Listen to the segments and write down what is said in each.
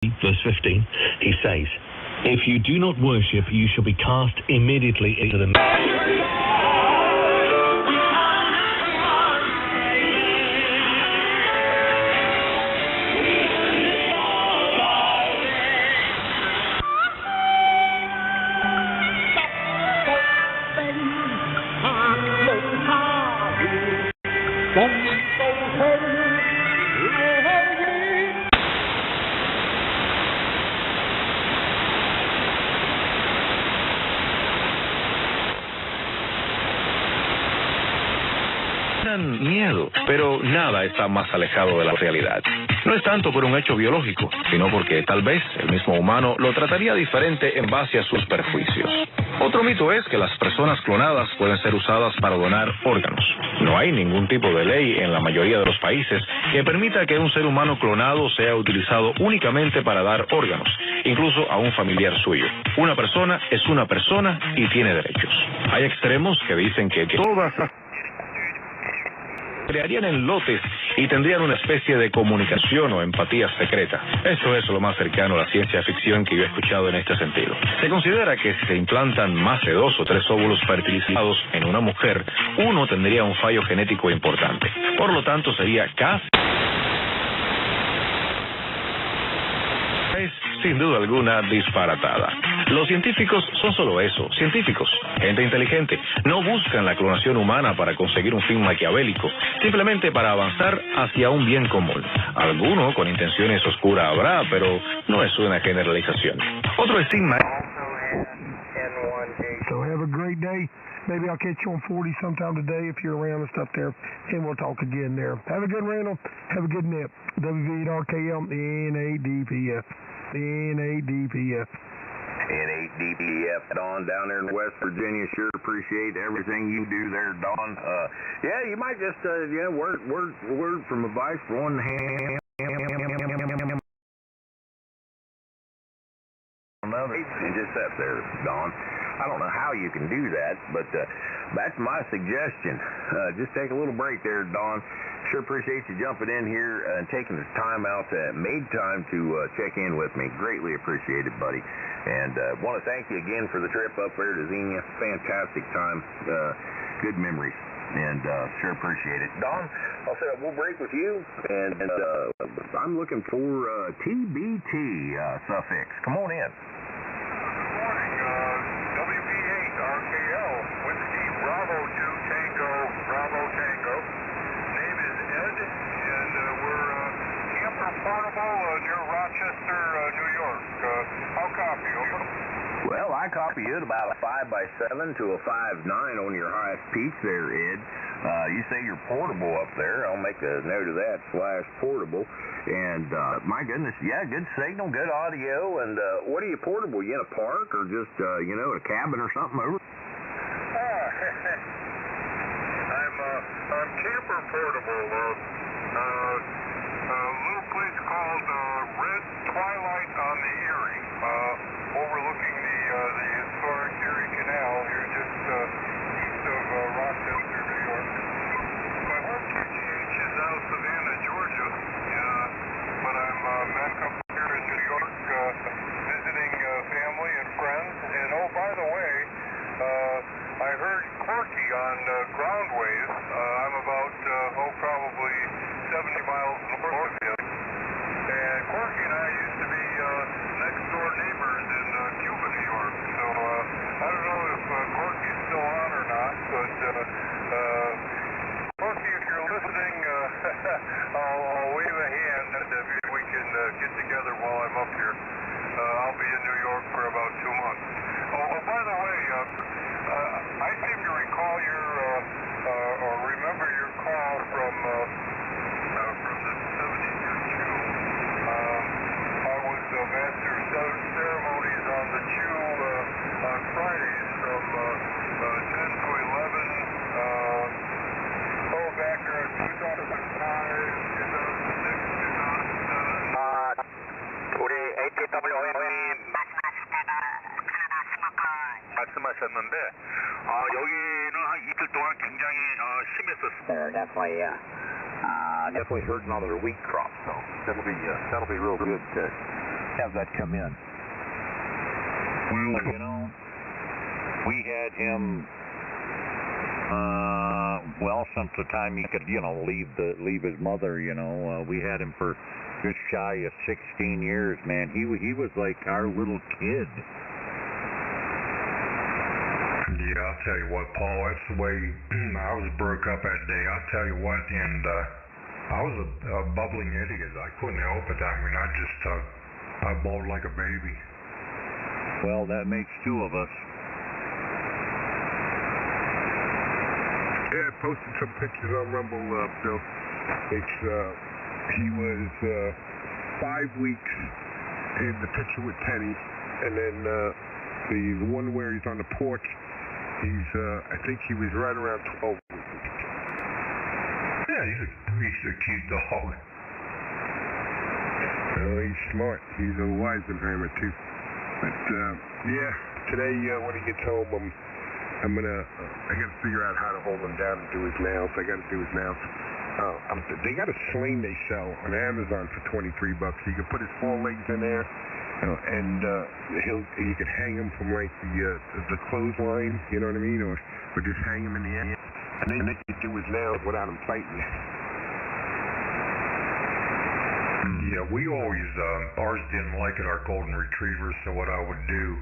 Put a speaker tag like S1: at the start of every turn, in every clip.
S1: verse 15, he says, "If you do not worship, you shall be cast immediately into the..."
S2: Dan miedo, pero nada está más alejado de la realidad. No es tanto por un hecho biológico, sino porque tal vez el mismo humano lo trataría diferente en base a sus perjuicios. Otro mito es que las personas clonadas pueden ser usadas para donar órganos. No hay ningún tipo de ley en la mayoría de los países que permita que un ser humano clonado sea utilizado únicamente para dar órganos, incluso a un familiar suyo. Una persona es una persona y tiene derechos. Hay extremos que dicen que todas las crearían en lotes y tendrían una especie de comunicación o empatía secreta. Eso es lo más cercano a la ciencia ficción que yo he escuchado en este sentido. Se considera que si se implantan más de 2 o 3 óvulos fertilizados en una mujer, uno tendría un fallo genético importante. Por lo tanto, sería casi... es, sin duda alguna, disparatada. Los científicos son solo eso, científicos, gente inteligente. No buscan la clonación humana para conseguir un fin maquiavélico, simplemente para avanzar hacia un bien común. Alguno con intenciones oscuras habrá, pero no es una generalización. Otro estigma...
S3: So have a great day. Maybe I'll catch you on 40 sometime today if you're around and stuff there, and we'll talk again there. Have a good Randall. Have a good nip. WV8RKL, N8DPF. N8DPF.
S4: N8DPF, Don, down there in West Virginia. Sure appreciate everything you do there, Don. Yeah, you might just, word from advice for one hand. Another, and just up there, Don. I don't know how you can do that, but that's my suggestion. Just take a little break there, Don. Sure appreciate you jumping in here and taking the time out, made time to check in with me. Greatly appreciated, buddy. And want to thank you again for the trip up there to Xenia. Fantastic time. Good memories. And sure appreciate it. Don, I'll set up. We'll break with you. And I'm looking for TBT suffix. Come on in.
S5: WB8RKL, Whiskey Bravo 2 Tango, Bravo Tango. Name is Ed, and we're camper portable near Rochester, New York. How copy? Over.
S4: Well, I copy you at about a 5x7 to a 5'9" on your highest peak there, Ed. You say you're portable up there. I'll make a note of that, /portable. And my goodness, yeah, good signal, good audio. And what are you portable? You in a park or just, a cabin or something over?
S5: I'm camper portable. A little place called Red Twilight on the Erie, overlooking the historic Erie Canal here just east of Rochester, New York. My home QTH is out of Savannah, Georgia, but I'm back up here in New York visiting family and friends. And oh, by the way, I heard Corky on ground wave. I'm about, probably 70 miles north of you. And Corky and I used to be next door neighbors in Cuba, New York. So I don't know if Corky's still on or not, but Corky, if you're listening, I'll wave a hand and we can get together while I'm up here. I'll be in New York for about 2 months. Oh, by the way, I seem to recall or remember your call from the 70-year Chew. I was master of ceremonies on the Chew on Fridays from 10 to 11. Back there in 2005, 2006, 2007.
S4: 우리 ATW에
S5: 말씀하셨는데 여기는 한 이틀 동안 굉장히 심했었어요.
S4: Definitely hurting on their wheat crop, so that'll be real good.
S6: have that come in?
S4: Well, you know, we had him, well, since the time he could, you know, leave his mother, you know, we had him for just shy of 16 years, man. He was like our little kid.
S5: Yeah, I'll tell you what, Paul, that's the way I was broke up that day. I'll tell you what, and I was a bubbling idiot. I couldn't help it. I mean, I bawled like a baby.
S4: Well, that makes two of us.
S7: Yeah, I posted some pictures on Rumble, Bill. It's, he was 5 weeks in the picture with Penny, and then the one where he's on the porch, I think he was right around 12 weeks.
S5: Yeah, he's a cute dog.
S7: Well, he's smart. He's a Weisenheimer, too. But, yeah, today when he gets home, I gotta figure out how to hold him down and do his nails. I gotta do his nails. They got a sling they sell on Amazon for $23. You can put his forelegs in there, and you can hang him from like the clothesline, you know what I mean, or just hang him in the air, and then you can do his nails without him fighting you.
S5: Yeah, we always, ours didn't like it, our golden retrievers, so what I would do,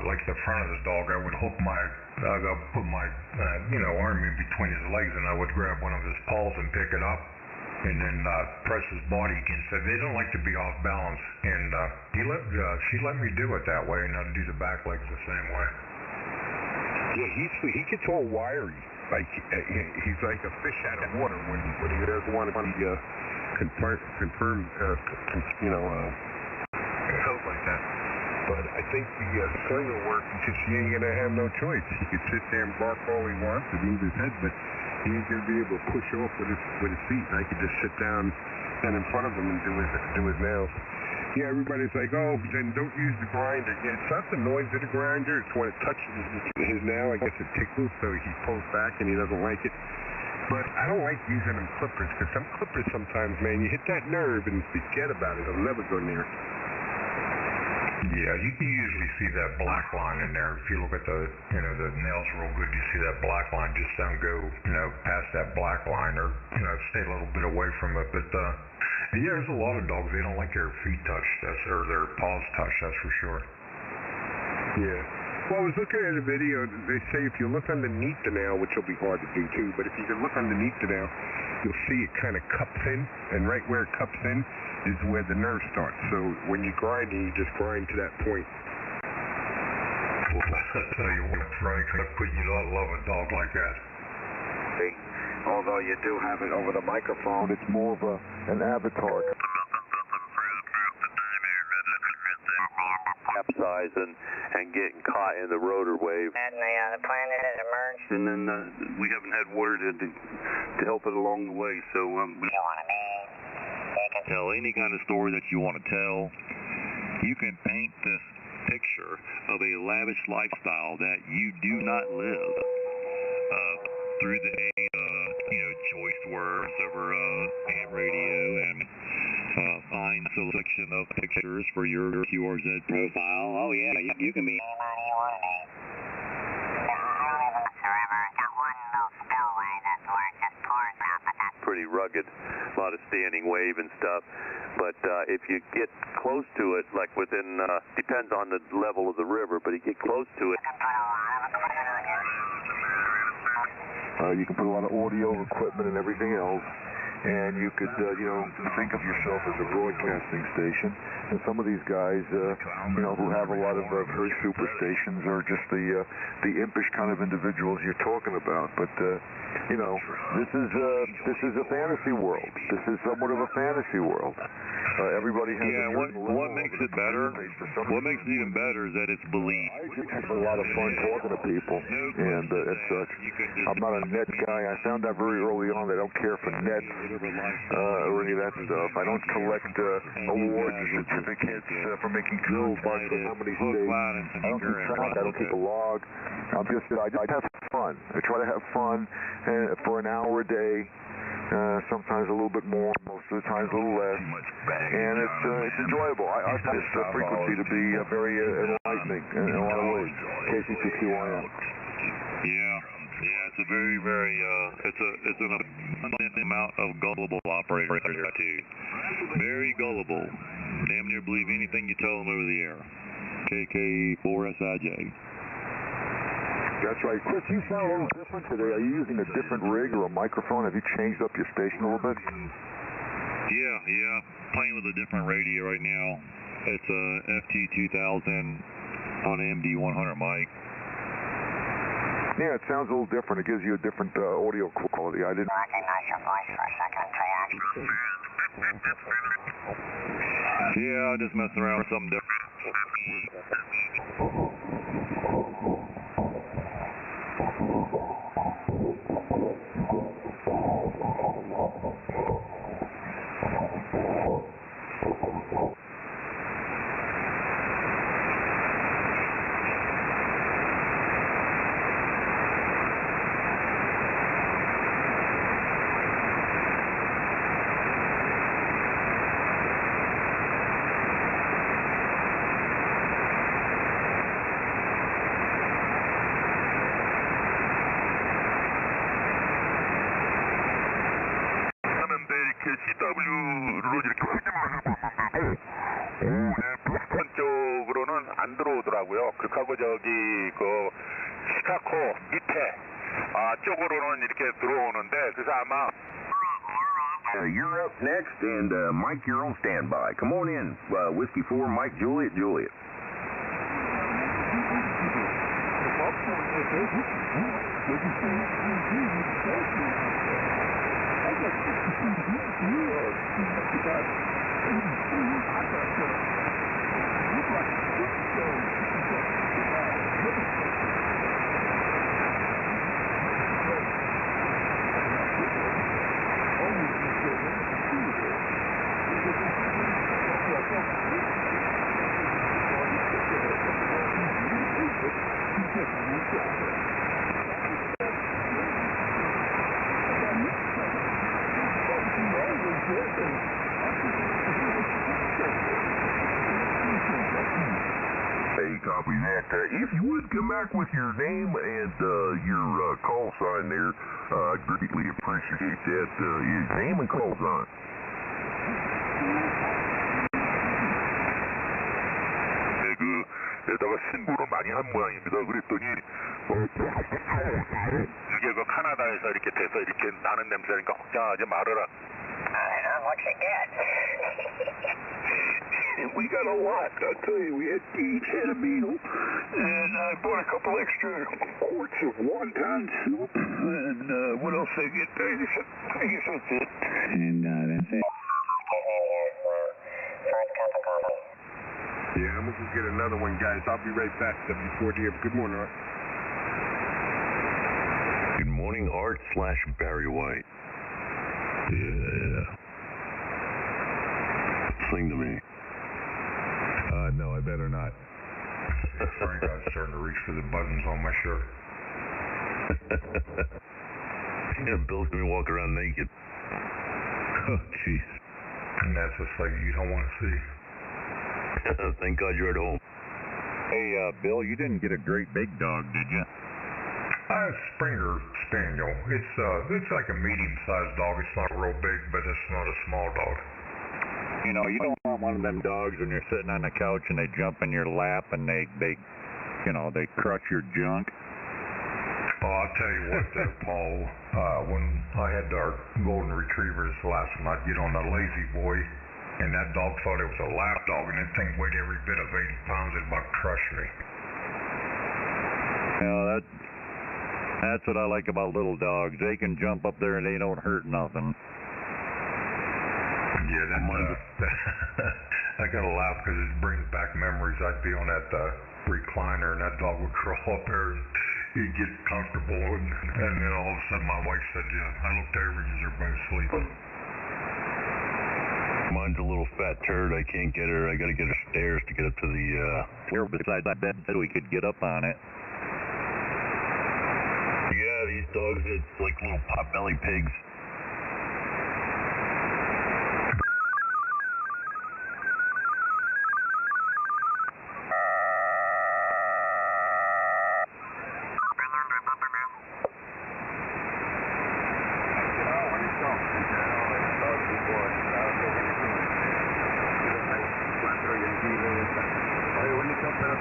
S5: like the front of the dog, I would put my arm in between his legs, and I would grab one of his paws and pick it up, and then press his body against it. They don't like to be off balance, and she let me do it that way, and I'd do the back legs the same way.
S7: Yeah, he gets all wiry, like he's like a fish out of water when he doesn't want to be confirmed, help like that. But I think the sling will work because he ain't going to have no choice. He can sit there and bark all he wants and move his head, but he ain't going to be able to push off with his feet. And I could just sit down in front of him and do his nails. Yeah, everybody's like, oh, then don't use the grinder. Yeah, it's not the noise of the grinder. It's when it touches his nail. I guess it tickles, so he pulls back and he doesn't like it. But I don't like using them clippers because some clippers sometimes, man, you hit that nerve and forget about it. It'll never go near it.
S5: Yeah, you can usually see that black line in there. If you look at the nails real good, you see that black line. Just don't go, past that black line, or, stay a little bit away from it. But, yeah, there's a lot of dogs, they don't like their feet touched, or their paws touched, that's for sure.
S7: Yeah. Well, I was looking at a video, they say if you look underneath the nail, which will be hard to do too, but if you can look underneath the nail, you'll see it kind of cups in, and right where it cups in is where the nerve starts. So when you grind it, you just grind to that point.
S5: Well, I'll tell you what, Frank, how could you not love a dog like that?
S6: Hey, although you do have it over the microphone, it's more of an avatar. Capsize and getting caught in the rotor wave.
S8: And the planet has emerged.
S6: And then we haven't had water to help it along the way, so
S8: You want to be
S6: tell any kind of story that you want to tell. You can paint this picture of a lavish lifestyle that you do not live through the choice words over AM radio and fine selection of pictures for your QRZ profile. Oh yeah, you can be
S8: anybody you want to be.
S6: pretty rugged, a lot of standing wave and stuff. But if you get close to it, like within, depends on the level of the river, but you get close to it. You can put a lot of audio equipment and everything else. And you could, think of yourself as a broadcasting station. And some of these guys, who have a lot of very super stations are just the impish kind of individuals you're talking about. But, this is a fantasy world. This is somewhat of a fantasy world. Everybody has what makes it better? What makes it even better is that it's believed. I just have a lot of fun talking to people, and as such, I'm not a net guy. I found out very early on that I don't care for nets or any of that stuff. I don't collect awards or certificates for making coupons for how many states. I don't keep track. I don't keep a log. I just have fun. I try to have fun for an hour a day sometimes a little bit more, most of the times a little less. And it's enjoyable. I find this frequency to be very enlightening in a lot of ways. KC2QIM.
S9: Yeah, it's a very, very, it's an abundant amount of gullible operators here too. Very gullible. Damn near believe anything you tell them over the air. KK4SIJ.
S6: That's right. Chris, you sound a little different today. Are you using a different rig or a microphone? Have you changed up your station a little bit?
S9: Yeah. Playing with a different radio right now. It's a FT2000 on MD100 mic.
S6: Yeah, it sounds a little different. It gives you a different audio quality. I didn't
S8: recognize your voice for a second until you actually...
S9: Yeah, just messing around with something different.
S7: KCW로 이렇게 확인을 해봤는데 부스턴 쪽으로는 안 들어오더라고요. 그하고 저기 그 시카고 밑에 쪽으로는 이렇게 들어오는데 그래서 아마
S4: You're up next, and Mike, you're on standby. Come on in, Whiskey 4, Mike, Juliet.
S6: Hey, copy that. If you would come back with your name and your call sign there, I'd greatly appreciate that. Your name and call sign.
S7: 에다가 신고를 많이 한 모양입니다. 그랬더니 이게 그 카나다에서 이렇게 돼서 이렇게 나는 냄새니까 걱정하지 말아라.
S8: What you get?
S7: We got a lot, I tell you. We had each had a meal, and I bought a couple extra quarts of wonton soup, and what else I get? I guess that's it.
S10: And that's it.
S8: First cup of coffee.
S7: Yeah, I'm gonna get another one, guys. I'll be right back. W4DM. Good morning, Art.
S9: Good morning, Art/Barry White.
S6: Yeah.
S9: Sing to me.
S6: No, I better not.
S7: Frank, I was starting to reach for the buttons on my shirt.
S9: Yeah, Bill's gonna walk around naked.
S6: Oh, jeez.
S7: And that's a sight you don't want to see.
S9: Thank God you're at home.
S6: Hey, Bill, you didn't get a great big dog, did you?
S7: Springer Spaniel. It's like a medium-sized dog. It's not real big, but it's not a small dog.
S6: You know, you don't want one of them dogs when you're sitting on the couch and they jump in your lap and they crush your junk.
S7: Oh, I'll tell you what, there, Paul. When I had our golden retrievers last one, I'd get on the lazy boy, and that dog thought it was a lap dog, and that thing weighed every bit of 80 pounds. It about crushed me.
S6: You know, that's what I like about little dogs. They can jump up there and they don't hurt nothing.
S7: Yeah, I gotta laugh because it brings back memories. I'd be on that recliner and that dog would crawl up there and he'd get comfortable and then all of a sudden my wife said, yeah, I looked over and they're both sleeping.
S9: Mine's a little fat turd. I can't get her. I gotta get her stairs to get up to the
S6: We're beside that bed so we could get up on it.
S9: Yeah, these dogs, it's like little pot-belly pigs.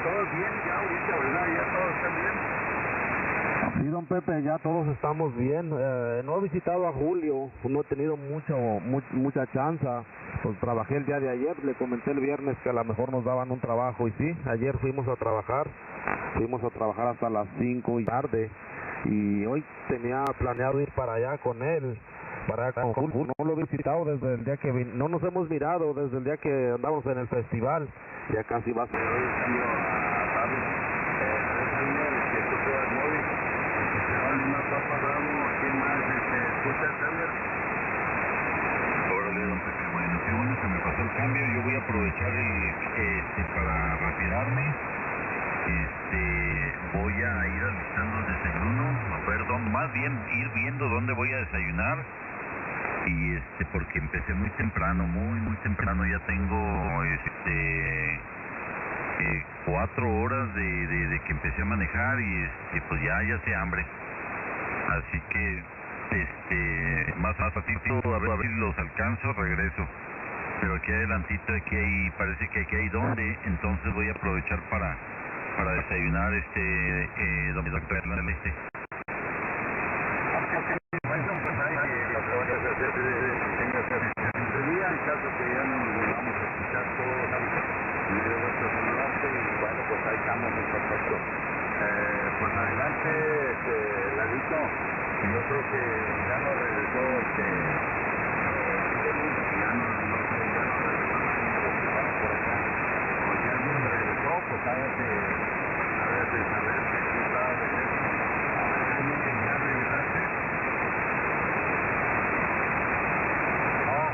S6: todos bien ya ahorita, ¿verdad? Ya todos están bien.
S10: Sí, don Pepe, ya todos estamos bien. No he visitado a Julio, no he tenido mucha chance. Pues trabajé el día de ayer, le comenté el viernes que a lo mejor nos daban un trabajo y sí, ayer fuimos a trabajar hasta las 5 y tarde y hoy tenía planeado ir para allá con él, para allá con Julio. No lo he visitado desde el día que no nos hemos mirado desde el día que andamos en el festival, ya casi va a ser.
S6: Órale, don Pepe, bueno, qué bueno que me pasó el cambio. Yo voy a aprovechar para retirarme. Voy a ir alistando el desayuno, perdón, más bien ir viendo dónde voy a desayunar. Y porque empecé muy temprano, muy temprano. Ya tengo 4 horas de que empecé a manejar y pues ya hace hambre. Así que más ratito a ver si los alcanzo, regreso. Pero aquí adelantito, parece que aquí hay donde, entonces voy a aprovechar para desayunar donde doctor en caso que ya nos volvamos a escuchar todos y bueno, pues ahí estamos en contacto. Pues adelante, Lalito, yo creo que ya no regresó ya no regresó por acá. O si alguien regresó, pues hágase saber que aquí está de regreso. ¿Ya regresaste?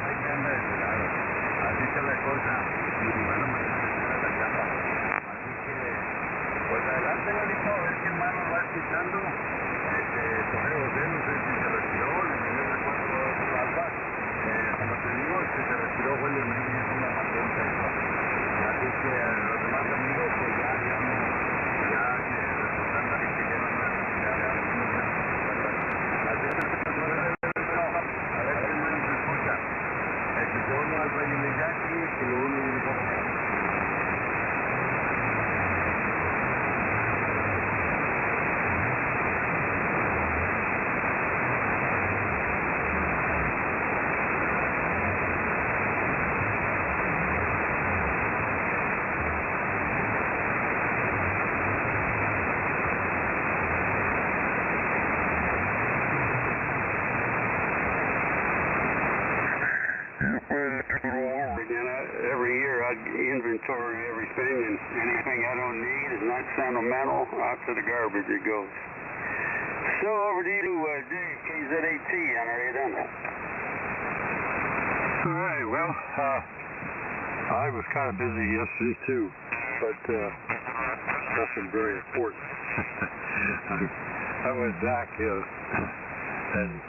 S6: Ahí anda de ese lado. Así está la cosa. Y bueno, mañana será la chamba. Así que, pues adelante, Lalito, a ver quién más nos va escuchando. Jorge José, no sé si se retiró, le dio el recuerdo de su alba. Como te digo, se retiró William Henry, es una patente. Así que los demás amigos, pues ya digamos, ya que reportan la gente que no nos así que a ver quién más nos escucha. Que se uno al Rey Miyaki, que lo uno y dijo. Every year I inventory everything, and anything I don't need is not sentimental, out to the garbage it goes. So over to you, Dave, KZ8T, on our 800.
S7: All right, well, I was kind of busy yesterday too, but nothing very important. I went back and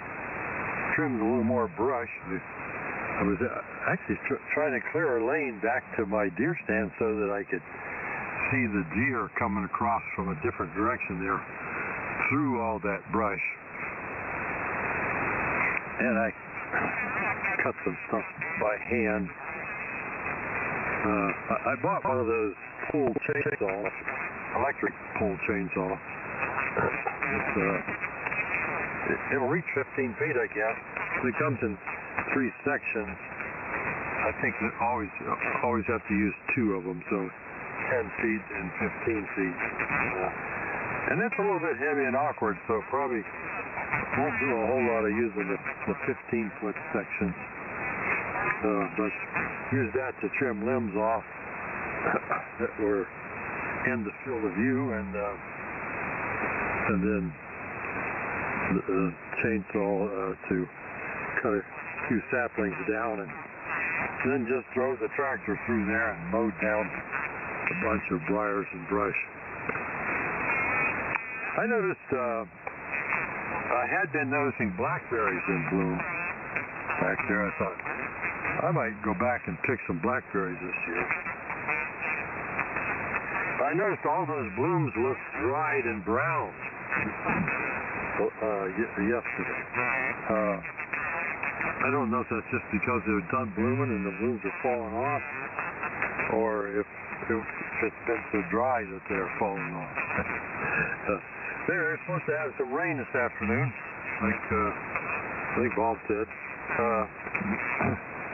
S7: trimmed a little more brush. I was actually trying to clear a lane back to my deer stand so that I could see the deer coming across from a different direction there through all that brush. And I cut some stuff by hand. I bought one of those pull chainsaws, electric pull chainsaw. It'll reach 15 feet, I guess. It comes in 3 sections. I think that always have to use 2 of them, so 10 feet and 15 feet. And that's a little bit heavy and awkward, so probably won't do a whole lot of using the 15-foot sections. But use that to trim limbs off that were in the field of view, and then the chainsaw to cut a few saplings down, and then just drove the tractor through there and mowed down a bunch of briars and brush. I noticed I had been noticing blackberries in bloom back there. I thought I might go back and pick some blackberries this year. I noticed all those blooms looked dried and brown yesterday. I don't know if that's just because they're done blooming and the blooms are falling off,
S6: or if it's been so dry that they're falling off. They're supposed to have some rain this afternoon, like I think Bob said.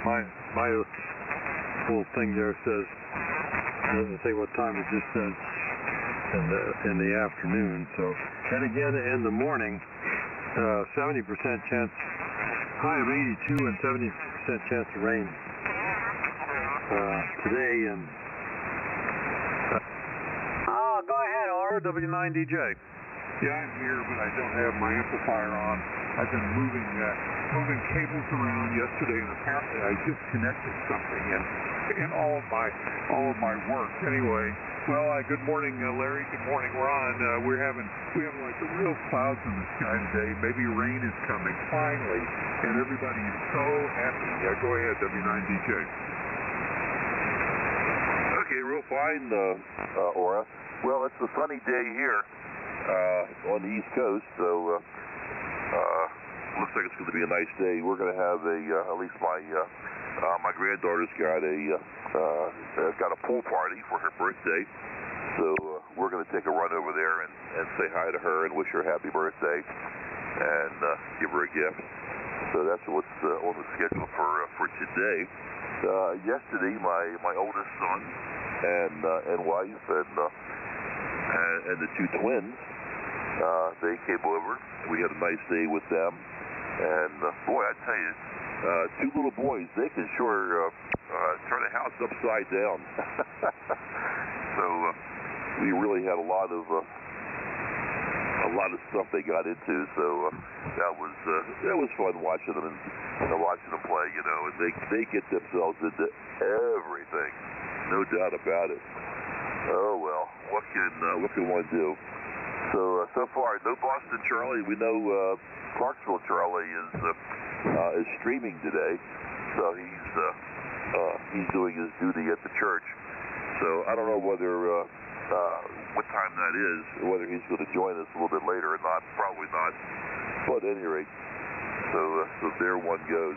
S6: My little thing there says, doesn't say what time, it just says in the afternoon. So, and again in the morning, 70% chance, high of 82 and 70% chance of rain today. And go ahead, or W9DJ.
S7: Yeah, I'm here, but I don't have my amplifier on. I've been moving cables around yesterday, and apparently I disconnected something in all of my work. Anyway, well, good morning, Larry. Good morning, Ron. We have like the real clouds in the sky today. Maybe rain is coming finally, and everybody is so happy. Yeah, go ahead, W9DJ.
S9: Okay, real fine, Aura. Well, it's a sunny day here on the East Coast, so looks like it's going to be a nice day. We're going to have at least my granddaughter's got a pool party for her birthday, so we're going to take a run over there and say hi to her and wish her a happy birthday and give her a gift. So that's what's on the schedule for today. Yesterday, my oldest son and wife and the two twins, they came over. We had a nice day with them, and boy, I tell you, two little boys, they can sure turn a house upside down. So we really had a lot of stuff they got into. So that was fun watching them and watching them play. You know, and they get themselves into everything, no doubt about it. Oh well, what can one do? So far, no Boston Charlie. We know Clarksville Charlie is streaming today, so he's doing his duty at the church. So I don't know whether what time that is, whether he's going to join us a little bit later or not. Probably not. But at any rate, so there one goes.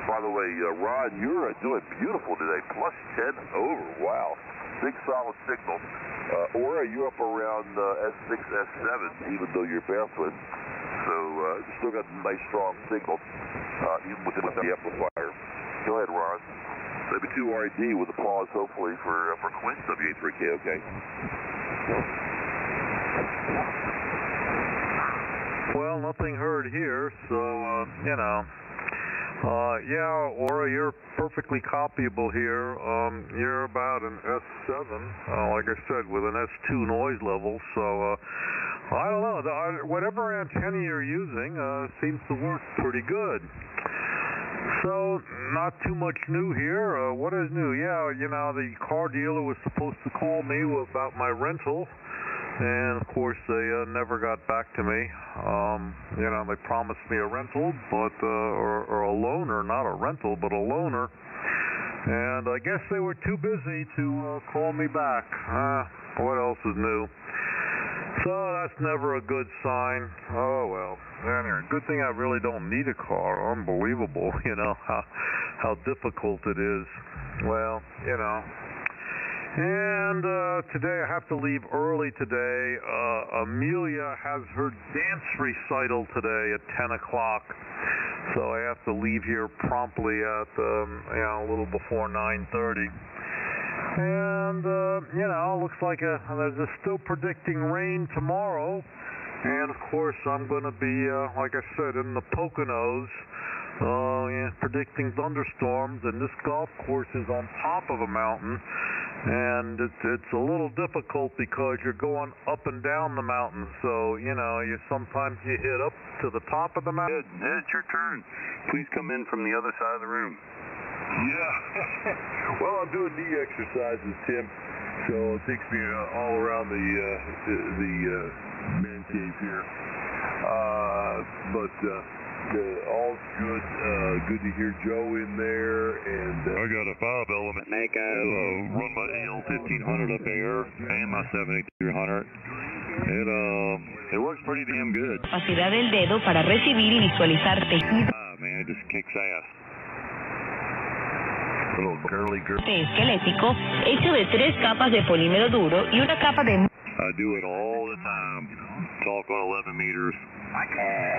S9: By the way, Ron, you're doing beautiful today. Plus 10 over. Wow. Big solid signal. Or you're up around S6, S7, even though you're barefoot. So still got a nice strong signal, even with the amplifier. Go ahead, Ron. W2RD with a pause, hopefully, for Quint, W83K, okay?
S6: Well, nothing heard here, so, you know. Yeah, Aura, you're perfectly copyable here. You're about an S7, like I said, with an S2 noise level, so I don't know. Whatever antenna you're using seems to work pretty good. So, not too much new here. What is new? Yeah, you know, the car dealer was supposed to call me about my rental. And, of course, they never got back to me. You know, they promised me a rental, but or a loaner, not a rental, but a loaner. And I guess they were too busy to call me back. What else is new? So that's never a good sign. Oh, well. Anyway, good thing I really don't need a car. Unbelievable, you know, how difficult it is. Well, you know. And today I have to leave early today. Amelia has her dance recital today at 10 o'clock. So I have to leave here promptly at, a little before 9:30. And, you know, looks like they're still predicting rain tomorrow. And, of course, I'm going to be, like I said, in the Poconos, predicting thunderstorms. And this golf course is on top of a mountain. And it's a little difficult because you're going up and down the mountain. So, you know, sometimes you hit up to the top of the mountain.
S9: Ed, it's your turn. Please come in from the other side of the room.
S7: Yeah. Well, I'm doing knee exercises, Tim. So it takes me all around the man cave here. But all's good. Good to hear Joe in there. And
S9: I got a 5-element Mako. Run my AL1500 up there and my 7200. It works pretty damn good.
S11: Capacidad del dedo para recibir y visualizar tejido.
S9: Man, it just kicks ass.
S6: Little girly girl.
S11: Esquelético hecho de 3 capas de polímero duro y una capa de...
S9: I do it all the time. Talk on 11 meters.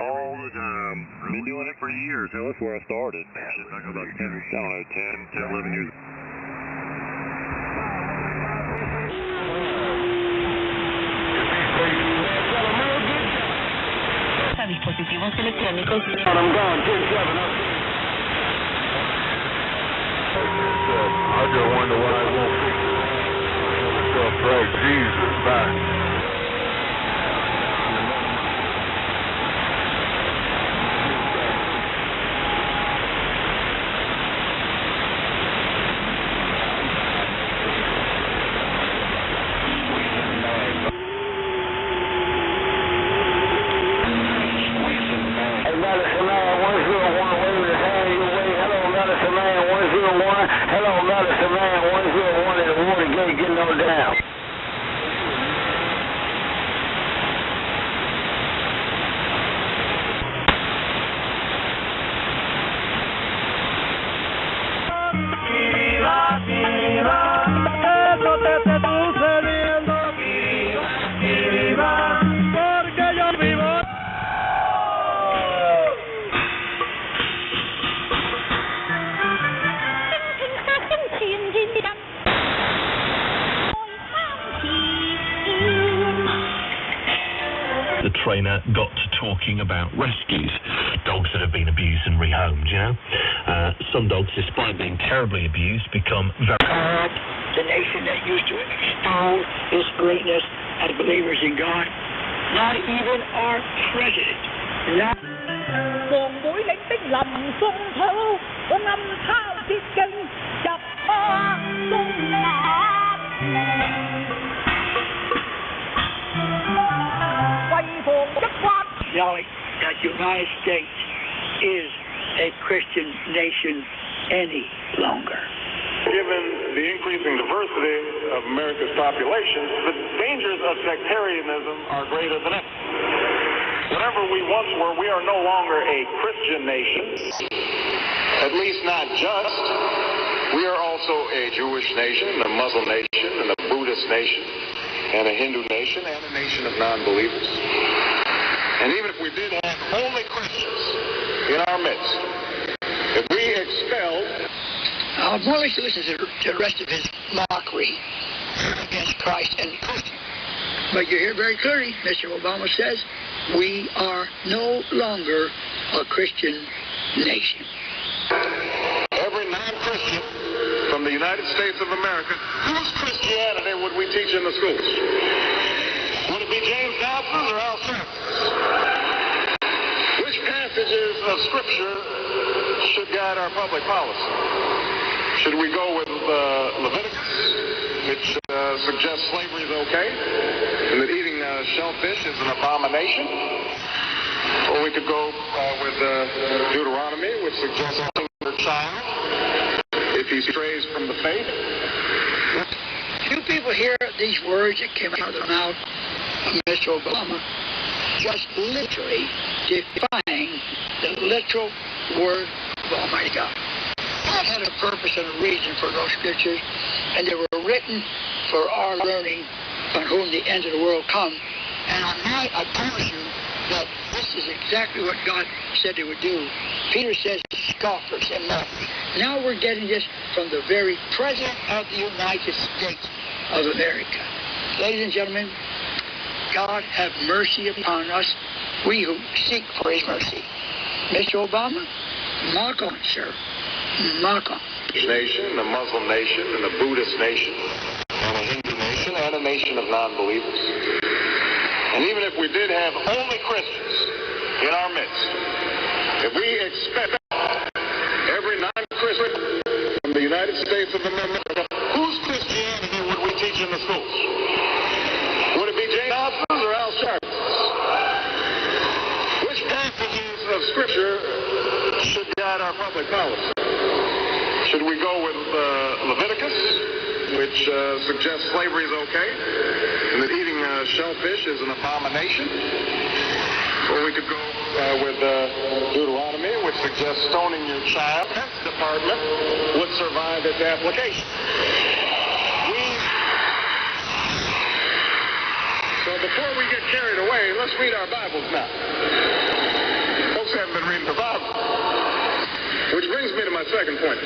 S9: All the time. Been doing it for years. Hell, that's where I started. Back about 10, 11 years.
S11: A dispositivos electrónicos.
S6: I'm gone. 10-7. I just wonder what I won't fix. Praise Jesus. Bye.
S1: The trainer got to talking about rescues, dogs that have been abused and rehomed, you know. Some dogs, despite being terribly abused, become very...
S12: The nation that used to extol its greatness as believers in God, not even our president. Not... Acknowledge that the United States is a Christian nation any longer.
S13: Given the increasing diversity of America's population, the dangers of sectarianism are greater than ever. Whatever we once were, we are no longer a Christian nation, at least not just. We are also a Jewish nation, a Muslim nation, and a Buddhist nation, and a Hindu nation, and a nation of non-believers. And even if we did have only Christians in our midst, if we expelled...
S12: I'll more to listen to the rest of his mockery against Christ and Christians. But you hear very clearly, Mr. Obama says, we are no longer a Christian nation.
S13: Every non-Christian from the United States of America, whose Christianity would we teach in the schools? Would it be James Dobson's or Al Sharpton's? Which passages of Scripture should guide our public policy? Should we go with Leviticus, which suggests slavery is okay, and that eating shellfish is an abomination? Or we could go with Deuteronomy, which suggests killing your child if he strays from the faith.
S12: Few people hear these words that came out of the mouth of Mr. Obama, just literally defying the literal word of Almighty God. God had a purpose and a reason for those scriptures, and they were written for our learning, on whom the end of the world come. And I promise you that this is exactly what God said he would do. Peter says scoffers and mockers. Now we're getting this from the very President of the United States of America. Ladies and gentlemen, God have mercy upon us, we who seek for his mercy. Mr. Obama, mock on, sir. Mock on.
S13: Nation, a Muslim nation, and a Buddhist nation, and a Hindu nation, and a nation of non-believers. And even if we did have only Christians in our midst, if we expect every non-Christian from the United States of America, whose Christianity would we teach in the schools? Would it be James Dobson's or Al Sharpton's? Which passages of Scripture should guide our public policy? Should we go with Leviticus, which suggests slavery is okay, and that eating shellfish is an abomination? Or we could go with Deuteronomy, which suggests stoning your child. Defense Department would survive its application. So before we get carried away, let's read our Bibles now. Folks haven't been reading the Bible. Which brings me to my second point.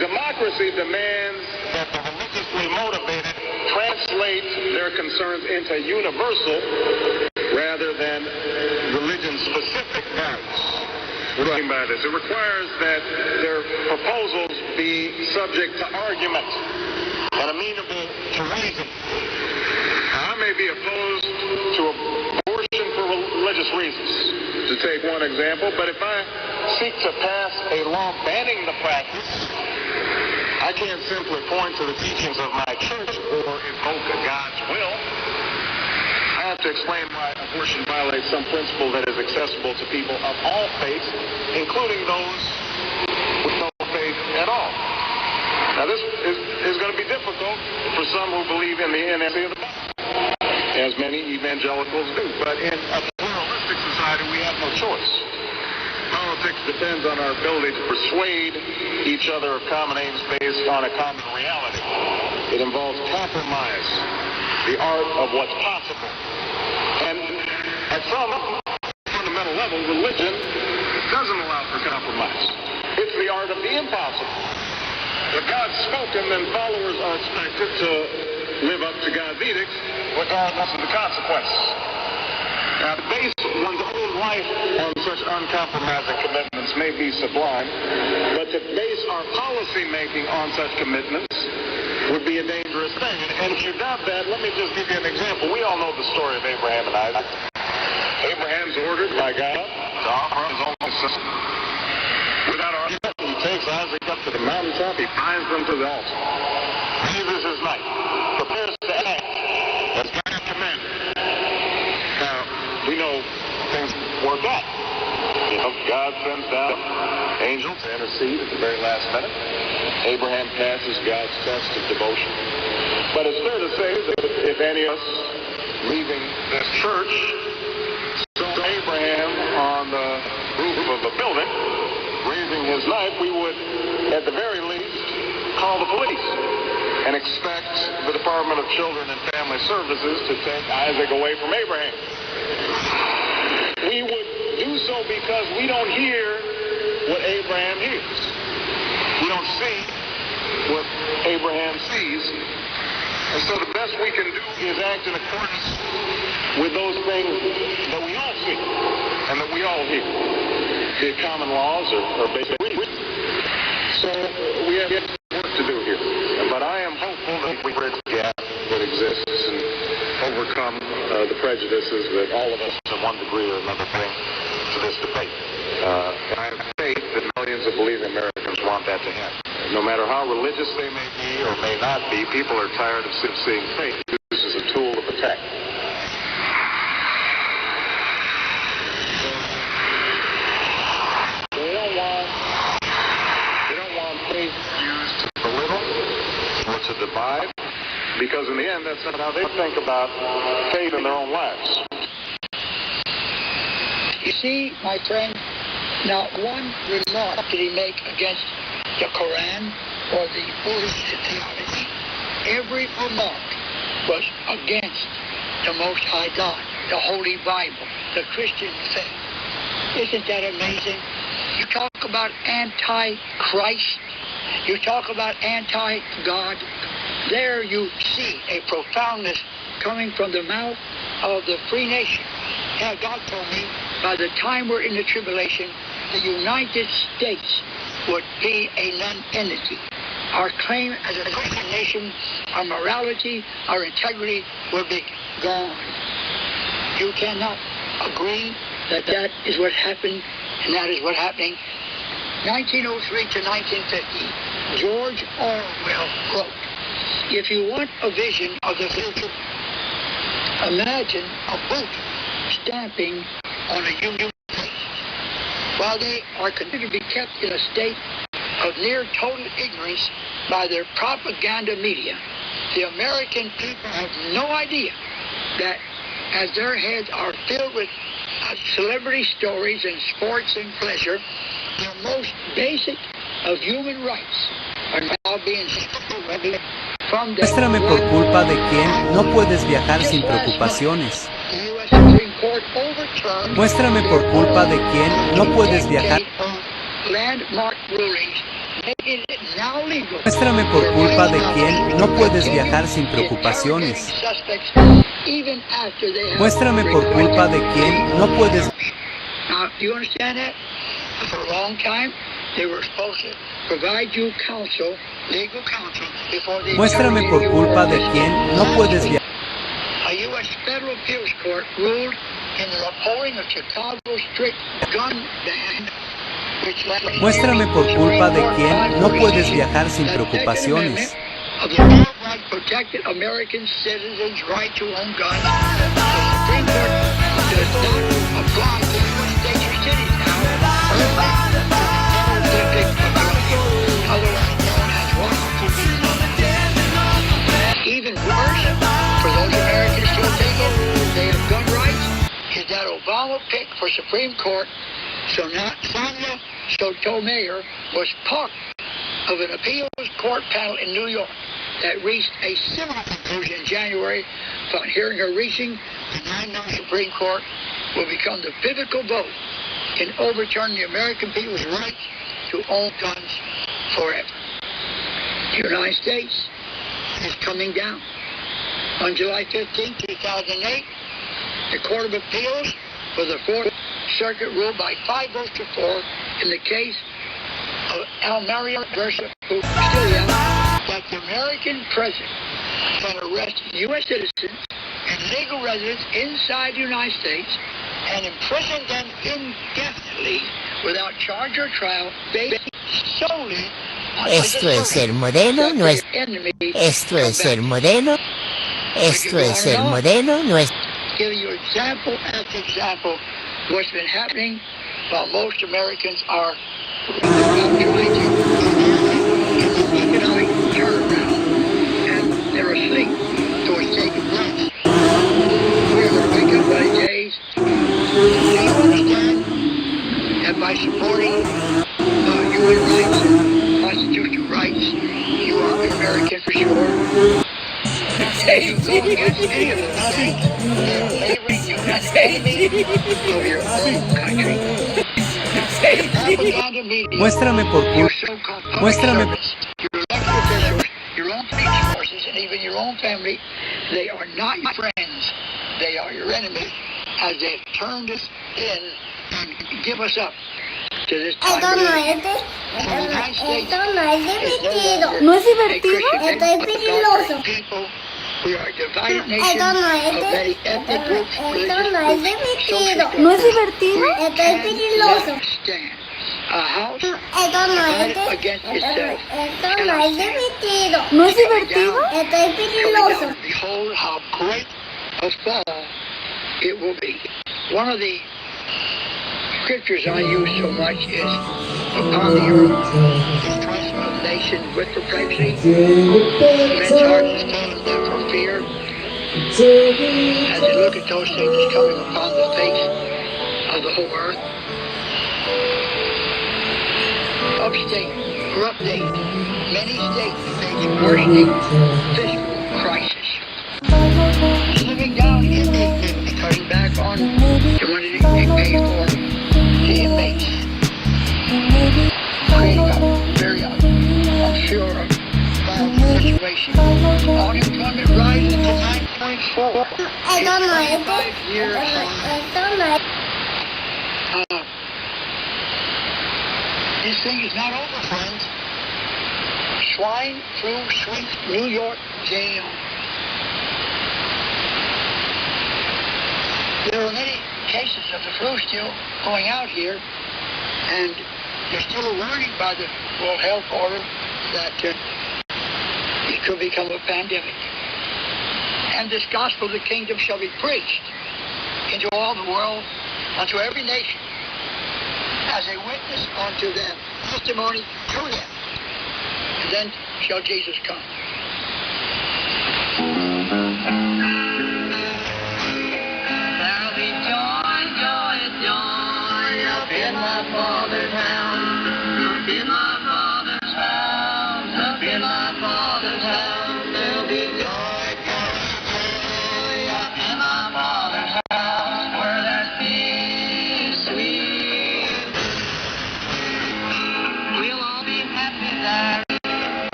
S13: Democracy demands that the religiously motivated translate their concerns into universal rather than religion-specific values. What do I mean by this? It requires that their proposals be subject to argument and amenable to reason. Now, I may be opposed to abortion for religious reasons, to take one example, but if I seek to pass a law banning the practice, I can't simply point to the teachings of my church or invoke God's will. I have to explain why abortion violates some principle that is accessible to people of all faiths, including those with no faith at all. Now, this is going to be difficult for some who believe in the inerrancy of the Bible, as many evangelicals do. But in a pluralistic society, we have no choice. Politics depends on our ability to persuade each other of common aims based on a common reality. It involves compromise, the art of what's possible. And at some fundamental level, religion doesn't allow for compromise. It's the art of the impossible. If God's spoken, then followers are expected to live up to God's edicts, regardless of the consequences. Now, to base one's own life on such uncompromising commitments may be sublime, but to base our policy making on such commitments would be a dangerous thing. And if you doubt that, let me just give you an example. We all know the story of Abraham and Isaac. Abraham's ordered by God to offer his only son. Without argument, he takes Isaac up to the mountaintop, he binds them to the altar, raises his knife, prepares to act as God commanded. Now, we know things work out. You know, God sends down angels to intercede at the very last minute. Abraham passes God's test of devotion. But it's fair to say that if any of us leaving this church saw Abraham on the roof of a building raising his knife, we would, at the very least, call the police and expect the Department of Children and Family Services to take Isaac away from Abraham. We would do so because we don't hear what Abraham hears. We don't see what Abraham sees. And so the best we can do is act in accordance with those things that we all see and that we all hear. The common laws or basic reasons. So we have work to do here. But I am hopeful that we bridge the gap that exists and overcome the prejudices that all of us, to one degree or another, bring to this debate. And I have faith that millions of believing Americans want that to happen. No matter how religious they may be or may not be, people are tired of seeing faith used as a tool of attack. They don't want faith used to belittle or to divide, because in the end, that's not how they think about faith in their own lives.
S12: You see, my friend, not one remark did he make against the Quran or the Buddhist theology. Every remark was against the Most High God, the Holy Bible, the Christian faith. Isn't that amazing? You talk about anti-Christ. You talk about anti-God. There you see a profoundness coming from the mouth of the free nation. Now, God told me by the time we're in the tribulation, the United States would be a non-entity. Our claim as a Christian nation, our morality, our integrity will be gone. You cannot agree that that is what happened, and that is what's happening. 1903 to 1950, George Orwell wrote, if you want a vision of the future, imagine a boot stamping on a Union place. While they are continued to be kept in a state of near total ignorance by their propaganda media, the American people have no idea that as their heads are filled with celebrity stories and sports and pleasure, the most basic of human rights, are now being suspended from the...
S14: Muéstrame por culpa de quién no puedes viajar sin preocupaciones. Muéstrame por culpa de quién no puedes viajar. Muéstrame por culpa de quién no puedes viajar sin preocupaciones. Muéstrame por culpa de quién no puedes...
S12: Now, do you understand that? For a long time, they were supposed to provide you counsel, legal counsel, before they...
S14: Muéstrame por culpa de quién no puedes viajar.
S12: A U.S. federal appeals court ruled in the upholding of Chicago's strict gun ban.
S14: Muéstrame por culpa de quién no puedes viajar sin preocupaciones.
S12: Of the Bill of Rights protected American citizens' right to own guns. The Supreme Court does not apply to U.S. states or cities now. Otherwise known as Washington. Even worse, for those Americans still thinking they have gun rights, is that Obama pick for Supreme Court. So now Sonia Sotomayor was part of an appeals court panel in New York that reached a similar conclusion in January upon hearing her reaching the 9-9 Supreme Court will become the pivotal vote in overturning the American people's right to own guns forever. The United States is coming down. On July 15, 2008, the Court of Appeals for the Fourth Circuit ruled by 5 votes to 4 in the case of Almeria versus Castilla that the American president can arrest U.S. citizens and legal residents inside the United States and imprison them indefinitely without charge or trial based solely on...
S15: Esto es el modelo, no es... Esto es el modelo. Esto es el modelo, no es...
S12: Giving you example after example what's been happening while most Americans are trying to economic turnaround and they're asleep, so it's taking place. We're going to wake up one of these days. Do you understand that by supporting human rights, constitutional rights, you are an American for sure? If you go against any of those things, you're favoring you as enemy of your own country. Propaganda media,
S14: Muéstrame por
S12: your
S14: culpa.
S12: so-called public
S14: Muéstrame.
S12: service, your elected officials, your own police forces, and even your own family, they are not your friends. They are your enemies, as they've turned us in and give us up to this time.
S15: Esto no es divertido.
S12: ¿No es divertido?
S15: Esto es peligroso.
S12: We are a divided nation
S15: Esto no es
S12: of many ethnic groups,
S15: divertido.
S12: ¿No es divertido?
S15: Esto es peligroso.
S12: A house
S15: Esto no es
S12: divided against itself.
S15: Esto no es divertido.
S12: ¿No es divertido?
S15: Esto es peligroso.
S12: Behold how great a fall it will be. One of the scriptures I use so much is, upon the earth is trust of nations with perplexity. Men's hearts is failing them for fear. As they look at those things that's coming upon the face of the whole earth. Upstate, or update, many states face worsening fiscal crisis. Living down in cutting back on the money they pay for the inmates. Creating a very, I'm sure, bad situation. Unemployment rises to 9.4. 5 years this thing is not over, friends. Swine flu sweeps New York jail. There are many cases of the flu still going out here, and there's still a warning by the World Health Order that it could become a pandemic. And this gospel of the kingdom shall be preached into all the world, unto every nation, as a witness unto them, testimony to them. And then shall Jesus come. There'll be joy, joy,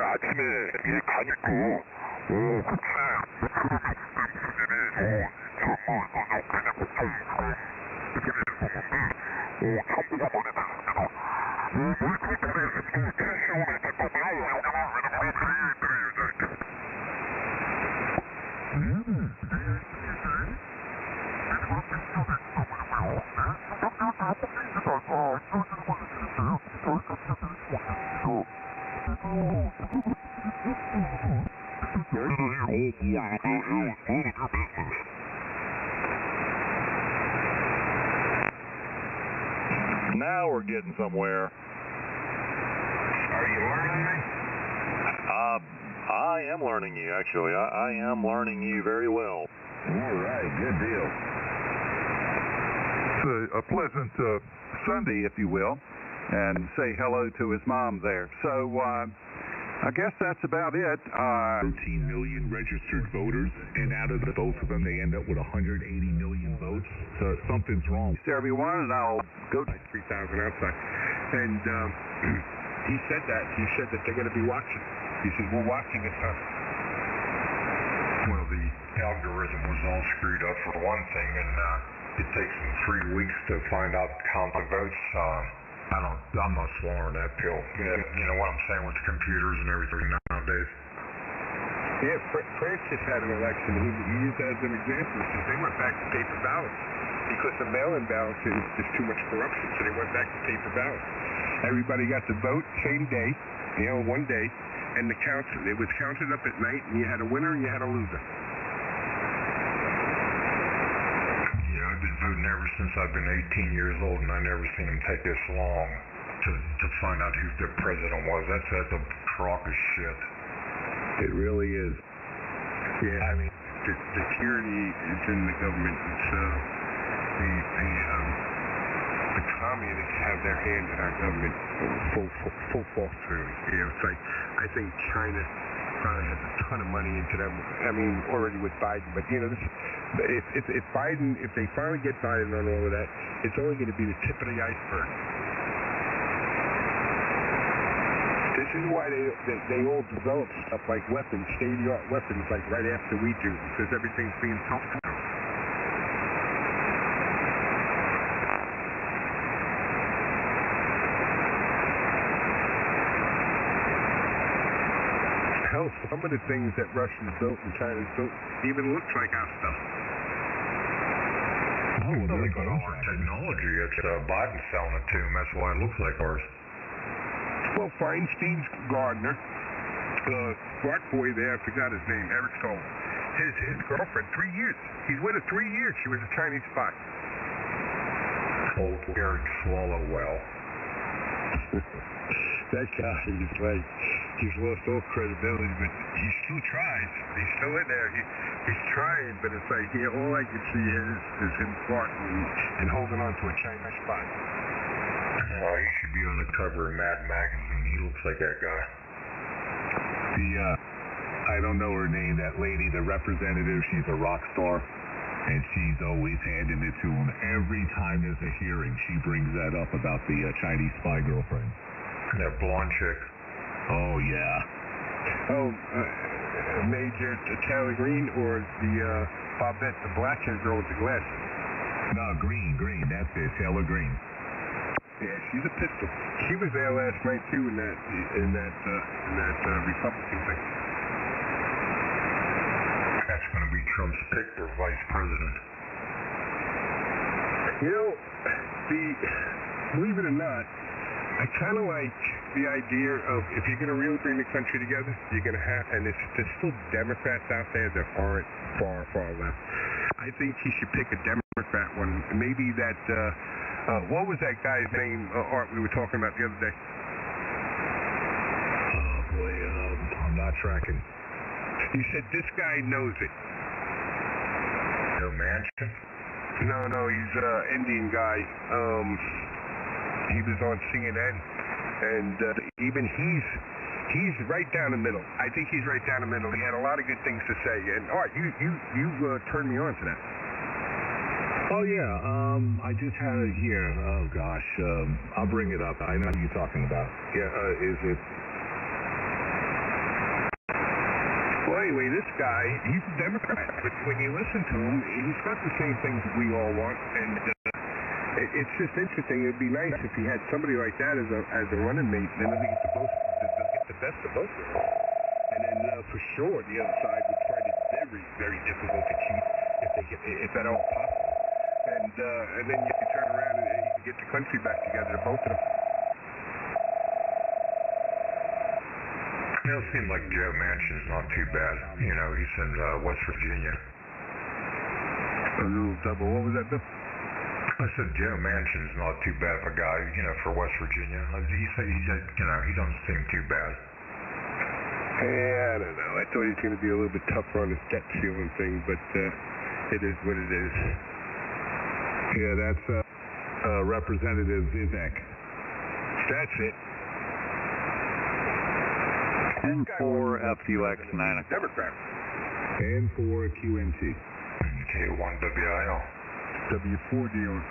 S7: 아침에 일 가니까
S9: Now we're getting somewhere.
S7: Are you learning me?
S9: I am learning you, actually. I am learning you very well.
S7: All right, good deal. It's a pleasant Sunday, if you will, and say hello to his mom there. So, I guess that's about it.
S16: 13 million registered voters, and out of the both of them, they end up with 180 million votes. So something's wrong.
S7: Everyone, and I'll go to
S17: 3,000 outside. And he said that. He said that they're going to be watching. He said, we're watching it.
S7: Well, the algorithm was all screwed up for one thing, and it takes them 3 weeks to find out count the votes. I'm not swallowing that pill. You know what I'm saying with computers and everything nowadays.
S17: Yeah, France just had an election. He used that as an example. He said they went back to paper ballots because the mail-in ballots, there's too much corruption, so they went back to paper ballots. Everybody got to vote same day, one day, and it was counted up at night, and you had a winner and you had a loser.
S7: I've been voting ever since I've been 18 years old, and I never seen them take this long to find out who their president was. That's a crock of shit.
S17: It really is. Yeah, I mean, the tyranny is in the government. It's the communists have their hand in our government full force, really. It's like, I think China probably has a ton of money into them. I mean, already with Biden, but if Biden, if they finally get Biden on all of that, it's only going to be the tip of the iceberg. This is why they all develop stuff like weapons, state-of-the-art weapons, like right after we do, because everything's being talked about. Hell, some of the things that Russians built and China's built even looks like our stuff.
S7: Oh, well, they got all our technology. It's Biden selling it to them. That's why it looks like ours.
S17: Well, Feinstein's gardener, Bart boy there, I forgot his name, Eric Solon. His girlfriend, 3 years. He's with her 3 years. She was a Chinese spy.
S7: Oh, Eric Swallowwell.
S17: That guy is like, he's lost all credibility, but he still tries. He's still in there. He's trying, but it's like, all I can see is him farting and holding on to a Chinese spy.
S7: Oh, he should be on the cover of Mad Magazine. He looks like that guy.
S16: I don't know her name, that lady, the representative, she's a rock star, and she's always handing it to him. Every time there's a hearing, she brings that up about the Chinese spy girlfriend.
S7: That blonde chick.
S16: Oh, yeah.
S17: Oh, Major Taylor Green or the Bobette, the black-haired girl with the glasses?
S16: No, Green, that's it, Taylor Green.
S17: Yeah, she's a pistol. She was there last night too in that Republican thing.
S7: That's going to be Trump's pick for vice president.
S17: Believe it or not, I kind of like the idea of if you're going to really bring the country together, you're going to have, and there's still Democrats out there that aren't far left. I think he should pick a Democrat one. Maybe that, what was that guy's name, Art, we were talking about the other day?
S7: Oh, boy, I'm not tracking.
S17: You said this guy knows it.
S7: No Manchin?
S17: No, he's an Indian guy. He was on CNN, and even he's right down the middle. I think he's right down the middle. He had a lot of good things to say. And Art, you turned me on to that.
S16: Oh yeah, I just had it here. Oh gosh, I'll bring it up. I know who you're talking about. Yeah, is it?
S7: anyway, this guy, he's a Democrat, but when you listen to him, he's got the same things that we all want, and it's just interesting. It'd be nice if he had somebody like that as a running mate, then I think they'll get the best of both of them. And then for sure, the other side would find it very, very difficult to cheat if at all possible. And then you can turn around and you can get the country back together, both of them.
S18: It seems like Joe Manchin's not too bad. You know, he's in West Virginia.
S7: A little double. What was that, Bill?
S18: I said Joe Manchin's not too bad of a guy, you know, for West Virginia. He said you know, he doesn't seem too bad.
S7: Yeah, I don't know. I thought he was going to be a little bit tougher on his debt ceiling thing, but it is what it is.
S16: Yeah, that's Representative Zizek.
S7: That's it.
S9: And for FUX 9 o'clock.
S7: Democrat.
S16: And for QNT.
S18: K1WIL.
S7: W4DR.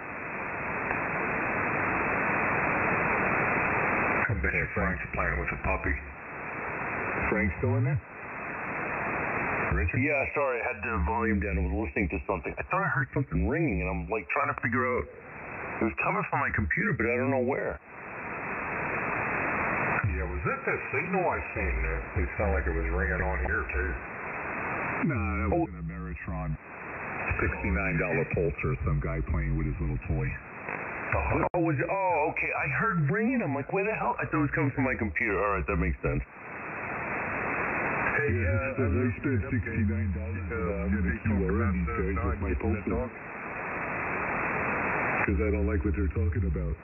S18: I bet you Frank's playing with a puppy.
S16: Frank's still in there?
S18: Richard?
S4: Yeah, sorry, I had the volume down. I was listening to something. I thought I heard something ringing, and I'm like trying to figure out. It was coming from my computer, but I don't know where.
S18: Yeah, was that signal I seen there? It sounded like it was ringing on here, too.
S16: No, that was an Ameritron $69 pulser, some guy playing with his little toy.
S4: Okay. I heard ringing. I'm like, where the hell? I thought it was coming from my computer. All right, that makes sense.
S16: Hey, I spent $69 to get a QRM these days with my pulser. Because I don't like what they're talking about.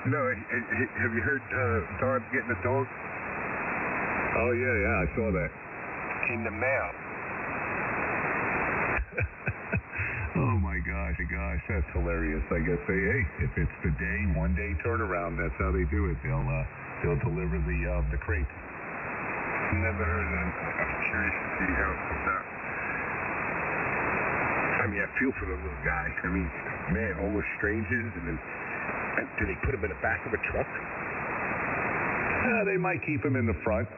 S7: No, have you heard Don getting a dog?
S16: Oh, yeah, I saw that.
S7: In the mail.
S16: Oh my gosh, that's hilarious. I guess hey, if it's the one day turnaround, that's how they do it. They'll deliver the crate.
S7: Never heard that. I'm curious to see how it comes out. I mean, I feel for the little guy. I mean, man, almost strangers, and then do they put him in the back of a truck?
S16: They might keep him in the front.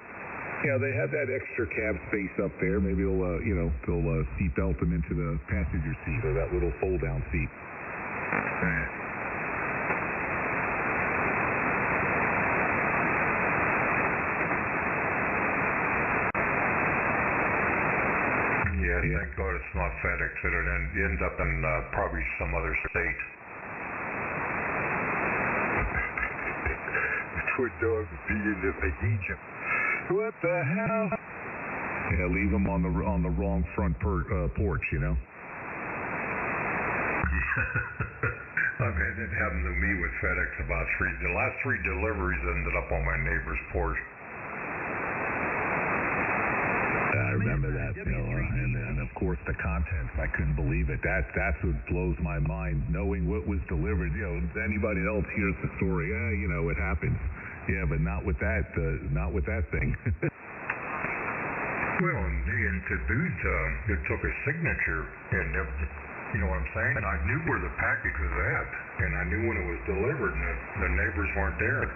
S16: Yeah, they have that extra cab space up there. Maybe they'll seat belt him into the passenger seat or that little fold down seat.
S18: Yeah, thank God it's not FedEx. It'll end up in probably some other state.
S7: The poor dog beating the Egypt. What the hell?
S16: Yeah, leave him on the wrong front porch, you know.
S18: I've had it happen to me with FedEx about the last 3 deliveries ended up on my neighbor's porch.
S16: I remember that, Bill, and of course the contents. I couldn't believe it. That's what blows my mind. Knowing what was delivered, you know, anybody else hears the story. You know, it happens. Yeah, but not with that thing.
S18: Well, and to boot, it took a signature, and you know what I'm saying? And I knew where the package was at, and I knew when it was delivered, and the neighbors weren't there.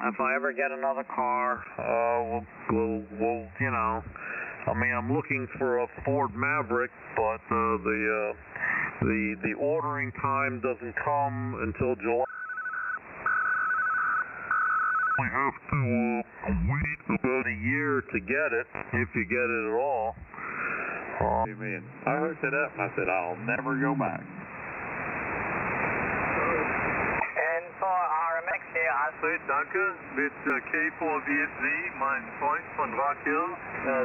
S9: If I ever get another car, we'll you know, I mean, I'm looking for a Ford Maverick, but the ordering time doesn't come until July. I have to wait about a year to get it, if you get it at all. I hooked it up and I said, I'll never go back. Danke, mit K4BSV, mein Freund von Raquel,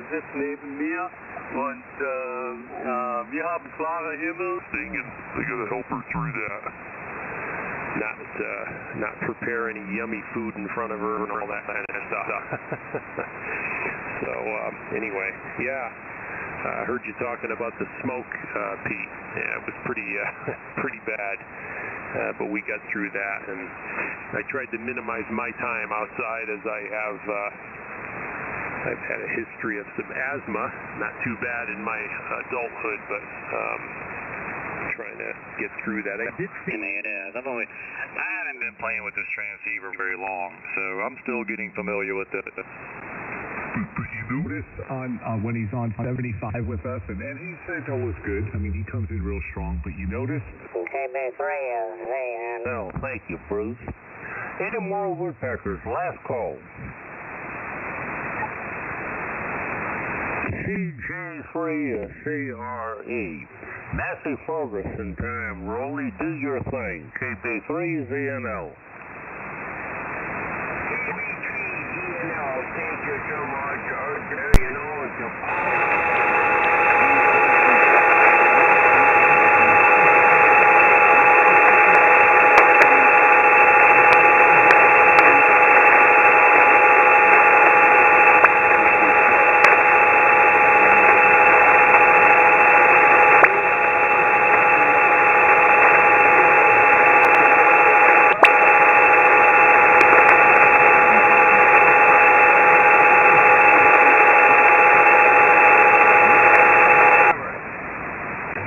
S9: sitzt neben mir und wir haben klare Himmel.
S18: Dang it, they gotta help her through that.
S17: not prepare any yummy food in front of her and all that kind of stuff. So anyway, yeah, I heard you talking about the smoke, Pete. Yeah, it was pretty bad, but we got through that, and I tried to minimize my time outside as I've had a history of some asthma, not too bad in my adulthood, but trying to get through that. I did see
S9: I haven't been playing with this transceiver very long, so I'm still getting familiar with it.
S16: But you notice on when he's on 75 with us, and he said that was good. I mean, he comes in real strong, but you notice?
S8: KB3 is
S6: No, thank you, Bruce. Any more woodpeckers? Last call. CJ3 is CRE. Massey Ferguson time. Rolly, do your thing. KB3 ZNL.
S8: thank you so much.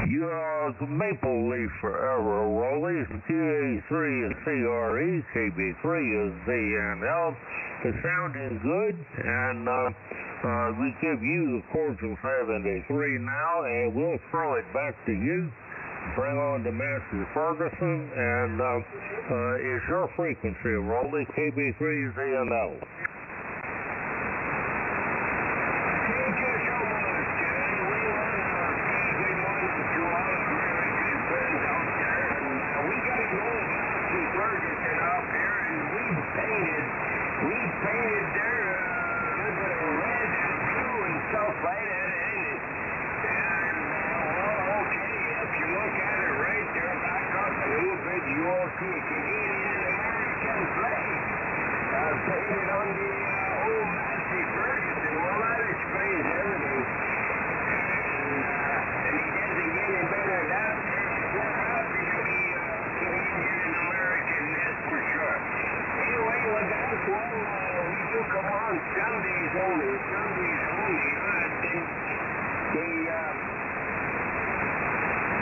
S8: You know, it's a
S6: Maple Leaf Forever, Rolly. TA3 is CRE, KB3 is ZNL. The sound is good, and we give you the cordial 73 now, and we'll throw it back to you. Bring on to Master Ferguson, and is your frequency, Rolly, KB3 ZNL.
S8: Painted on the old Massey Ferguson. Well, that explains everything. And he doesn't get any better than that. We're happy to be Canadian American, that's for sure. Anyway, with that one, we do come on Sundays only. Sundays only.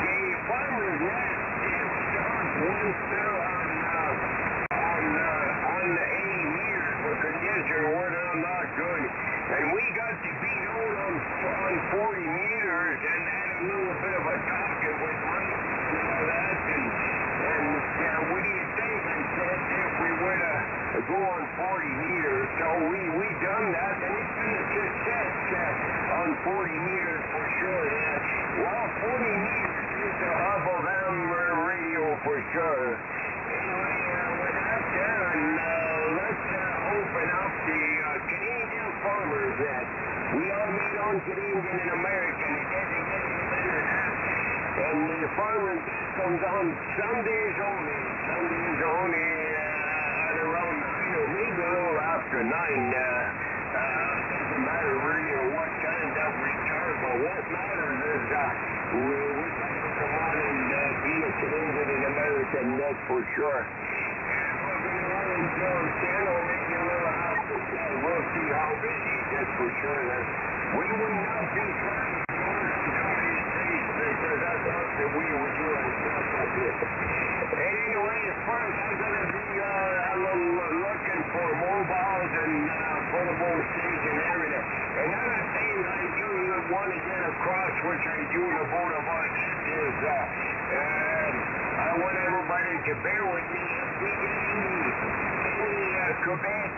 S8: The farmer's nest is starts once they're on the 80 meters, but condition were not good. And we got to beat out on 40 meters, and had a little bit of a talking with Mike and all that. And what do you think? I said if we were to go on 40 meters, so we done that, and it's been a success on 40 meters for sure. Well, 40 meters is the hub of AM radio for sure. Anyway, with that done, let's open up the Canadian Farmers that we all meet on Canadian and American. It doesn't get any better than that. And the Farmers comes on Sundays only. Sundays only at around 9 or maybe a little after 9. Doesn't matter really what time that we start, but what matters is we got to come on and be a Canadian and American, that's for sure. We'll see how busy it gets for sure. We will not be trying to do these things because that's not that we would do and stuff like this. Anyway, as far as I'm going to be looking for mobiles and portable station and everything. Another thing I do want to get across, which I do in a boat about is I want everybody to bear with me if we get any Quebec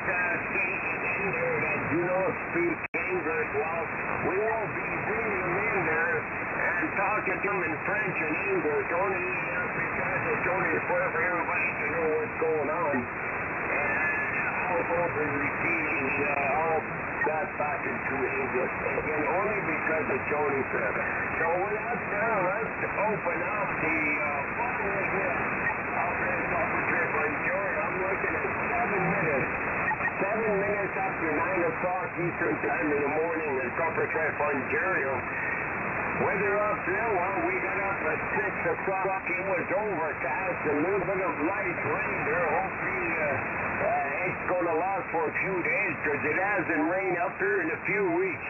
S8: stations in there that do not speak English. Well, we will be bringing them in there and talking to them in French and English, only because it's only for everybody to know what's going on. And I'll go be repeating all that back into English again, only because it's only fair. So with that, let's open up the Farmers Nest. I'll o'clock Eastern Time in the morning in Coppercliff, Ontario. Weather up there, well, we got up at 6 o'clock. It was overcast, a little bit of light rain there. Hopefully, it's going to last for a few days because it hasn't rained up here in a few weeks.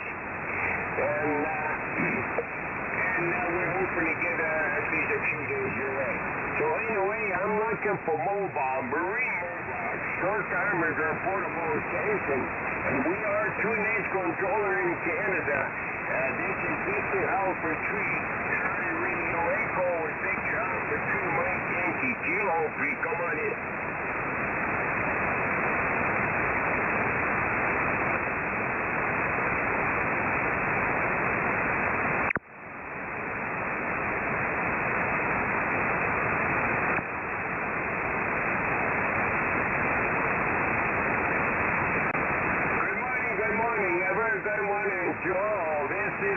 S8: And we're hoping to get at least a few days of rain. So anyway, I'm looking for mobile, marine mobile. Short arm is our portable station, and we are two-inch controller in Canada. This is Victor Alpha 3. Radio Echo with Victor Alpha 3, Mike Yankee Kilo 3. Come on in. Good morning, everyone. Good morning, Joe. This is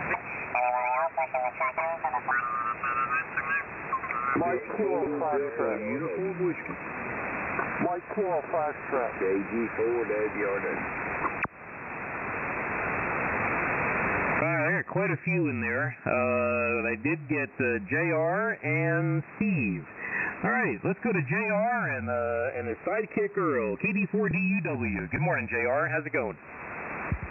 S10: Mike Kilo Fast Track.
S6: Uniform Whiskey.
S10: Mike Kilo Fast Track.
S8: KG4, Dave Jordan.
S2: I got quite a few in there. I did get JR and Steve. All right, let's go to JR and his sidekick Earl, KD4DUW. Good morning, JR. How's it going?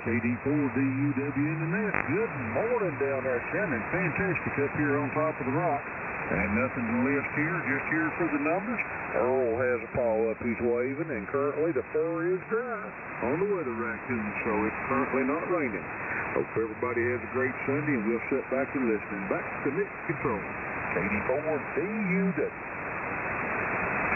S6: KD4DUW in the net. Good morning down there, Shannon. Fantastic up here on top of the rock. And nothing to list here, just here for the numbers. Earl has a paw up he's waving, and currently the fur is dry on the weather raccoon, so it's currently not raining. Hope everybody has a great Sunday, and we'll sit back and listen. Back to Nick Control. KD4DUW.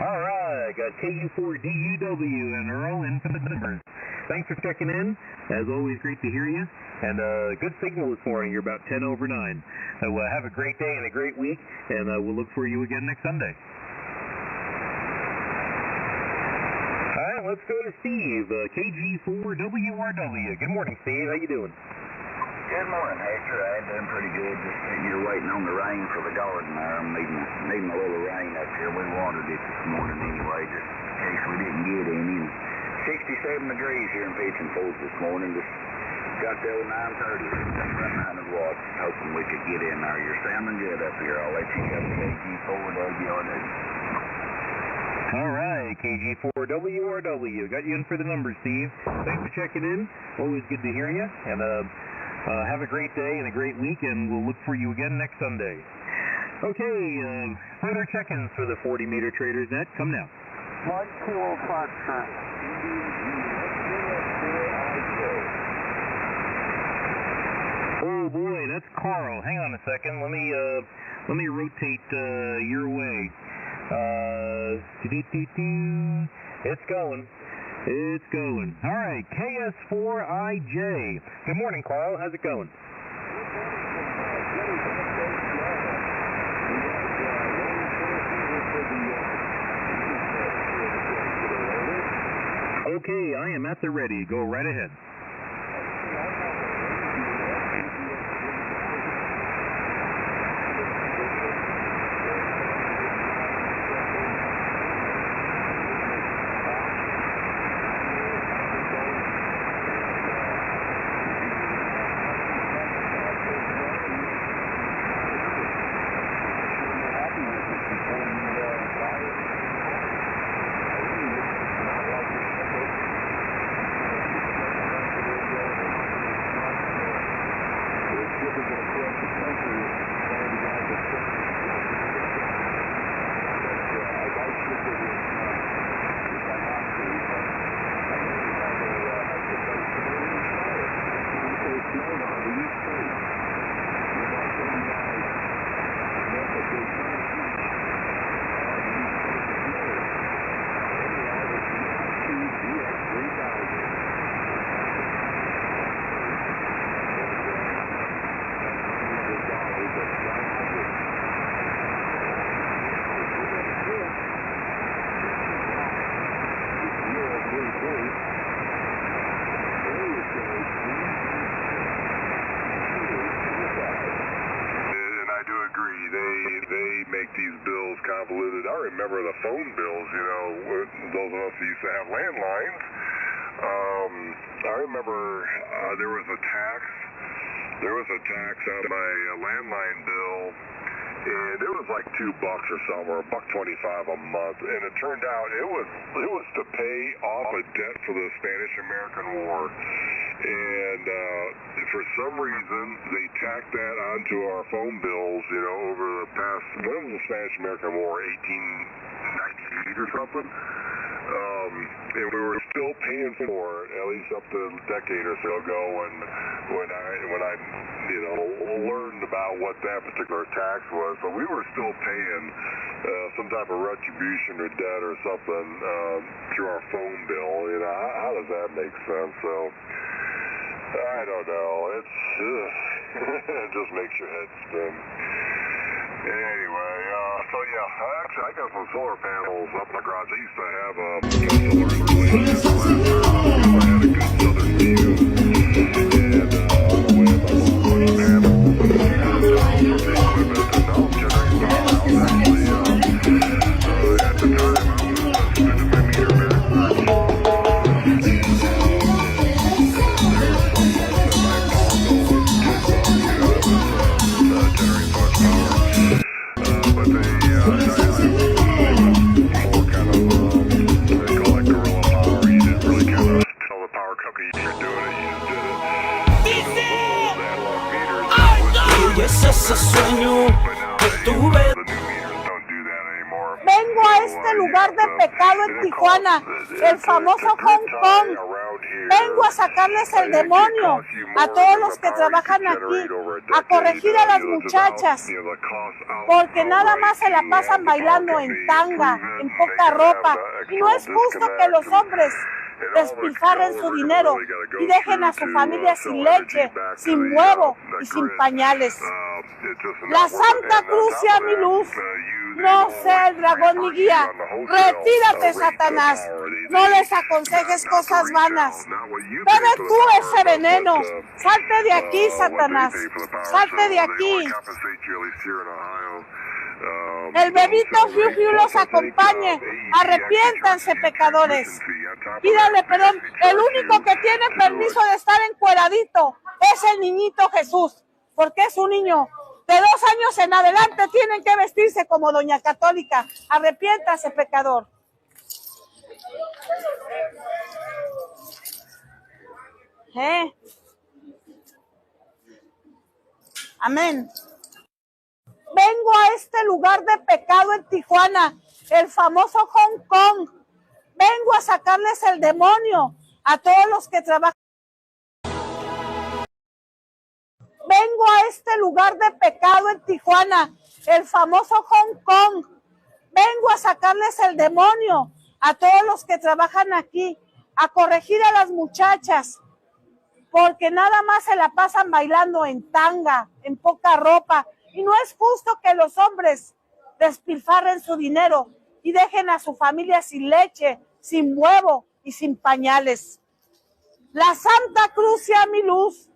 S2: All right, got KU4DUW and Earl in for the numbers. Thanks for checking in. As always, great to hear you. And good signal this morning. You're about 10 over 9. So have a great day and a great week, and we'll look for you again next Sunday. All right, let's go to Steve, KG4WRW. Good morning, Steve. How you doing?
S19: Good morning, Hector. I'm doing pretty good. Just sitting here waiting on the rain for the garden there. I'm needing a little rain up here. We watered it this morning anyway, just in case we didn't get any. And 67 degrees here in Pigeon Forge this morning. Just got the old 930 right 900 watts. Hoping we could get in there. You're sounding good up here. I'll let you go to KG4WRW.
S2: All right, KG4WRW. Got you in for the numbers, Steve. Thanks for checking in. Always good to hear you. And have a great day and a great week, and we'll look for you again next Sunday. Okay, further check-ins for the 40-meter Traders Net. Come now.
S10: Mike Kilo Fast Track.
S2: Oh boy, that's Carl. Hang on a second. Let me rotate your way. It's going. It's going. All right, KS4IJ. Good morning, Carl. How's it going? Okay, I am at the ready. Go right ahead.
S6: They make these bills convoluted. I remember the phone bills, you know, those of us who used to have landlines. I remember there was a tax on my landline bill, and it was like $2 or something, or $1.25 a month, and it turned out it was to pay off a debt for the Spanish-American War, and for some reason they tacked that onto our phone bills, over the past, when was the Spanish-American War, 1898 or something? And we were still paying for it, at least up to a decade or so ago, when I learned about what that particular tax was. But we were still paying some type of retribution or debt or something through our phone bill. How does that make sense? So I don't know. It just makes your head spin. Anyway, so yeah, actually I got some solar panels up in the garage. I used to have a solar installation last year. I had a good southern view, and on the way up I bought a bunch of panels and the equipment, and now I'm generating power. I was actually, at the time, I was spending my meter backwards. And there were some months that my power bill was $10, I was generating so much power. But it was more kind of, they call it guerrilla power. You didn't really kind of tell the power company you were doing it, you just did it. Those old analog meters.
S20: Y es ese sueño que tuve.
S6: The new meters don't do that anymore.
S21: Vengo a este lugar de pecado en Tijuana, el famoso Hong Kong. Vengo a sacarles el demonio a todos los que trabajan aquí, a corregir a las muchachas, porque nada más se la pasan bailando en tanga, en poca ropa, y no es justo que los hombres despilfarren su dinero y dejen a su familia sin leche, sin huevo y sin pañales. La Santa Cruz sea mi luz, no sea el dragón mi guía. Retírate, Satanás, no les aconsejes cosas vanas. Bebe tú ese veneno, salte de aquí, Satanás, salte de aquí. El bebito Fiu Fiu los acompañe, arrepiéntanse, pecadores. Pídale perdón, el único que tiene permiso de estar encueradito es el niñito Jesús, porque es un niño. De 2 años en adelante tienen que vestirse como doña Católica. Arrepiéntase, pecador. Amén. Vengo a este lugar de pecado en Tijuana, el famoso Hong Kong. Vengo a sacarles el demonio a todos los que trabajan. Vengo a este lugar de pecado en Tijuana, el famoso Hong Kong. Vengo a sacarles el demonio a todos los que trabajan aquí, a corregir a las muchachas, porque nada más se la pasan bailando en tanga, en poca ropa, y no es justo que los hombres despilfarren su dinero y dejen a su familia sin leche, sin huevo y sin pañales. La Santa Cruz sea mi luz,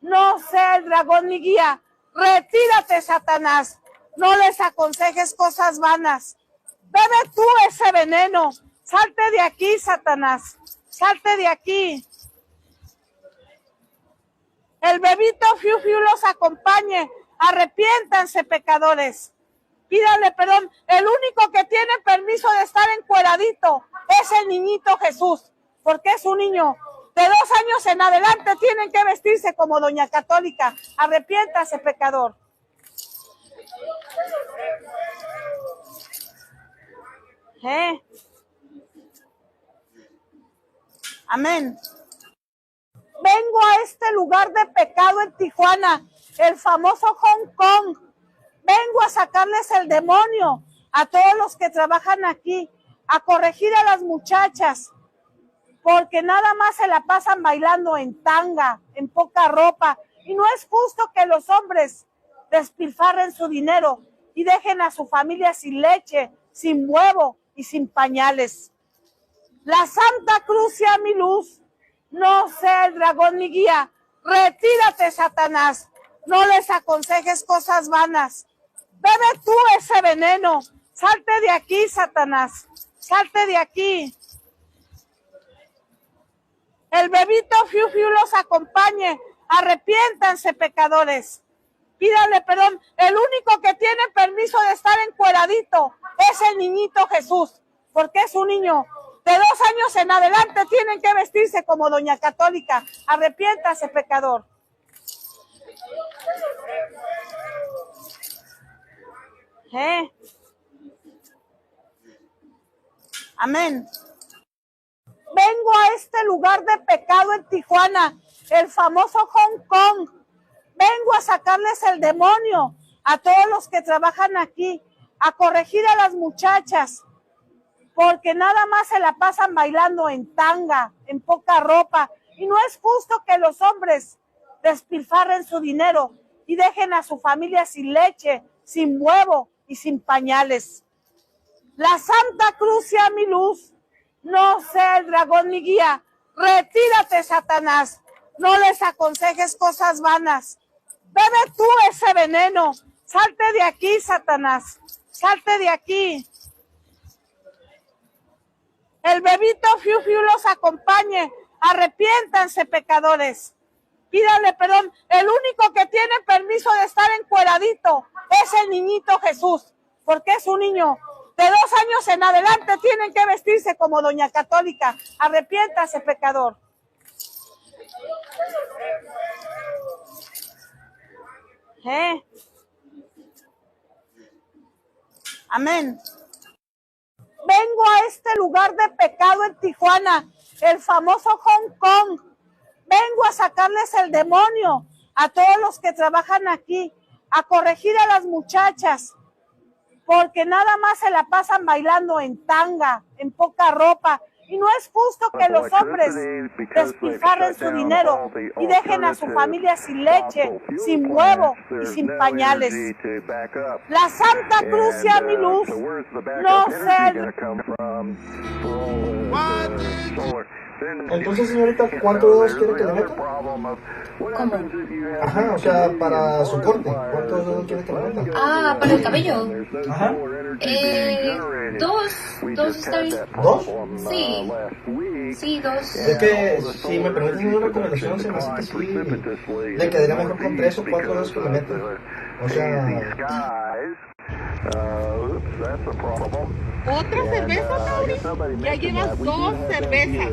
S21: no sea el dragón mi guía. Retírate, Satanás, no les aconsejes cosas vanas. Bebe tú ese veneno, salte de aquí, Satanás, salte de aquí. El bebito Fiu Fiu los acompañe, arrepiéntanse, pecadores. Pídale perdón, el único que tiene permiso de estar encueradito es el niñito Jesús, porque es un niño. De 2 años en adelante tienen que vestirse como doña Católica. Arrepiéntase, pecador. Amén. Vengo a este lugar de pecado en Tijuana, el famoso Hong Kong. Vengo a sacarles el demonio a todos los que trabajan aquí, a corregir a las muchachas, porque nada más se la pasan bailando en tanga, en poca ropa, y no es justo que los hombres despilfarren su dinero y dejen a su familia sin leche, sin huevo y sin pañales. La Santa Cruz sea mi luz, no sea el dragón mi guía. Retírate, Satanás, no les aconsejes cosas vanas. Bebe tú ese veneno, salte de aquí, Satanás, salte de aquí. El bebito Fiu Fiu los acompañe. Arrepiéntanse, pecadores. Pídale perdón. El único que tiene permiso de estar encueradito es el niñito Jesús, porque es un niño. De 2 años en adelante tienen que vestirse como doña Católica. Arrepiéntase, pecador. Amén. Vengo a este lugar de pecado en Tijuana, el famoso Hong Kong. Vengo a sacarles el demonio a todos los que trabajan aquí, a corregir a las muchachas, porque nada más se la pasan bailando en tanga, en poca ropa, y no es justo que los hombres despilfarren su dinero y dejen a su familia sin leche, sin huevo y sin pañales. La Santa Cruz sea mi luz, no sea el dragón mi guía. Retírate, Satanás, no les aconsejes cosas vanas. Bebe tú ese veneno, salte de aquí, Satanás, salte de aquí. El bebito Fiu Fiu los acompañe. Arrepiéntanse, pecadores. Pídale perdón. El único que tiene permiso de estar encueradito es el niñito Jesús, porque es un niño. De 2 años en adelante tienen que vestirse como doña Católica. Arrepiéntase, pecador. Amén. Vengo a este lugar de pecado en Tijuana, el famoso Hong Kong. Vengo a sacarles el demonio a todos los que trabajan aquí, a corregir a las muchachas, porque nada más se la pasan bailando en tanga, en poca ropa, y no es justo que los hombres despilfarren su dinero y dejen a su familia sin leche, sin huevo y sin pañales. La Santa Cruz sea mi luz, no sea el...
S3: Entonces, señorita, ¿cuántos dedos quiere que le meta?
S22: ¿Cómo?
S3: Ajá, o sea, para su corte, ¿cuántos dedos quiere que le meta?
S22: Ah, para el cabello.
S3: Ajá.
S22: 2 está bien.
S3: ¿2?
S22: Sí. Sí, 2.
S3: Es que, si me permiten una recomendación, se me hace que sí, le quedaría mejor con 3 o 4 dedos que le meta. O sea...
S21: ¿Otra cerveza, Tauri? Ya llevas 2 cervezas.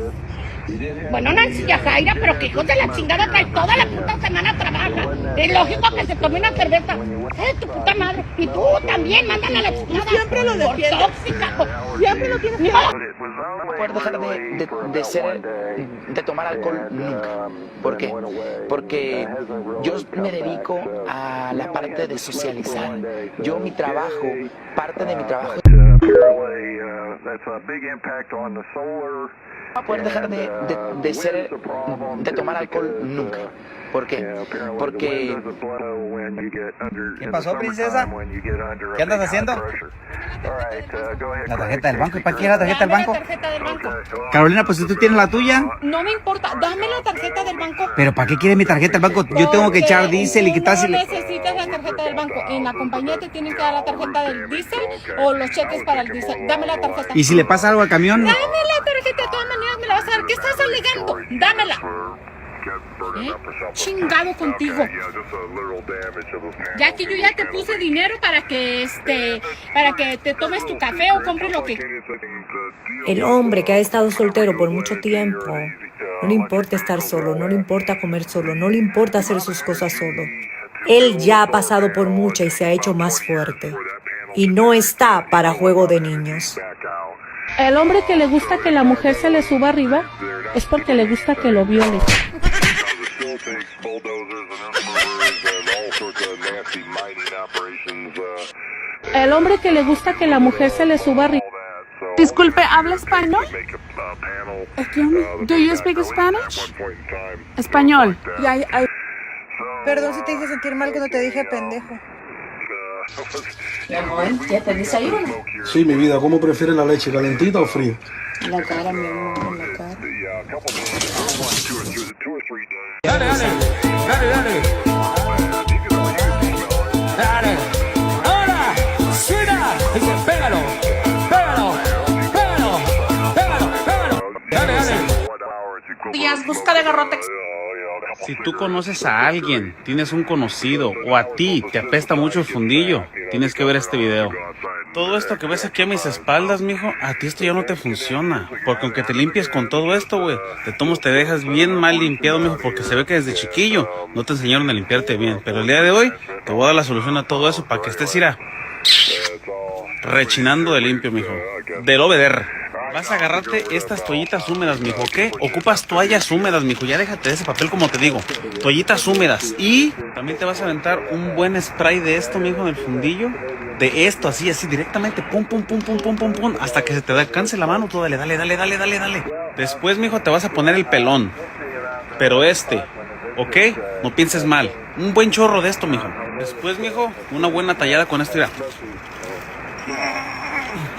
S22: Bueno, Nancy y Jaira, pero que hijos de la chingada trae toda la puta semana a trabajar. Es lógico que se tome una cerveza. Tu puta madre. Y tú también, mándale a la chingada.
S21: Siempre lo defiendes.
S22: Tóxica.
S21: Siempre lo tienes que...
S23: No poder dejar de tomar alcohol nunca. ¿Por qué? Porque yo me dedico a la parte de socializar. Yo mi trabajo, parte de mi trabajo... No poder dejar de tomar alcohol nunca. ¿Por qué? Porque...
S24: ¿Qué pasó, princesa? ¿Qué andas haciendo? La tarjeta del banco. ¿Y para qué la tarjeta del banco?
S22: La tarjeta del banco.
S24: Carolina, pues si tú tienes la tuya.
S22: No me importa, dame la tarjeta del banco.
S24: ¿Pero para qué quieres mi tarjeta del banco? Yo tengo que echar diésel y qué tal si...
S22: No necesitas la tarjeta del banco. En la compañía te tienen que dar la tarjeta del diésel o los cheques para el diésel. Dame la tarjeta.
S24: ¿Y si le pasa algo al camión?
S22: Dame la tarjeta, de todas maneras me la vas a dar. ¿Qué estás alegando? Dámela. Chingado contigo. Ya que yo ya te puse dinero para que te tomes tu café o compres lo que...
S25: El hombre que ha estado soltero por mucho tiempo, no le importa estar solo, no le importa comer solo, no le importa hacer sus cosas solo. Él ya ha pasado por mucha y se ha hecho más fuerte. Y no está para juego de niños.
S21: El hombre que le gusta que la mujer se le suba arriba es porque le gusta que lo viole. El hombre que le gusta que la mujer se le suba arriba. Disculpe, ¿habla español? Do you speak Spanish? Español.
S26: Perdón si te hice sentir mal cuando te dije pendejo.
S25: ¿Ya te desayuno?
S3: Sí, mi vida, ¿cómo prefieres la leche, calentita o fría?
S25: La cara, mi amor, en la cara.
S24: Dale, dale, dale, dale. Dale. Ahora, suena. Dice, pégalo, pégalo, pégalo, pégalo, pégalo. Dale, dale.
S22: días, busca de garrote.
S1: Si tú conoces a alguien, tienes un conocido o a ti te apesta mucho el fundillo, tienes que ver este video. Todo esto que ves aquí a mis espaldas, mijo, a ti esto ya no te funciona. Porque aunque te limpies con todo esto, güey, de todos te dejas bien mal limpiado, mijo, porque se ve que desde chiquillo no te enseñaron a limpiarte bien. Pero el día de hoy te voy a dar la solución a todo eso para que estés, irá, rechinando de limpio, mijo. Del obeder. Vas a agarrarte estas toallitas húmedas, mijo, ¿qué? Ocupas toallas húmedas, mijo, ya déjate de ese papel como te digo. Toallitas húmedas. Y también te vas a aventar un buen spray de esto, mijo, en el fundillo. De esto, así, directamente, pum, pum, pum, pum, pum, pum, pum, hasta que se te alcance la mano, tú dale. Después, mijo, te vas a poner el pelón. Pero ¿ok? No pienses mal. Un buen chorro de esto, mijo. Después, mijo, una buena tallada con esto, mira.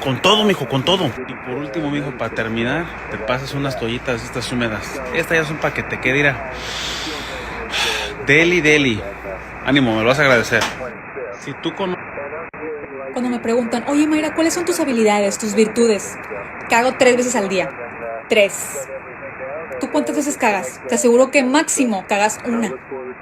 S1: Con todo, mijo, con todo. Y por último, mijo, para terminar, te pasas unas toallitas estas húmedas. Estas ya son para que te quede, mira. Deli. Ánimo, me lo vas a agradecer. Si tú
S25: Cuando me preguntan, oye Mayra, ¿cuáles son tus habilidades, tus virtudes? Cago 3 veces al día. 3. ¿Tú cuántas veces cagas? Te aseguro que máximo cagas 1.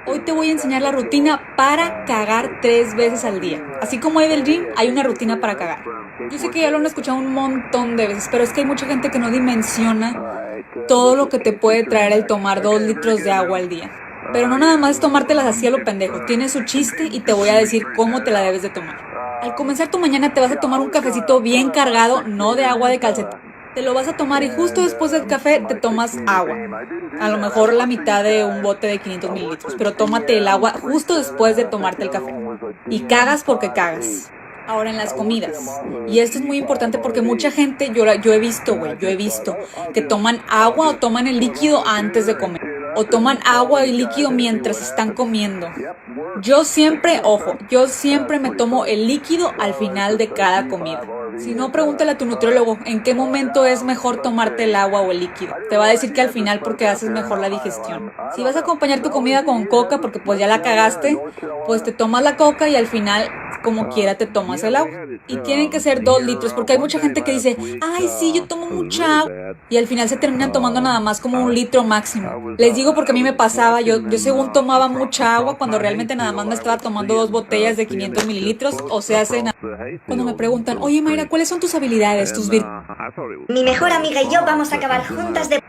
S25: Hoy te voy a enseñar la rutina para cagar 3 veces al día. Así como hay del gym, hay una rutina para cagar. Yo sé que ya lo han escuchado un montón de veces, pero es que hay mucha gente que no dimensiona todo lo que te puede traer el tomar 2 litros de agua al día. Pero no nada más es tomártelas así a lo pendejo. Tiene su chiste y te voy a decir cómo te la debes de tomar. Al comenzar tu mañana te vas a tomar un cafecito bien cargado, no de agua de calcetín. Te lo vas a tomar y justo después del café te tomas agua. A lo mejor la mitad de un bote de 500 mililitros, pero tómate el agua justo después de tomarte el café. Y cagas porque cagas. Ahora en las comidas. Y esto es muy importante porque mucha gente, yo he visto que toman agua o toman el líquido antes de comer. O toman agua y líquido mientras están comiendo. Yo siempre me tomo el líquido al final de cada comida. Si no, pregúntale a tu nutriólogo en qué momento es mejor tomarte el agua o el líquido. Te va a decir que al final porque haces mejor la digestión. Si vas a acompañar tu comida con coca porque pues ya la cagaste, pues te tomas la coca y al final como quiera te tomas el agua. Y tienen que ser 2 litros porque hay mucha gente que dice, ay sí, yo tomo mucha agua. Y al final se terminan tomando nada más como 1 litro máximo. Les digo porque a mí me pasaba, yo según tomaba mucha agua cuando realmente nada más me estaba tomando 2 botellas de 500 mililitros, o sea, cuando me preguntan, oye Mayra, ¿cuáles son tus habilidades, tus virtudes?
S5: Mi mejor amiga y yo vamos a acabar juntas de...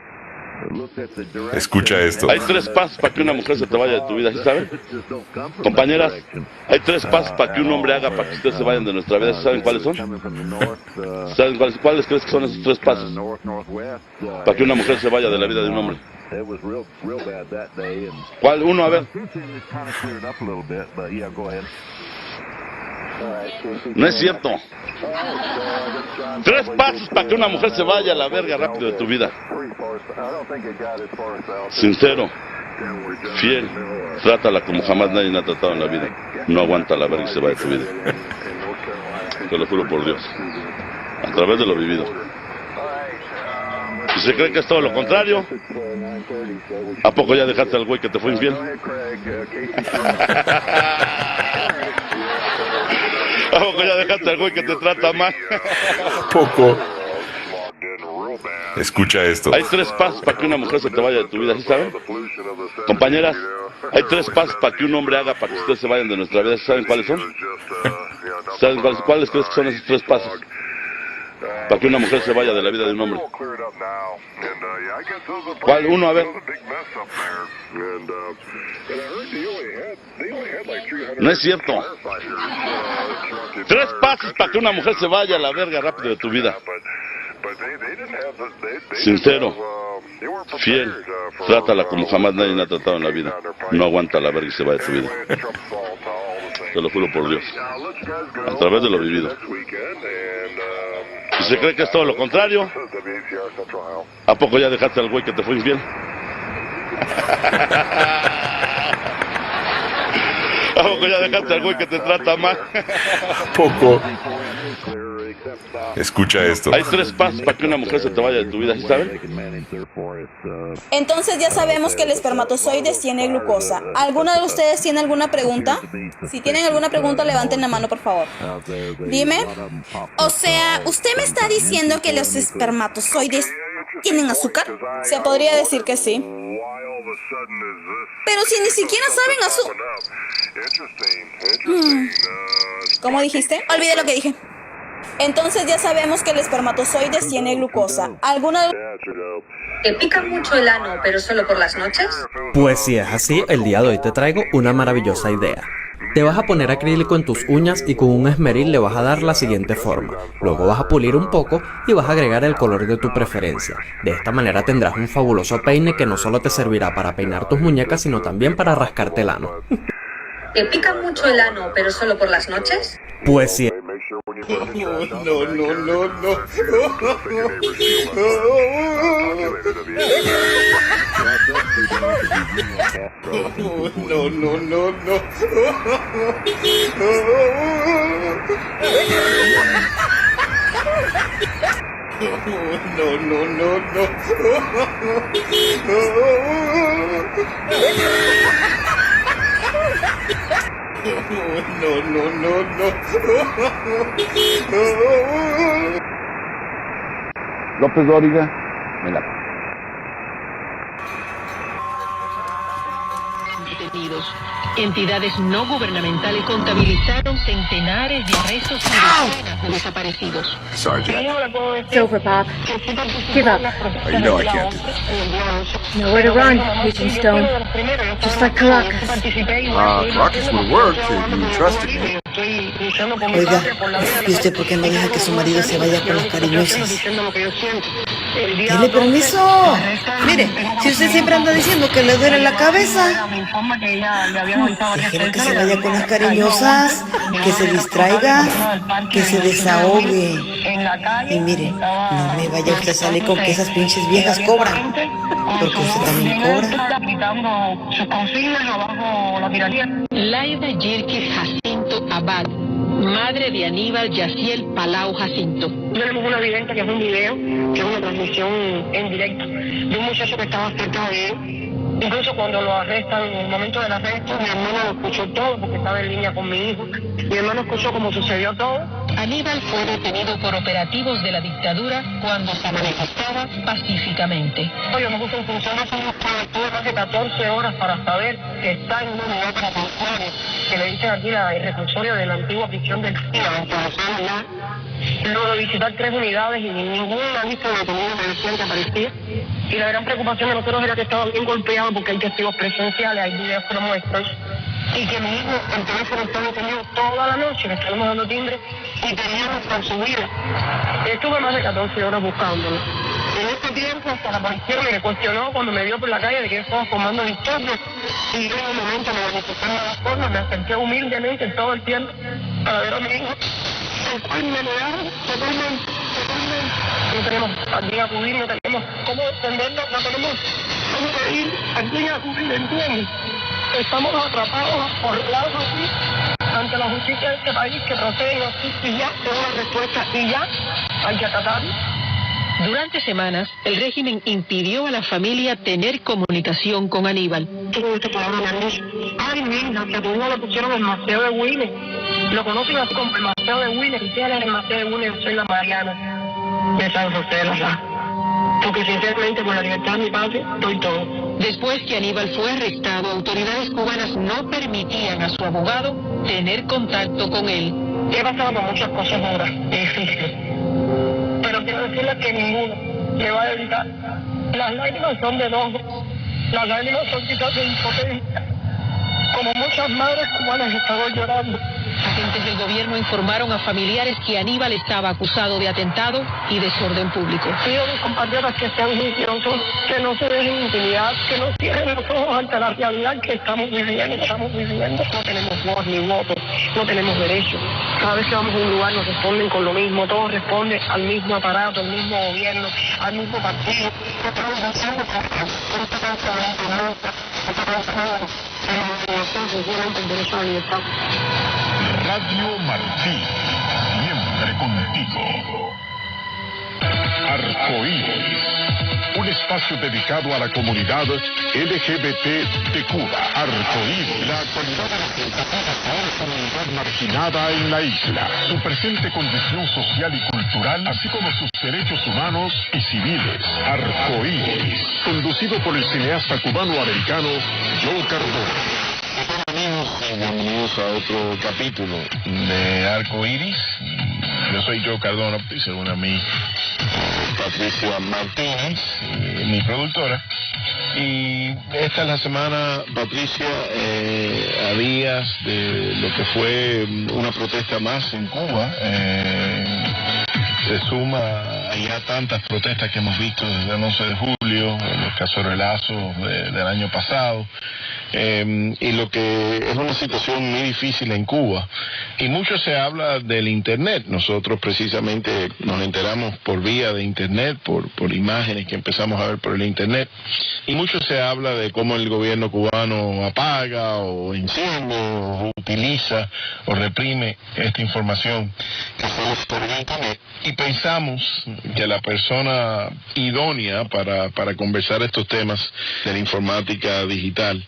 S11: Escucha esto.
S13: Hay 3 pasos para que una mujer se te vaya de tu vida, ¿sí saben? Compañeras, hay 3 pasos para que un hombre haga para que ustedes se vayan de nuestra vida, ¿sí saben cuáles son? ¿Saben cuáles crees que son esos 3 pasos? Para que una mujer se vaya de la vida de un hombre. ¿Cuál? Uno, a ver. No es cierto. 3 pasos para que una mujer se vaya a la verga rápido de tu vida. Sincero, fiel, trátala como jamás nadie la ha tratado en la vida. No aguanta la verga y se va de tu vida. Te lo juro por Dios. A través de lo vivido. Si se cree que es todo lo contrario, ¿a poco ya dejaste al güey que te fue infiel? ¿A poco ya dejaste al güey que te trata mal?
S11: Poco. Escucha esto.
S13: Hay 3 pasos para que una mujer se te vaya de tu vida, ¿sí saben? Compañeras, hay 3 pasos para que un hombre haga para que ustedes se vayan de nuestra vida, ¿sí saben cuáles son? ¿Saben cuáles crees que son esos 3 pasos? Para que una mujer se vaya de la vida de un hombre. ¿Cuál? Uno, a ver. No es cierto. 3 pasos para que una mujer se vaya a la verga rápido de tu vida. Sincero, fiel, trátala como jamás nadie la ha tratado en la vida. No aguanta la verga y se va de tu vida. Te lo juro por Dios. A través de lo vivido. Si se cree que es todo lo contrario, ¿a poco ya dejaste al güey que te fue infiel? ¿A poco ya dejaste al güey que te trata mal?
S11: Poco. Escucha esto.
S13: Hay 3 pasos para que una mujer se te vaya de tu vida, ¿sí saben?
S14: Entonces ya sabemos que el espermatozoide tiene glucosa. ¿Alguno de ustedes tiene alguna pregunta? Si tienen alguna pregunta, levanten la mano, por favor. Dime. O sea, usted me está diciendo que los espermatozoides
S5: ¿Tienen azúcar?
S14: Se podría decir que sí.
S5: Pero si ni siquiera saben
S14: ¿Cómo dijiste?
S5: Olvidé lo que dije.
S14: Entonces ya sabemos que el espermatozoide tiene glucosa. ¿Alguna?
S4: ¿Te pica mucho el ano, pero solo por las noches?
S7: Pues si es así, el día de hoy te traigo una maravillosa idea. Te vas a poner acrílico en tus uñas y con un esmeril le vas a dar la siguiente forma. Luego vas a pulir un poco y vas a agregar el color de tu preferencia. De esta manera tendrás un fabuloso peine que no solo te servirá para peinar tus muñecas, sino también para rascarte el ano.
S4: ¿Te pica mucho el ano, pero solo por las noches?
S7: Pues sí.
S13: López Dóriga, me la...
S12: Detenidos. Entidades no gubernamentales contabilizaron centenares de arrestos y decenas de desaparecidos.
S11: Sergeant.
S15: It's over, Bob. Give up.
S11: Oh, you know I can't do this.
S15: Nowhere to run, Agent Stone. Just like Caracas.
S11: Caracas would work if you trusted me.
S17: Oiga, ¿y usted por qué no deja que su marido se vaya con las cariñosas? ¡Dele permiso! Mire, si usted siempre anda diciendo que le duele la cabeza, déjelo que se vaya con las cariñosas, que se distraiga, que se desahogue. Y mire, no me vaya usted a salir con que esas pinches viejas cobran, porque usted también cobra.
S12: Laida Yirkis Jacinto Abad, madre de Aníbal Yaciel Palau Jacinto.
S22: Tenemos una evidencia que es un video, que es una transmisión en directo de un muchacho que estaba cerca de él. Incluso cuando lo arrestan, en el momento del arresto, mi hermano lo escuchó todo porque estaba en línea con mi hijo. Mi hermano escuchó cómo sucedió todo.
S12: Aníbal fue detenido por operativos de la dictadura cuando se manifestaba pacíficamente.
S22: Yo me puse en función de eso, tuve más de 14 horas para saber que está en una unidad para pensiones, que le dicen aquí el reclusorio de la antigua prisión del CIA, en Venezuela. Luego de visitar 3 unidades y ninguna lista de detenidos me decían que aparecía. Y la gran preocupación de nosotros era que estaba bien golpeado porque hay testigos presenciales, hay videos que lo muestran. Y que mi hijo, el teléfono estaba detenido toda la noche, le estábamos dando timbre y teníamos por su vida. Estuve más de 14 horas buscándolo. En este tiempo, hasta la policía me cuestionó cuando me vio por la calle de que yo estaba formando disturbios. Y yo en un momento me manifesté de la forma, me acerqué humildemente todo el tiempo para ver a mi hijo. El cual me negaron totalmente. No tenemos a quién acudir, no tenemos cómo defenderlo, no tenemos cómo pedir a quién acudir, ¿entiendes? Estamos atrapados por lados así ante la justicia de este país que procede así y ya tengo una respuesta y ya hay que acatarlo.
S12: Durante semanas, el régimen impidió a la familia tener comunicación con Aníbal.
S22: Tuve esta palabra Manush. Ay, mira, que a tu hijo le pusieron el Maceo de Willy. Lo conocen así como el Maceo de Willy. Si eres el Maceo de Willy, yo soy la Mariana de San José de la Sá. Porque sinceramente por la libertad de mi padre, doy todo.
S12: Después que Aníbal fue arrestado, autoridades cubanas no permitían a su abogado tener contacto con él.
S22: He pasado por muchas cosas duras y difíciles. Pero quiero decirles que ninguno me va a evitar. Las lágrimas son de enojo, las lágrimas son quizás de impotencia. Como muchas madres cubanas estaban llorando.
S12: Agentes del gobierno informaron a familiares que Aníbal estaba acusado de atentado y desorden público.
S22: Pido a mis compatriotas que sean juiciosos, que no se dejen intimidar, que no cierren los ojos ante la realidad que estamos viviendo. No tenemos voz ni voto, no tenemos derechos. Cada vez que vamos a un lugar nos responden con lo mismo, todo responde al mismo aparato, al mismo gobierno, al mismo partido.
S16: Radio Martí, siempre contigo. Arcoíris, una espacio dedicado a la comunidad LGBT de Cuba, Arcoíris. La actualidad de la comunidad marginada en la isla, su presente condición social y cultural, así como sus derechos humanos y civiles. Arcoíris, conducido por el cineasta cubano-americano Joe Cardona.
S2: Amigos, bienvenidos a otro capítulo de Arcoíris. Yo soy Joe Cardona y según a mí Patricia Martínez, mi productora. Y esta es la semana, Patricia, a días de lo que fue una protesta más en Cuba. Se suma a ya tantas protestas que hemos visto desde el 11 de julio, los cacerolazos del año pasado. Y lo que es una situación muy difícil en Cuba. Y mucho se habla del Internet. Nosotros precisamente nos enteramos por vía de Internet, por imágenes que empezamos a ver por el Internet. Y mucho se habla de cómo el gobierno cubano apaga o enciende o utiliza o reprime esta información que sale por el Internet. Y pensamos que la persona idónea para conversar estos temas de la informática digital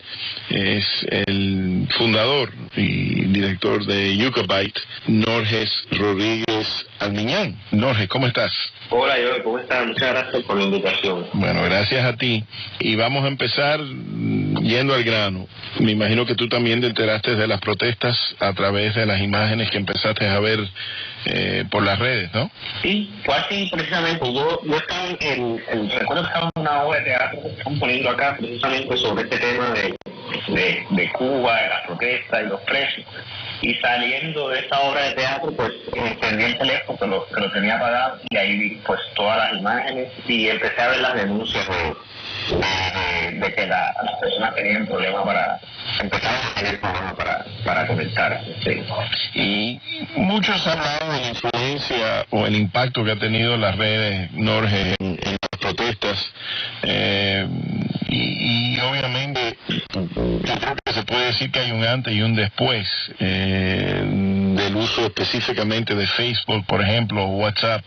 S2: es el fundador y director de Yucabyte, Norges Rodríguez Almiñán. Norges, ¿cómo estás?
S8: Hola, yo, ¿cómo estás? Muchas gracias por la invitación.
S2: Bueno, gracias a ti. Y vamos a empezar yendo al grano. Me imagino que tú también te enteraste de las protestas a través de las imágenes que empezaste a ver por las redes, ¿no?
S8: Sí, fue así precisamente. Yo estaba recuerdo que estaba en una obra de teatro que están poniendo acá precisamente sobre este tema de Cuba, de las protestas y los presos. Y saliendo de esa obra de teatro, pues encendí el teléfono que lo tenía apagado y ahí vi pues todas las imágenes y empecé a ver las denuncias de que las personas tenían problemas para conectarse. Sí.
S2: Y muchos han hablado de la influencia o el impacto que ha tenido las redes, Norge, en las protestas. Y obviamente yo creo que se puede decir que hay un antes y un después del uso específicamente de Facebook, por ejemplo, WhatsApp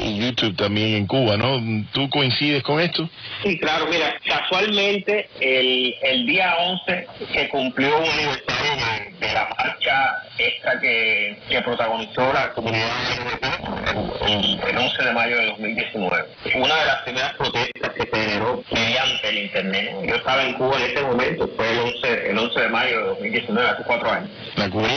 S2: y YouTube también en Cuba, ¿no? ¿Tú coincides con esto?
S8: Sí, claro, mira, casualmente el día 11 se cumplió un aniversario de la marcha esta que protagonizó la comunidad el 11 de mayo de 2019. Una de las primeras protestas que se generó mediante el Internet. Yo estaba en Cuba en ese momento, fue el 11 de mayo de 2019, hace 4 años.
S2: ¿La Cuba?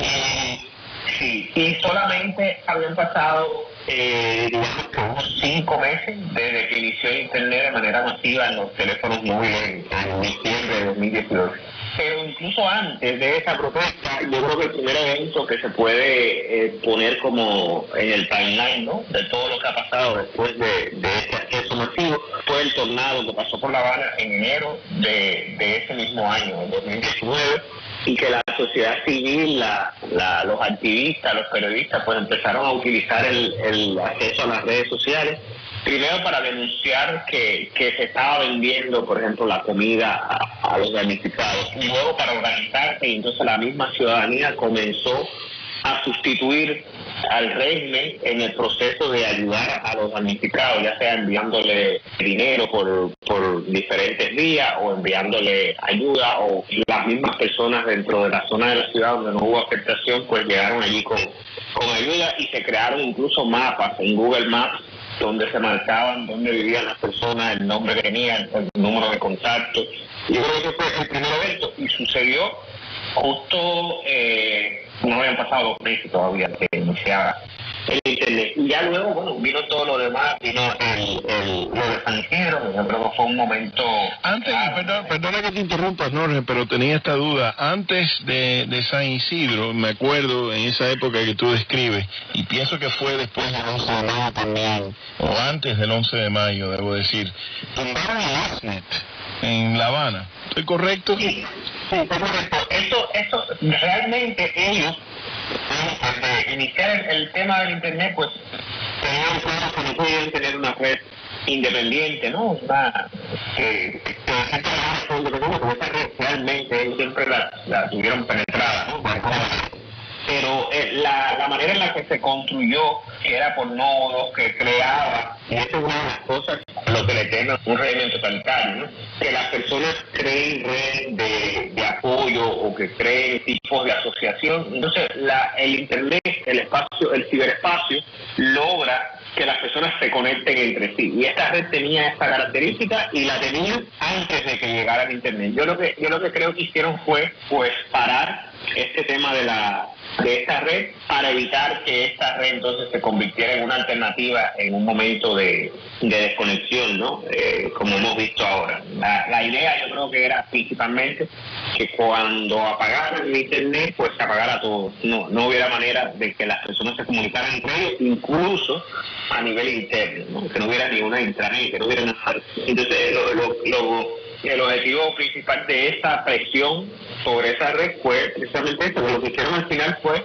S8: Sí, y solamente habían pasado digamos que unos 5 meses desde que inició el Internet de manera masiva en los teléfonos móviles en diciembre de 2018. Pero incluso antes de esa protesta, yo creo que el primer evento que se puede poner como en el timeline, ¿no?, de todo lo que ha pasado después de este acceso masivo, fue el tornado que pasó por La Habana en enero de ese mismo año, en 2019, y que la sociedad civil, los activistas, los periodistas, pues empezaron a utilizar el acceso a las redes sociales, primero para denunciar que se estaba vendiendo, por ejemplo, la comida a los damnificados, y luego para organizarse, y entonces la misma ciudadanía comenzó a sustituir al régimen en el proceso de ayudar a los damnificados, ya sea enviándole dinero por diferentes vías o enviándole ayuda, o las mismas personas dentro de la zona de la ciudad donde no hubo afectación, pues llegaron allí con ayuda, y se crearon incluso mapas en Google Maps donde se marcaban dónde vivían las personas, el nombre que tenían, el número de contacto. Yo creo que fue el primer evento y sucedió justo, no habían pasado 2 meses todavía que iniciara el Internet. Y ya luego, bueno, vino todo lo demás, vino lo de San Isidro, yo creo que fue un momento...
S2: Antes, perdona que te interrumpas, Norge, pero tenía esta duda. Antes de San Isidro, me acuerdo en esa época que tú describes, y pienso que fue después del 11 de mayo también, o antes del 11 de mayo, debo decir, tumbaron el ASNET en La Habana. ¿Estoy correcto?
S8: Sí, está correcto. Eso realmente ellos, antes de iniciar el tema del Internet, pues tenían claro que no podían tener una red independiente, ¿no? Que esa red realmente ellos siempre la tuvieron penetrada, ¿no? Pero la manera en la que se construyó, que era por nodos, que creaba, y eso es una de las cosas, lo que le tema un régimen totalitario, ¿no? Que las personas creen redes de apoyo o que creen tipos de asociación. Entonces, el Internet, el ciberespacio, logra que las personas se conecten entre sí. Y esta red tenía esta característica y la tenía antes de que llegara el Internet. Yo lo que creo que hicieron fue, pues, parar este tema de esta red para evitar que esta red entonces se convirtiera en una alternativa en un momento de desconexión, ¿no? Como hemos visto ahora. La idea yo creo que era principalmente que cuando apagaran el Internet, pues se apagara todo. No hubiera manera de que las personas se comunicaran entre ellos, incluso a nivel interno, ¿no? Que no hubiera ni una intranet, que no hubiera nada. Entonces, el objetivo principal de esta presión sobre esa red fue precisamente esto. Lo que hicieron al final fue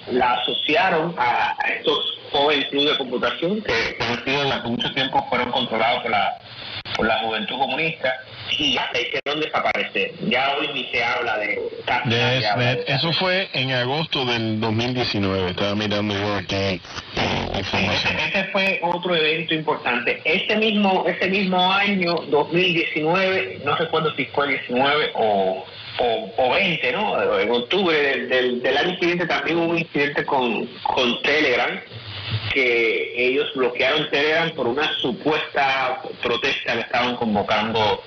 S8: la asociaron a estos jóvenes clubes de computación que han sido durante mucho tiempo fueron controlados por la juventud comunista y ya se hicieron desaparecer. Ya hoy ni se habla de
S2: eso fue en agosto del 2019. Estaba mirando yo aquí información.
S8: Ese fue otro evento importante. Ese mismo año, 2019, no recuerdo si fue 19 o 20, ¿no? En octubre del año siguiente también hubo un incidente con Telegram, que ellos bloquearon Telegram por una supuesta protesta que estaban convocando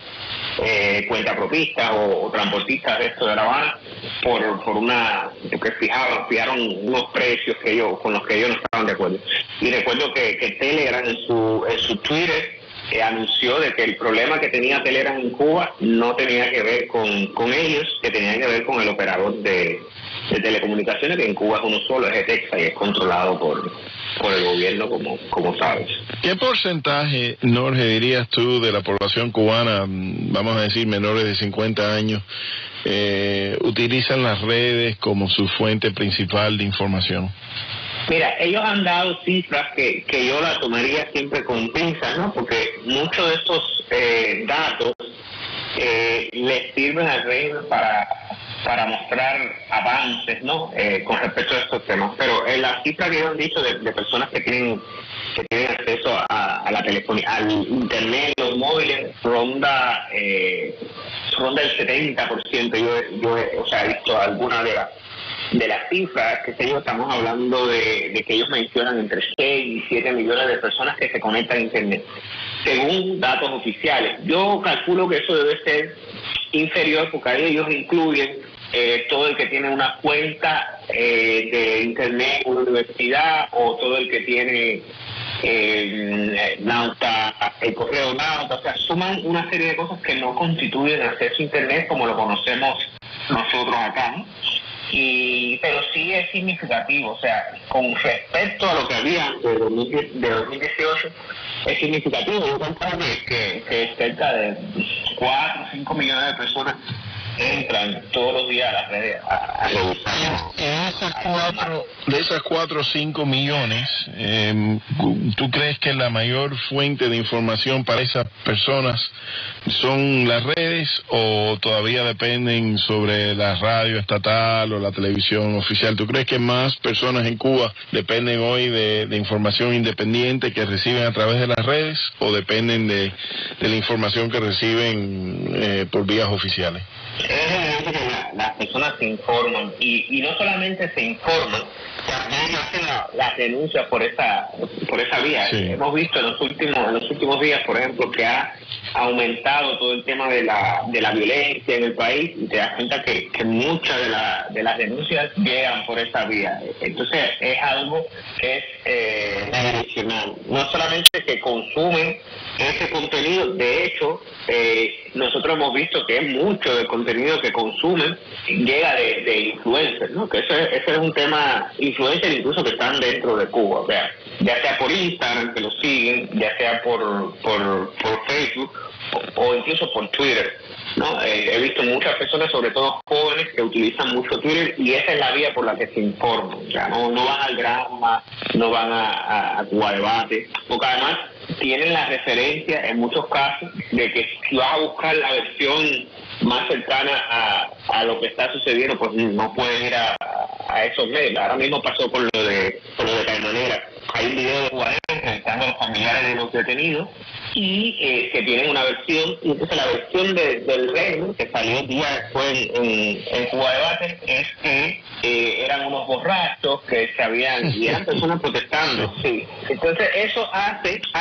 S8: cuentapropistas o transportistas de esto de La Habana porque fijaron unos precios con los que ellos no estaban de acuerdo. Y recuerdo que Telegram en su Twitter anunció de que el problema que tenía Telegram en Cuba no tenía que ver con ellos, que tenía que ver con el operador de telecomunicaciones, que en Cuba es uno solo, es Texas, y es controlado por el gobierno, como sabes.
S2: ¿Qué porcentaje, Norge, dirías tú de la población cubana, vamos a decir menores de 50 años, utilizan las redes como su fuente principal de información?
S8: Mira, ellos han dado cifras que yo las tomaría siempre con pinzas, ¿no? Porque muchos de estos datos les sirven al régimen para mostrar avances, ¿no? Con respecto a estos temas. Pero la cifra que ellos han dicho de personas que tienen acceso a la telefonía, al internet, los móviles, ronda el 70%. Yo he visto alguna de las cifras, que estamos hablando de que ellos mencionan entre 6 y 7 millones de personas que se conectan a internet, según datos oficiales. Yo calculo que eso debe ser inferior, porque ahí ellos incluyen todo el que tiene una cuenta de internet en una universidad, o todo el que tiene el correo Nauta, o sea, suman una serie de cosas que no constituyen acceso a internet como lo conocemos nosotros acá, ¿no? Pero sí es significativo, o sea, con respecto a lo que había de 2018, es significativo. Yo comparo que cerca de 4 o 5 millones de personas entran todos los días a las redes a revisar.
S2: De esas 4 o 5 millones, ¿tú crees que la mayor fuente de información para esas personas son las redes, o todavía dependen sobre la radio estatal o la televisión oficial? ¿Tú crees que más personas en Cuba dependen hoy de información independiente que reciben a través de las redes, o dependen de la información que reciben por vías oficiales?
S8: Es evidente que las personas se informan, y no solamente se informan, también hacen las denuncias por esa vía. Sí. Hemos visto en los últimos días, por ejemplo, que ha aumentado todo el tema de la violencia en el país, y te das cuenta que muchas de las denuncias llegan por esa vía. Entonces es algo que es direccional. No solamente que consumen ese contenido, de hecho, nosotros hemos visto que mucho del contenido que consumen llega de influencers, ¿no? Que ese es un tema, influencers incluso que están dentro de Cuba, o sea, ya sea por Instagram, que lo siguen, ya sea por Facebook, o incluso por Twitter, ¿no? He visto muchas personas, sobre todo jóvenes, que utilizan mucho Twitter, y esa es la vía por la que se informan. O sea, no van al Grama, no van a Cuba Debate, porque además tienen la referencia en muchos casos de que si vas a buscar la versión más cercana a lo que está sucediendo, pues no puedes ir a esos medios. Ahora mismo pasó con lo de Caimanera. Hay un video de Juárez que está visitando a los familiares de los detenidos y que tienen una versión, y entonces la versión del régimen que salió el día después en Cuba Debate es que eran unos borrachos que se habían, y eran personas protestando, sí. Entonces eso ha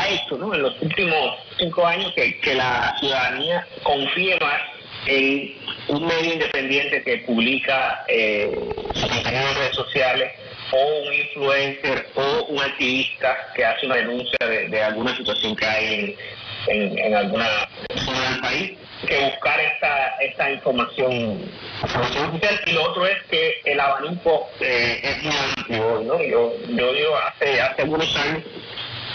S8: hecho, ¿no?, en los últimos 5 años que la ciudadanía confíe más en un medio independiente que publica sus contenidos en redes sociales, o un influencer o un activista que hace una denuncia de alguna situación que hay en alguna zona del país, que buscar esta información oficial. Y lo otro es que el abanico es muy amplio hoy, ¿no? Yo digo, hace algunos años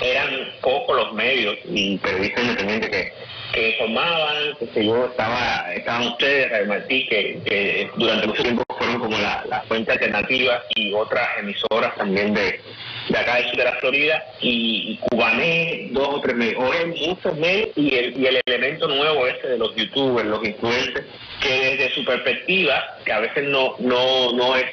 S8: eran pocos los medios y periodistas independientes que informaban, que estaban ustedes, Radio Martí, que durante mucho tiempo fueron como la fuente alternativa, y otras emisoras también de acá del sur de la Florida, y Cubané, 2 o 3 medios. Hoy hay muchos medios, y el elemento nuevo ese de los youtubers, los influencers, que desde su perspectiva, que a veces no es,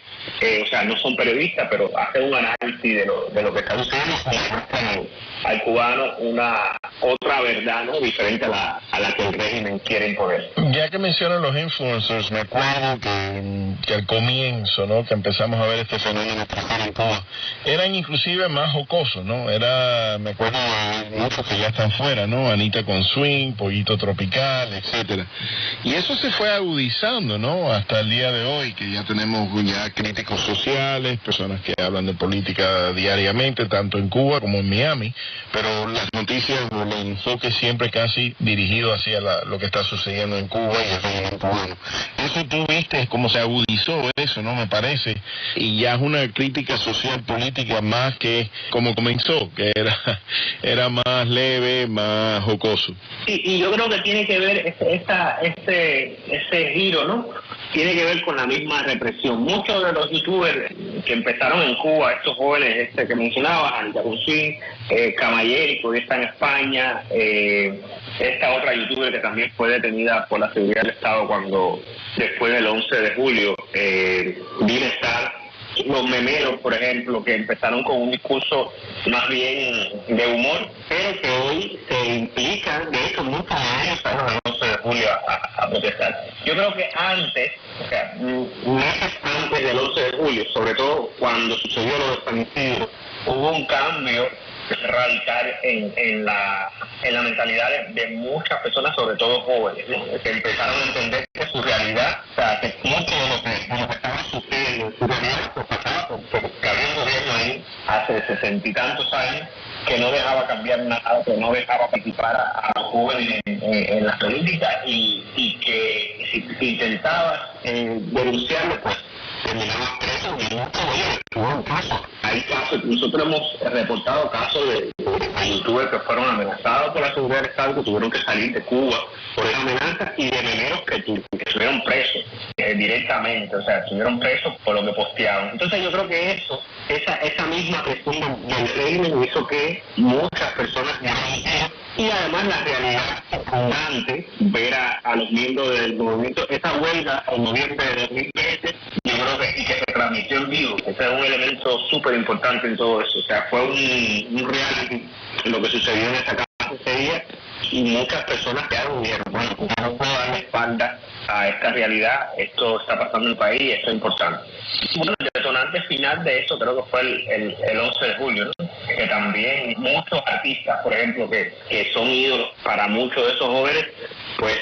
S8: o sea, no son periodistas, pero hacen un análisis de lo que está sucediendo, al cubano una otra verdad, ¿no?, diferente a la que el régimen quiere imponer.
S2: Ya que mencionan los influencers, me acuerdo que al comienzo, ¿no?, que empezamos a ver este fenómeno en Cuba, eran inclusive más jocosos, ¿no? Me acuerdo de muchos que ya están fuera, ¿no? Anita con Swing, Pollito Tropical, etcétera. Y eso se fue agudizando, ¿no?, hasta el día de hoy, que ya tenemos ya críticos sociales, personas que hablan de política diariamente, tanto en Cuba como en Miami, pero las noticias, el enfoque siempre casi dirigido hacia lo que está sucediendo en Cuba y el régimen cubano. Eso tú viste cómo se agudizó eso, ¿no?, me parece, y ya es una crítica social política más que como comenzó, que era más leve, más jocoso.
S8: Y yo creo que tiene que ver ese giro, ¿no? Tiene que ver con la misma represión. Muchos de los youtubers que empezaron en Cuba, estos jóvenes que mencionabas, Anita Conswing, Camayeri, que hoy está en España, esta otra youtuber que también fue detenida por la seguridad del Estado cuando después del 11 de julio, Bienestar, los memeros, por ejemplo, que empezaron con un discurso más bien de humor, pero que hoy se implican, de hecho, muchos de ellos salieron el 11 de julio a protestar. Yo creo que antes, o sea, meses antes del 11 de julio, sobre todo cuando sucedió lo de San Isidro, hubo un cambio radical en la mentalidad de muchas personas, sobre todo jóvenes, ¿no?, que empezaron a entender que su realidad, o sea, que mucho de lo que estaba sucediendo en su realidad, pues pasaba porque había un gobierno ahí hace 60 y tantos años que no dejaba cambiar nada, que no dejaba participar a los jóvenes en la política, y que si intentabas denunciarlo, pues terminabas preso, y muchos de ellos estuvieron casos. Hay casos, nosotros hemos reportado casos de youtubers que fueron amenazados por la seguridad del Estado, que tuvieron que salir de Cuba por esas amenazas, y de memeros que estuvieron presos directamente, o sea, estuvieron presos por lo que posteaban. Entonces yo creo que esa misma presión del régimen hizo que muchas personas y además la realidad abundante, ver a los miembros del movimiento, esa huelga en noviembre de 2020, yo creo que se transmitió en vivo, ese es un elemento súper importante en todo eso. O sea, fue un reality lo que sucedió en esa casa ese día, y muchas personas que dijeron, bueno, no puedo darle espalda a esta realidad, esto está pasando en el país, esto es importante. Bueno, el detonante final de eso creo que fue el 11 de julio, ¿no?, que también muchos artistas, por ejemplo, que son ídolos para muchos de esos jóvenes, pues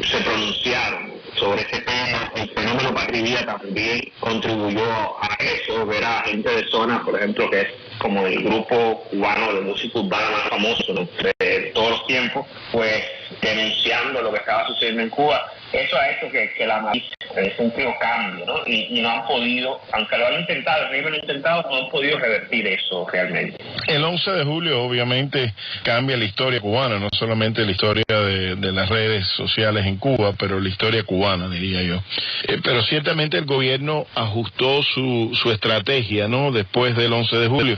S8: se pronunciaron sobre ese tema. El fenómeno Patria y Vida también contribuyó a eso, ver a gente de zona, por ejemplo, que es como el grupo cubano de música urbana más famoso, ¿no?, de todos los tiempos, pues denunciando lo que estaba sucediendo en Cuba. Eso ha hecho que la maíz es un tío cambio, ¿no? Y no han podido, aunque lo han intentado, el régimen lo ha intentado, no han podido revertir eso realmente.
S2: El 11 de julio obviamente cambia la historia cubana, no solamente la historia de las redes sociales en Cuba, pero la historia cubana, diría yo. Pero ciertamente el gobierno ajustó su estrategia, ¿no?, después del 11 de julio.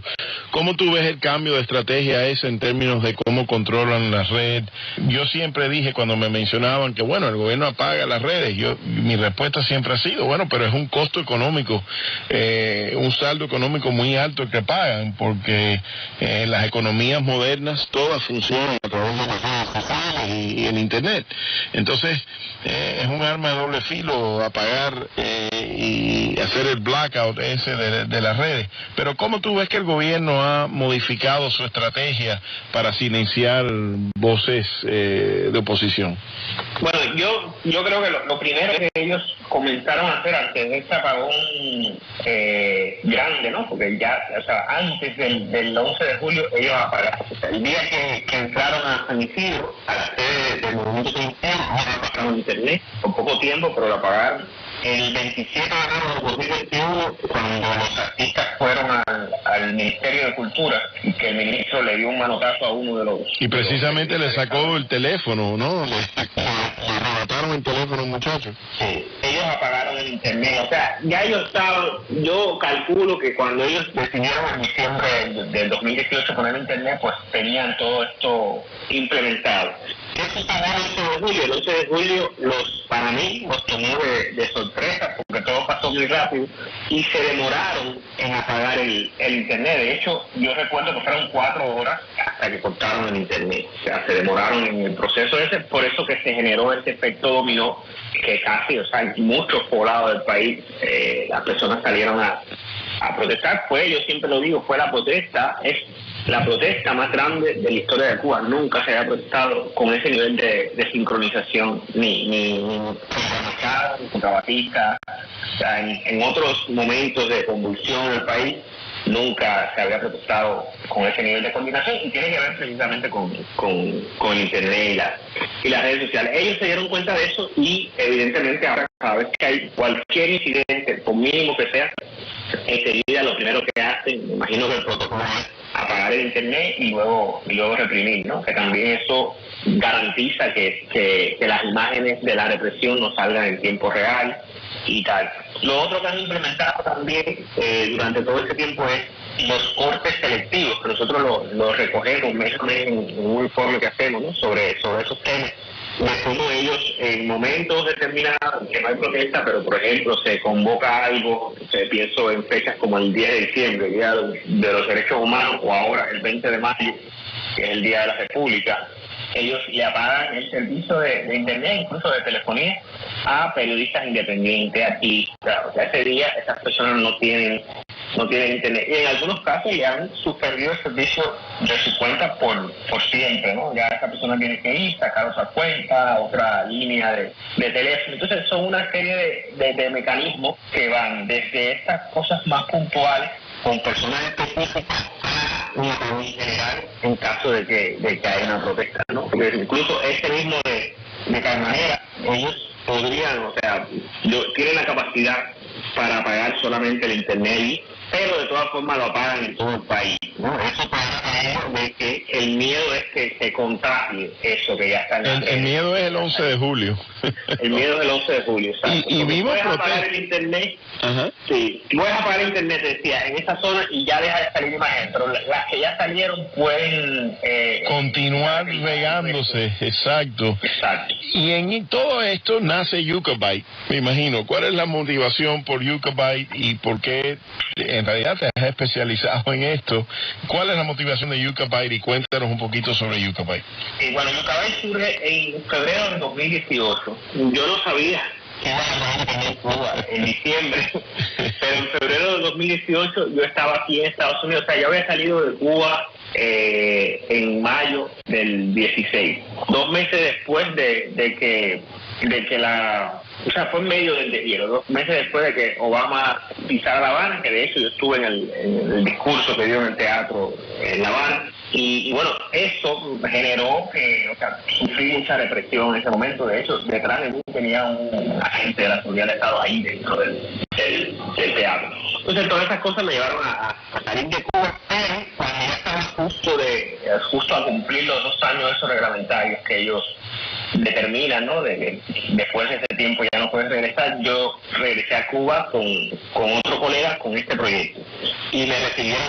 S2: ¿Cómo tú ves el cambio de estrategia ese en términos de cómo controlan la red? Yo siempre siempre dije cuando me mencionaban que, bueno, el gobierno apaga las redes, mi respuesta siempre ha sido, bueno, pero es un costo económico, un saldo económico muy alto que pagan, porque las economías modernas todas funcionan a través de las redes sociales y el Internet. Entonces, es un arma de doble filo apagar y hacer el blackout ese de las redes. Pero ¿cómo tú ves que el gobierno ha modificado su estrategia para silenciar voces de oposición?
S8: Bueno, yo creo que lo primero que ellos comenzaron a hacer antes de este apagón grande, ¿no? Porque ya, o sea, antes del 11 de julio ellos apagaron. O sea, el día que entraron a San Isidro, a la sede del movimiento cristiano, apagaron internet por poco tiempo, pero lo apagaron. El 27 de enero de 2021, cuando los artistas fueron al Ministerio de Cultura, y que el ministro le dio un manotazo a uno de los...
S2: Y precisamente le sacó el teléfono, ¿no? Le arrebataron el teléfono, muchachos.
S8: Sí, ellos apagaron el internet. O sea, ya ellos estaban, yo calculo que cuando ellos decidieron en diciembre del 2018 poner internet, pues tenían todo esto implementado. ¿Qué sucedió el 11 de julio? El 11 de julio, para mí, los tomó de sorpresa, porque todo pasó muy rápido, y se demoraron en apagar el internet. De hecho, yo recuerdo que fueron 4 horas hasta que cortaron el internet. O sea, se demoraron en el proceso ese, por eso que se generó ese efecto dominó, que casi, o sea, en muchos poblados del país, las personas salieron a protestar. Yo siempre lo digo, fue la protesta, es la protesta más grande de la historia de Cuba. Nunca se había protestado con ese nivel de sincronización, ni contra Batista. O sea, en otros momentos de convulsión en el país, nunca se había protestado con ese nivel de coordinación, y tiene que ver precisamente con el internet y las redes sociales. Ellos se dieron cuenta de eso, y evidentemente ahora cada vez que hay cualquier incidente, por mínimo que sea, enseguida lo primero que hacen, me imagino que el protocolo es apagar el internet y luego reprimir, ¿no? Que también eso garantiza que las imágenes de la represión no salgan en tiempo real y tal. Lo otro que han implementado también durante todo este tiempo es los cortes selectivos, que nosotros lo recogemos mes a mes en un informe que hacemos, ¿no? sobre esos temas, de cómo ellos en momentos determinados, que no hay protesta, pero por ejemplo se convoca algo, pienso en fechas como el 10 de diciembre, el Día de los Derechos Humanos, o ahora el 20 de mayo, que es el Día de la República, ellos le apagan el servicio de internet, incluso de telefonía, a periodistas independientes, artistas. O sea, ese día esas personas no tienen internet. Y en algunos casos le han suspendido el servicio de su cuenta por siempre, ¿no? Ya esa persona tiene que ir, sacar otra cuenta, otra línea de teléfono. Entonces son una serie de mecanismos que van desde estas cosas más puntuales con personas específicas a una economía general en caso de que haya una protesta, ¿no? Porque incluso ese mismo de cada manera, ellos podrían, o sea, tienen la capacidad para apagar solamente el internet ahí, pero de todas formas lo apagan en todo el país, ¿no? Eso para de que el miedo es que se contagie eso que ya está en
S2: el miedo es el 11 de julio.
S8: El miedo es el 11 de julio, exacto.
S2: Y vimos
S8: puedes apagar el internet. Ajá. Sí, puedes apagar el internet, decía, en esa zona, y ya deja de salir imagen, pero las que ya salieron pueden
S2: continuar regándose, exacto. Y en todo esto nace Yucabyte, me imagino. ¿Cuál es la motivación por Yucabyte y por qué en realidad te has especializado en esto? ¿Cuál es la motivación de Yucabyte? Y cuéntanos un poquito sobre Yucabyte.
S8: Bueno, Yucabyte surge en febrero del 2018. Yo no sabía que iba a tener Cuba en diciembre, pero en febrero del 2018 yo estaba aquí en Estados Unidos. O sea, yo había salido de Cuba en mayo del 16, 2 meses después de que o sea, fue en medio del deshielo, 2 meses después de que Obama pisara La Habana, que de hecho yo estuve en el discurso que dio en el teatro en La Habana, y bueno, eso generó que, o sea, sufrí mucha represión en ese momento. De hecho, detrás de mí tenía un agente de la seguridad del Estado ahí dentro del teatro. Entonces todas esas cosas me llevaron a salir de Cuba, pero cuando ya estaba justo a cumplir los 2 años de esos reglamentarios que ellos determinan, ¿no? De que después de ese tiempo ya no puedes regresar, yo regresé a Cuba con otro colega con este proyecto, y me recibieron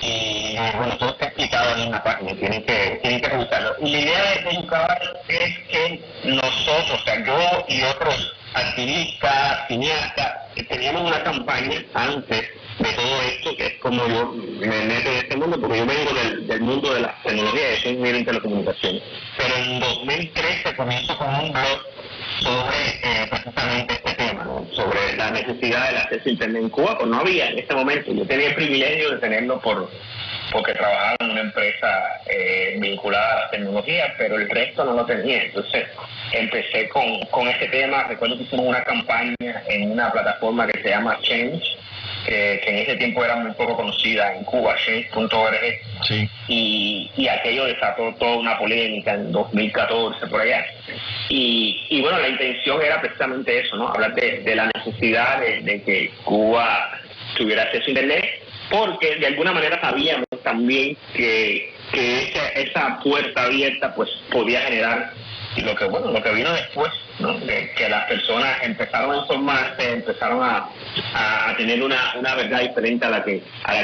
S8: y bueno, todo este explicado en la página, tienen que revisarlo. Y la idea de Yucabar es que nosotros, o sea, yo y otros activistas, cineastas, teníamos una campaña antes de todo esto, que es como yo me meto en este mundo, porque yo vengo del mundo de las tecnologías, yo soy ingeniero en telecomunicaciones. Pero en 2013 comienzo con un blog sobre precisamente este tema, ¿no? Sobre la necesidad del acceso a Internet en Cuba, pues no había en este momento. Yo tenía el privilegio de tenerlo porque trabajaba en una empresa vinculada a la tecnología, pero el resto no lo tenía. Entonces empecé con este tema. Recuerdo que hicimos una campaña en una plataforma que se llama Change, que en ese tiempo era muy poco conocida en Cuba, change.org.
S2: Sí.
S8: Y aquello desató toda una polémica en 2014 por allá. Y bueno, la intención era precisamente eso, ¿no? Hablar de la necesidad de que Cuba tuviera acceso a Internet, porque de alguna manera sabíamos también que esa puerta abierta pues podía generar lo que vino después, ¿no? Que las personas empezaron a informarse, empezaron a tener una verdad diferente a la que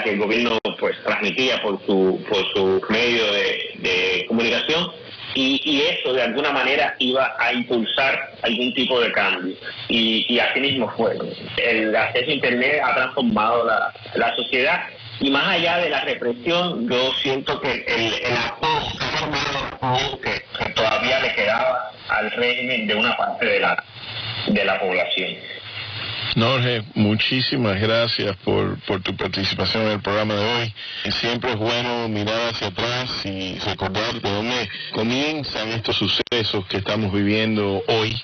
S8: el gobierno pues transmitía por su medio de comunicación. Y eso de alguna manera iba a impulsar algún tipo de cambio. Y así mismo fue, ¿no? El acceso a Internet ha transformado la sociedad, y más allá de la represión, yo siento que el acoso que todavía le quedaba al régimen de una parte de la población.
S2: Jorge, muchísimas gracias por tu participación en el programa de hoy. Siempre es bueno mirar hacia atrás y recordar de dónde comienzan estos sucesos que estamos viviendo hoy.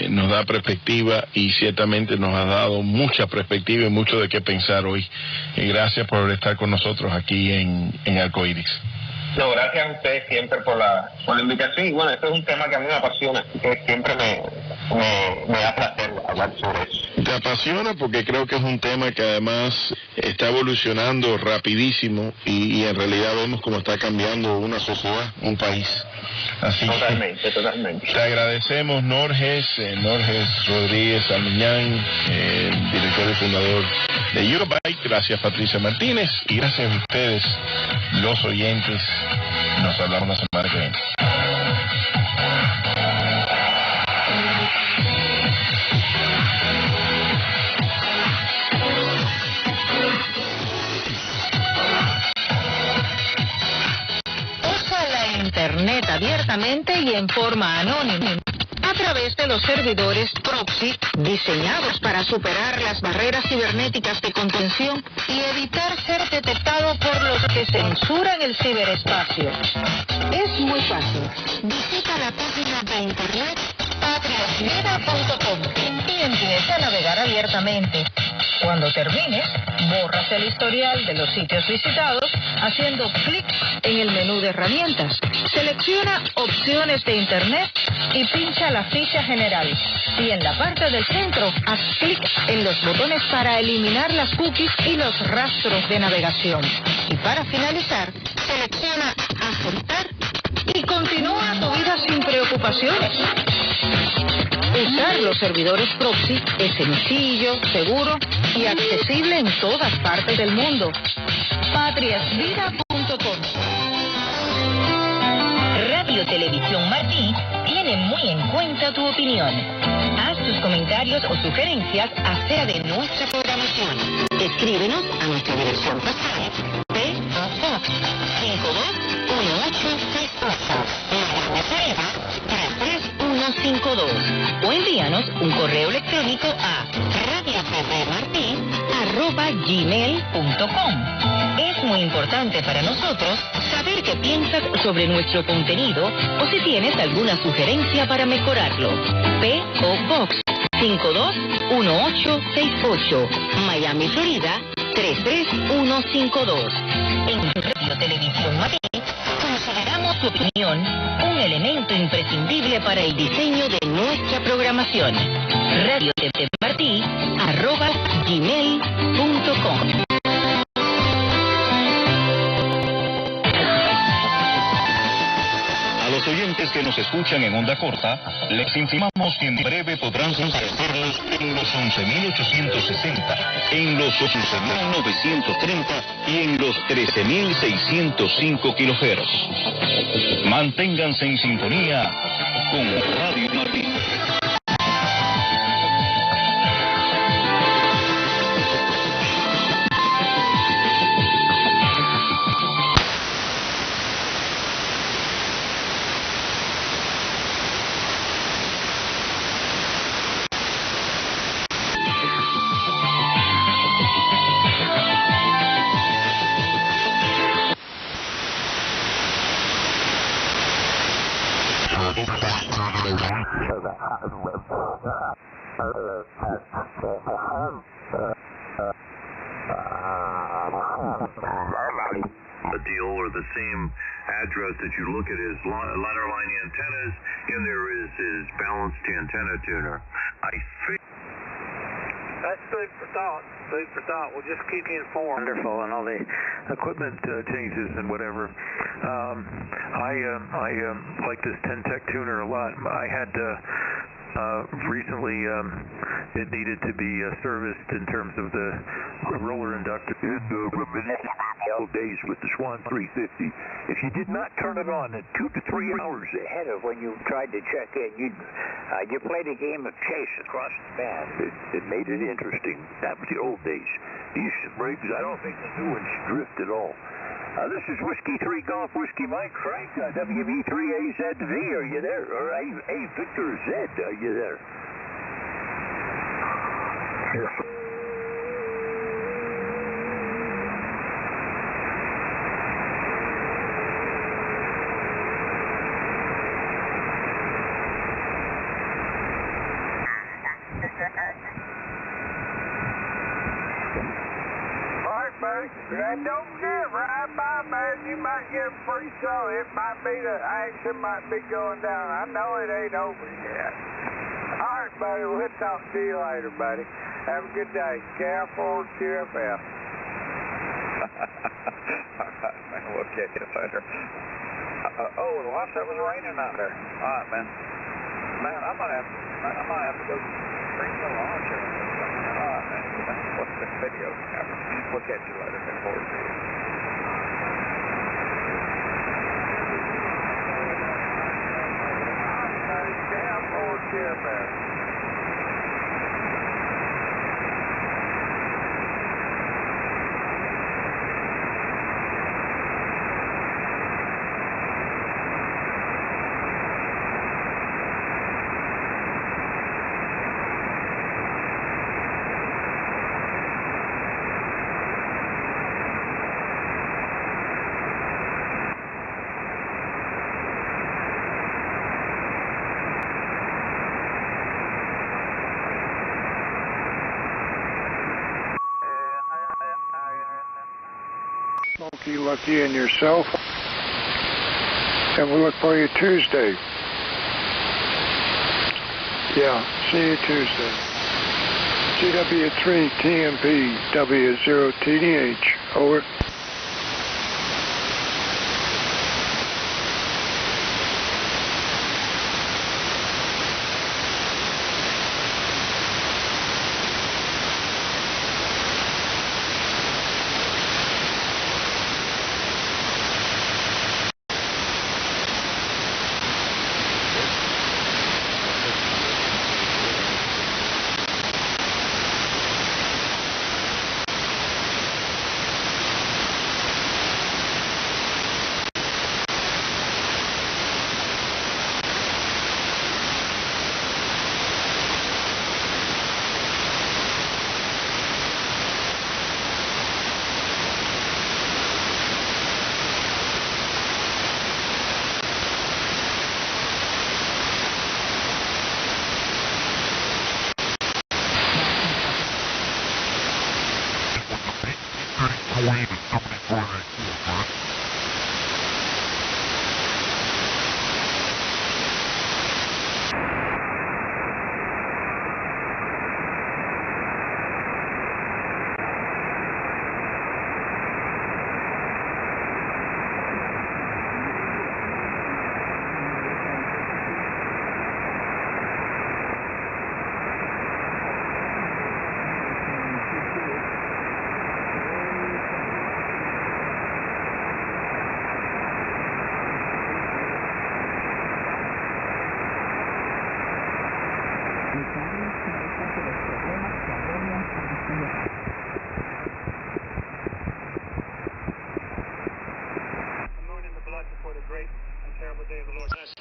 S2: Nos da perspectiva y ciertamente nos ha dado mucha perspectiva y mucho de qué pensar hoy. Gracias por estar con nosotros aquí en Arcoiris.
S8: No, gracias a ustedes siempre por la invitación. Y bueno, este es un tema que a mí me apasiona, así que siempre me da placer hablar sobre eso.
S2: Te apasiona porque creo que es un tema que además está evolucionando rapidísimo y en realidad vemos cómo está cambiando una sociedad, un país. Así
S8: Totalmente.
S2: Te agradecemos, Norges Rodríguez Almiñán, director y fundador de Eurobyte. Gracias, Patricia Martínez, y gracias a ustedes, los oyentes. Nos hablamos la semana que viene.
S12: Usa la Internet abiertamente y en forma anónima a través de los servidores proxy diseñados para superar las barreras cibernéticas de contención y evitar ser detectado por los que censuran el ciberespacio. Es muy fácil. Visita la página de internet patriasvida.com y empieza a navegar abiertamente. Cuando termines, borras el historial de los sitios visitados haciendo clic en el menú de herramientas. Selecciona opciones de Internet y pincha la ficha general. Y en la parte del centro, haz clic en los botones para eliminar las cookies y los rastros de navegación. Y para finalizar, selecciona aceptar y continúa tu vida sin preocupaciones. Usar los servidores proxy es sencillo, seguro y accesible en todas partes del mundo. patriasvida.com. Radio Televisión Martí tiene muy en cuenta tu opinión. Haz tus comentarios o sugerencias acerca de nuestra programación. Escríbenos a nuestra dirección postal P.O. Box 521868, Miami, Florida 33152, o envíanos un correo electrónico a radiotvmartí@gmail.com. Es muy importante para nosotros saber qué piensas sobre nuestro contenido o si tienes alguna sugerencia para mejorarlo. P.O. Box 521868, Miami, Florida 33152. En Radio Televisión Martí consideramos tu opinión un elemento imprescindible para el diseño de nuestra programación. Radio @gmail.com.
S6: A los oyentes que que nos escuchan en onda corta, les informamos que en breve podrán sintonizarnos en los 11.860, en los 11.930 y en los 13.605 kHz. Manténganse en sintonía con Radio Martín.
S16: A deal or the same address that you look at is ladder line antennas, and there is balanced antenna tuner. I think
S9: that's food for thought. Food for thought. We'll just keep you informed.
S10: Wonderful, and all the equipment changes and whatever. I like this 10-tech tuner a lot. I had recently it needed to be serviced in terms of the roller inductor.
S16: Days with the Swan 350. If you did not turn it on at 2 to 3 hours ahead of when you tried to check in, you played a game of chase across the band. It made it interesting. That was the old days. These rigs, I don't think the new ones drift at all. This is Whiskey 3 Golf Whiskey Mike Frank, WB3AZV. Are you there? Or A Victor Z, are you there? Yes.
S9: That don't give right by, man. You might get a free show. It might be the action might be going down. I know it ain't over yet. All right, buddy. We'll talk to you later, buddy. Have a good day. Careful, QFF. All right, man. We'll catch you later. Oh, the watch that was raining out there. All right, man. Man, I might have to go bring the launch or something. All right, man. What's the video camera? We'll catch you later. Look forward to it. Damn forward to it, man.
S18: Lucky and yourself, and we'll look for you Tuesday. Yeah, see you Tuesday. GW3 TMP W0 TDH, over.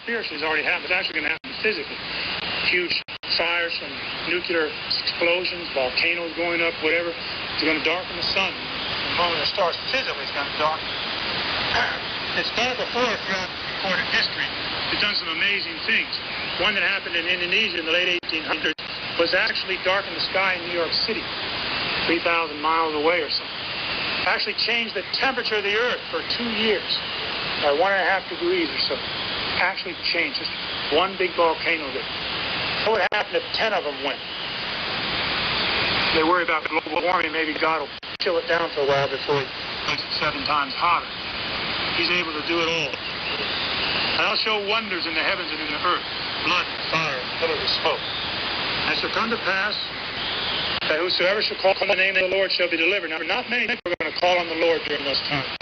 S3: Spiritually, it's already happened. It's actually going to happen physically. Huge fires from nuclear explosions, volcanoes going up, whatever. It's going to darken the sun. The moment it starts physically, it's going to darken. It's done it before throughout recorded history. It's done some amazing things. One that happened in Indonesia in the late 1800s was actually darken the sky in New York City, 3,000 miles away or something. Actually changed the temperature of the Earth for 2 years by 1.5 degrees or so. Actually changed. Just one big volcano there. What would happen if 10 of them went? They worry about global warming. Maybe God will chill it down for a while before he makes it 7 times hotter. He's able to do it all. And I'll show wonders in the heavens and in the earth. Blood, fire, pillars of smoke. And it shall come to pass that whosoever shall call on the name of the Lord shall be delivered. Now, not many people are going to call on the Lord during those times.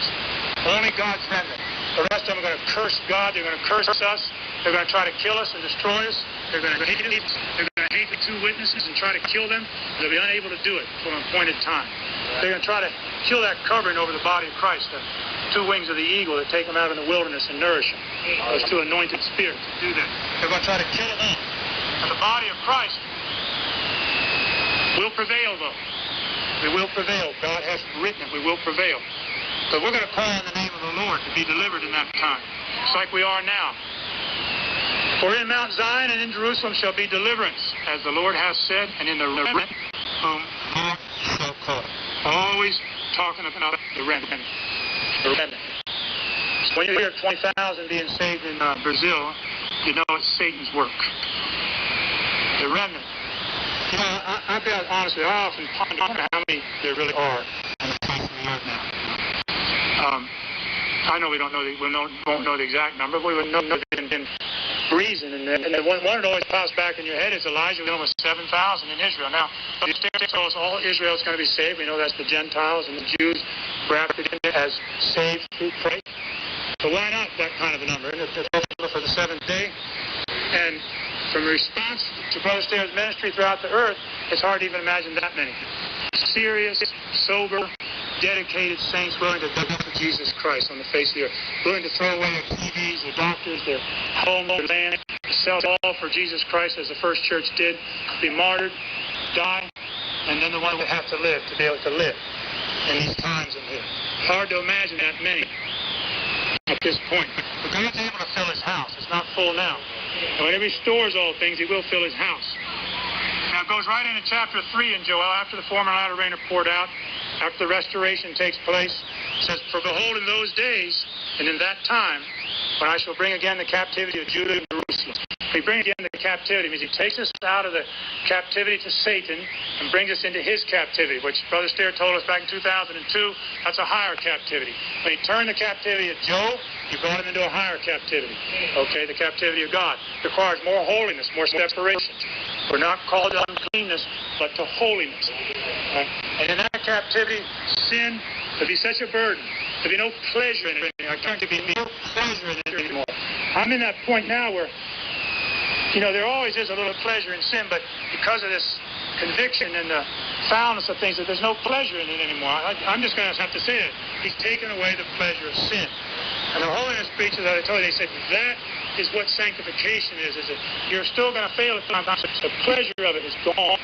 S3: Only God's remnant. The rest of them are going to curse God. They're going to curse us. They're going to try to kill us and destroy us. They're going to hate us. They're going to hate the 2 witnesses and try to kill them. They'll be unable to do it for an appointed time. They're going to try to kill that covering over the body of Christ, the 2 wings of the eagle that take them out in the wilderness and nourish them. Those 2 anointed spirits that do that. They're going to try to kill them all. And the body of Christ will prevail, though. We will prevail. God has written it. We will prevail. But we're going to call on the name of the Lord to be delivered in that time, just like we are now. For in Mount Zion and in Jerusalem shall be deliverance, as the Lord hath said, and in the remnant whom the Lord shall call. Always talking about the remnant. The remnant. So when you hear 20,000 being saved in Brazil, you know it's Satan's work. The remnant. You know, I'll be honest with you, I often ponder how many there really are on the face of the earth now. I know we won't know the exact number, but we would know the reason. And the one that always pops back in your head is Elijah with almost 7,000 in Israel. Now, the Scripture tells us all Israel is going to be saved. We know that's the Gentiles and the Jews grafted in as saved through Christ. But why not that kind of a number? And it's for the 7th day. And from response to Brother Stairs' ministry throughout the earth, it's hard to even imagine that many. Serious, sober, dedicated saints willing to die for Jesus Christ on the face of the earth, willing to throw away their TVs, their doctors, their home, their land, sell all for Jesus Christ as the first church did, be martyred, die, and then the one would have to live to be able to live in these times in here. Hard to imagine that many at this point. But God's able to fill his house. It's not full now. And when he restores all things, he will fill his house. Now it goes right into chapter 3 in Joel, after the former and latter rain are poured out, after the restoration takes place. It says, for behold, in those days, and in that time, when I shall bring again the captivity of Judah and Jerusalem. He brings again the captivity, means he takes us out of the captivity to Satan and brings us into his captivity, which Brother Stair told us back in 2002, that's a higher captivity. When he turned the captivity of Job, he brought him into a higher captivity. Okay, the captivity of God requires more holiness, more separation. We're not called to uncleanness, but to holiness. Right? And in that captivity, sin would be such a burden. There'd be no pleasure in it. There'd be no pleasure in it anymore. I'm in that point now where, you know, there always is a little pleasure in sin, but because of this conviction and the foulness of things, that there's no pleasure in it anymore. I'm just going to have to say that. He's taken away the pleasure of sin. And the holiness preachers that I told you, they said that is what sanctification is that you're still going to fail at times. The pleasure of it is gone.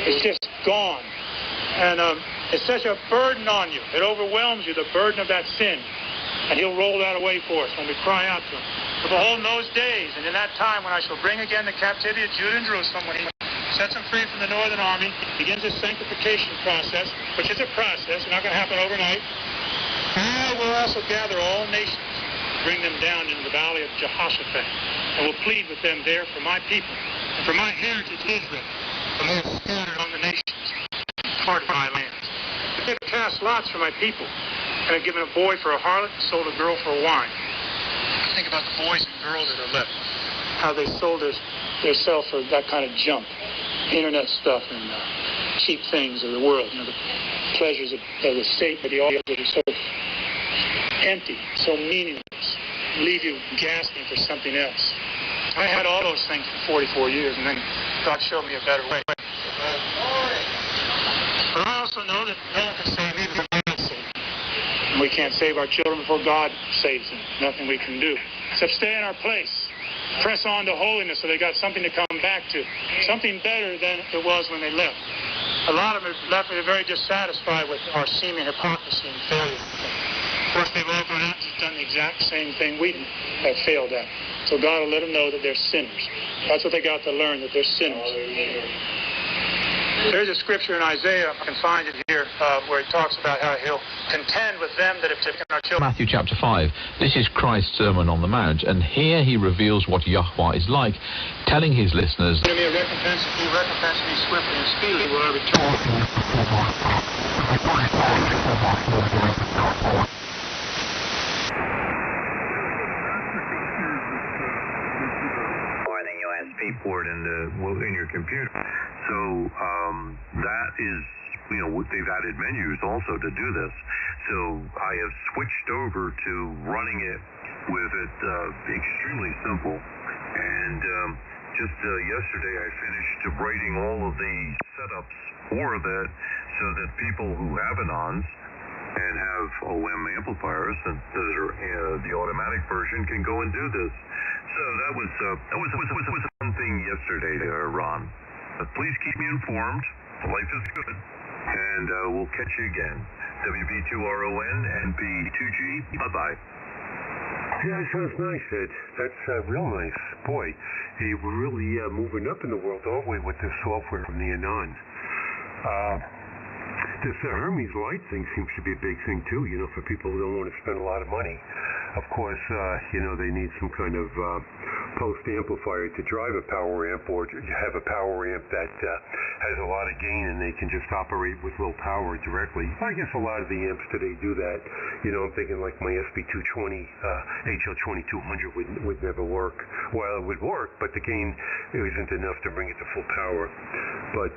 S3: It's just gone. And it's such a burden on you. It overwhelms you, the burden of that sin. And he'll roll that away for us when we cry out to him. For behold, in those days, and in that time when I shall bring again the captivity of Judah and Jerusalem, when he sets them free from the northern army, begins his sanctification process, which is a process, it's not going to happen overnight. I will also gather all nations, bring them down into the valley of Jehoshaphat, and will plead with them there for my people, and for my heritage Israel, the most scattered among the nations, part of my lands. But they've cast lots for my people, and have given a boy for a harlot, and sold a girl for a wine. Think about the boys and girls that are left, how they sold themselves for that kind of junk, internet stuff and cheap things of the world, you know, the pleasures of the Satan, but all that are so empty, so meaningless, leave you gasping for something else. I had all those things for 44 years, and then God showed me a better way. But I also know that no one can save me before God saves me. And we can't save our children before God saves them. Nothing we can do. Except stay in our place. Press on to holiness so they got something to come back to. Something better than it was when they left. A lot of them left very dissatisfied with our seeming hypocrisy and failure. Of course, they've all gone out and done the exact same thing we have failed at. So God will let them know that they're sinners. That's what they got to learn, that they're sinners. There's a scripture in Isaiah, I can find it here, where it talks about how he'll contend with them that have taken our children.
S19: Matthew chapter 5. This is Christ's sermon on the marriage, and here he reveals what Yahweh is like, telling his listeners,
S3: Give me a recompense, if you recompense me swiftly and speedily, will I return.
S2: Port in your computer. So that is, they've added menus also to do this. So I have switched over to running it with it extremely simple. And just yesterday I finished writing all of the setups for that so that people who have Anons and have OM amplifiers that are the automatic version can go and do this. So that was one thing yesterday, Ron. Please keep me informed. Life is good, and we'll catch you again. WB2RON NP2G. Bye bye.
S20: Yeah, that sounds nice, Ed. That's real nice. Boy, we're really moving up in the world, aren't we, with this software from the Anon. This Hermes light thing seems to be a big thing too, for people who don't want to spend a lot of money. Of course, they need some kind of post amplifier to drive a power amp, or have a power amp that has a lot of gain and they can just operate with low power directly. I guess a lot of the amps today do that. I'm thinking like my SB220 HL2200 would never work. Well, it would work, but the gain isn't enough to bring it to full power. But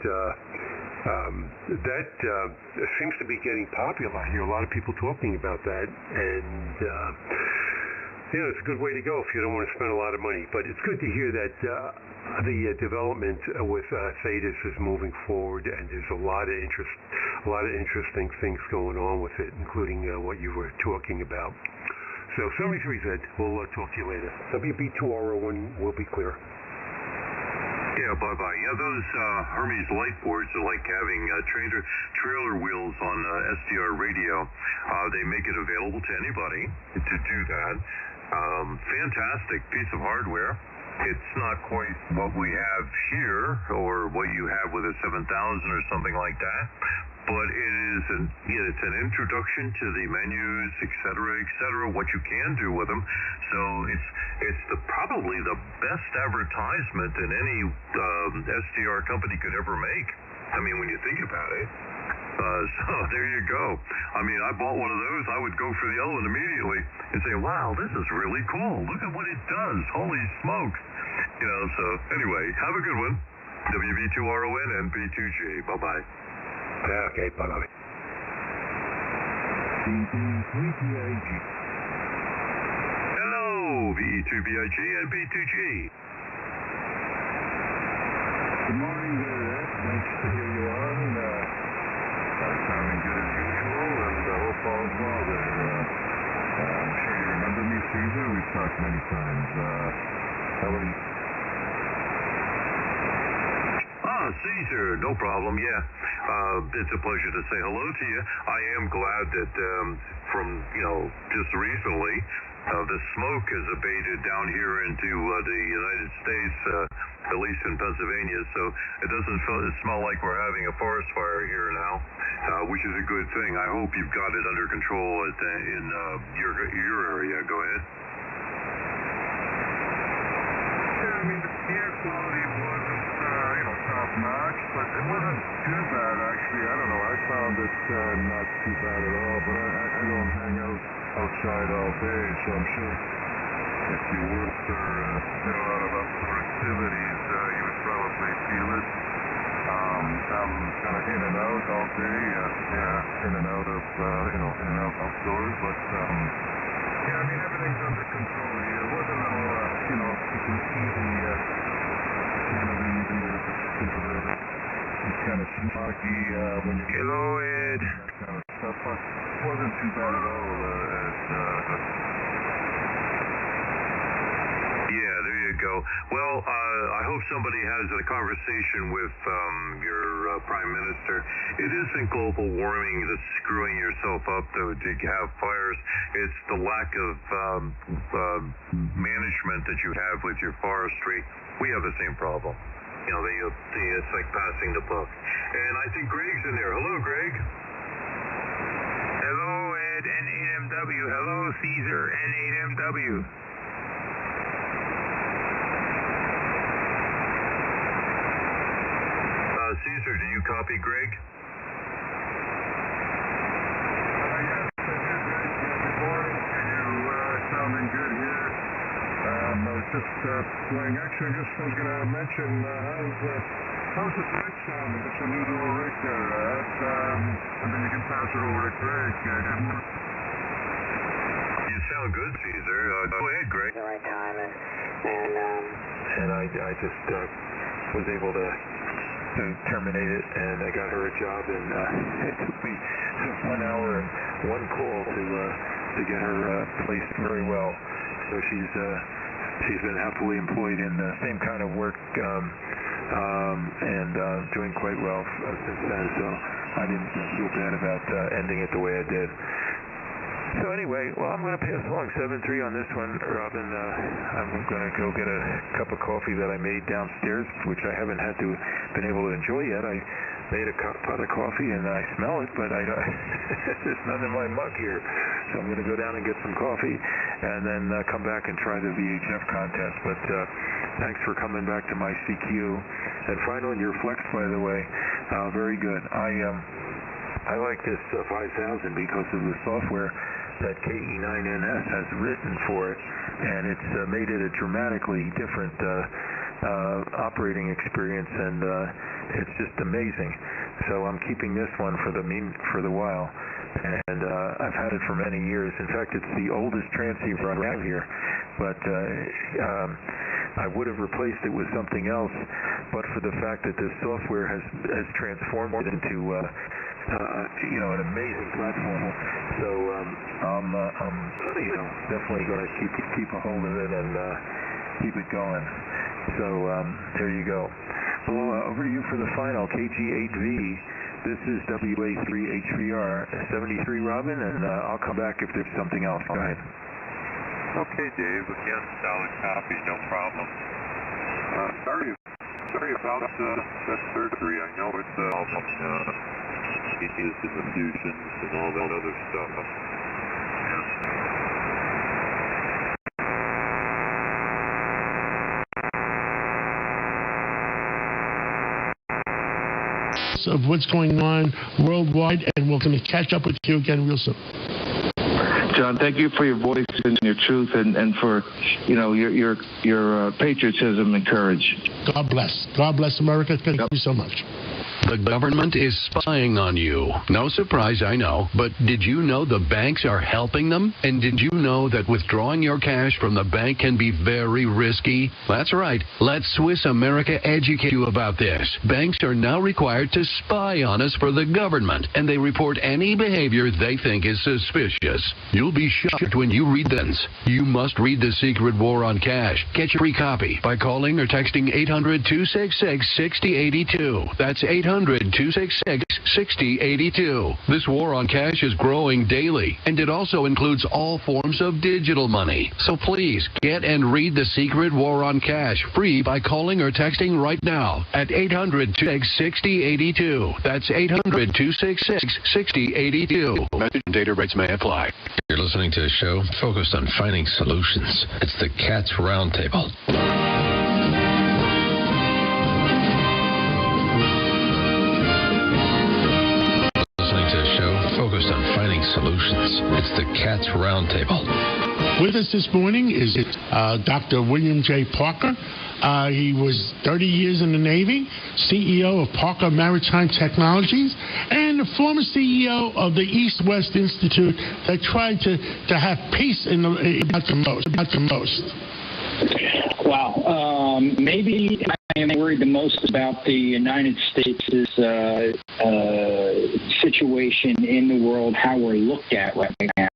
S20: that seems to be getting popular. I hear a lot of people talking about that, and it's a good way to go if you don't want to spend a lot of money. But it's good to hear that the development with Thetis is moving forward, and there's a lot of interesting things going on with it, including what you were talking about. So 73Z, we'll talk to you later. WB2RO1 will be clear.
S2: Yeah, bye-bye. Yeah, those Hermes light boards are like having trailer wheels on SDR radio. They make it available to anybody to do that. Fantastic piece of hardware. It's not quite what we have here or what you have with a 7000 or something like that, but it's an introduction to the menus, et cetera, what you can do with them. So it's probably the best advertisement that any SDR company could ever make. I mean, when you think about it. So there you go. I mean, I bought one of those. I would go for the other one immediately and say, wow, this is really cool. Look at what it does. Holy smokes. So anyway, have a good one. WB2RON NP2G. Bye-bye.
S20: Okay, bye-bye.
S2: Hello, VE2BIG and B2G.
S16: Good morning there, Ed. Nice to hear you on. Sounding good as usual, and I hope all's well there. I'm sure you remember me, Caesar. We've talked many times. How are you?
S2: Caesar, no problem, yeah. It's a pleasure to say hello to you. I am glad that from, just recently, the smoke has abated down here into the United States, at least in Pennsylvania, so it doesn't smell like we're having a forest fire here now, which is a good thing. I hope you've got it under control in your area. Go ahead.
S16: Yeah, I mean, the air quality wasn't, top-notch, but it wasn't too bad, actually. I don't know. I found it not too bad at all, but I don't hang out outside all day, so I'm sure if you worked or did a lot of outdoor activities, you would probably feel it. I'm kind of in and out all day, in and out of, in and out outdoors, but, yeah, I mean, everything's under control here. It wasn't all, it's kind of smoggy when you get
S2: Ed.
S16: That kind of stuff, but it wasn't too bad at all.
S20: Well, I hope somebody has a conversation with your Prime Minister. It isn't global warming that's screwing yourself up, though, to have fires. It's the lack of management that you have with your forestry. We have the same problem. You know, it's like passing the buck. And I think Greg's in there. Hello, Greg.
S1: Hello, Ed, N8MW. Hello, Caesar, N8MW.
S20: Caesar, do you copy Greg?
S1: Yes, I did, Greg. Good morning. You sounding good here. I was just playing. Actually, I was going to mention how's the French sounding? It's a new little rig there. And then you can pass it over to Greg.
S20: You sound good, Caesar. Go ahead, Greg.
S1: The right time, and I just was able to terminate it, and I got her a job, and it took me 1 hour and 1 call to get her placed very well. So she's been happily employed in the same kind of work and doing quite well since then. So I didn't feel bad about ending it the way I did. So anyway, well, I'm going to pass along 7-3 on this one, Robin. I'm going to go get a cup of coffee that I made downstairs, which I haven't been able to enjoy yet. I made a pot of coffee, and I smell it, but there's none in my mug here. So I'm going to go down and get some coffee, and then come back and try the VHF contest. But thanks for coming back to my CQ. And finally, your Flex, by the way, very good. I like this 5000 because of the software that KE9NS has written for it, and it's made it a dramatically different operating experience, and it's just amazing. So I'm keeping this one for the while, and I've had it for many years. In fact, it's the oldest transceiver I have here, but I would have replaced it with something else, but for the fact that this software has transformed it into an amazing platform. So I'm definitely going to keep a hold of it and keep it going. So there you go. Well, over to you for the final KG8V. This is WA3HVR 73, Robin, and I'll come back if there's something else. Go ahead.
S20: Okay, Dave. Again, solid copy, no problem. Sorry about that surgery. I know it's changes in the fusions and all that other stuff.
S21: Of what's going on worldwide, and we're going to catch up with you again real soon.
S1: John, thank you for your voice and your truth, and for your patriotism and courage.
S21: God bless. God bless America. Thank you so much.
S6: The government is spying on you. No surprise, I know. But did you know the banks are helping them? And did you know that withdrawing your cash from the bank can be very risky? That's right. Let Swiss America educate you about this. Banks are now required to spy on us for the government, and they report any behavior they think is suspicious. You'll be shocked when you read this. You must read The Secret War on Cash. Get your free copy by calling or texting 800-266-6082. That's 800-266-6082. This war on cash is growing daily, and it also includes all forms of digital money. So please, get and read The Secret War on Cash free by calling or texting right now at 800-266-6082. That's 800-266-6082. Message and data rates may apply.
S23: You're listening to a show focused on finding solutions. It's the Cat's Roundtable. Focused on finding solutions. It's the Cat's Roundtable.
S21: With us this morning is Dr. William J. Parker. He was 30 years in the Navy, CEO of Parker Maritime Technologies, and the former CEO of the East-West Institute that tried to have peace in the most.
S24: Wow. Maybe I am worried the most about the United States' situation in the world, how we're looked at right now.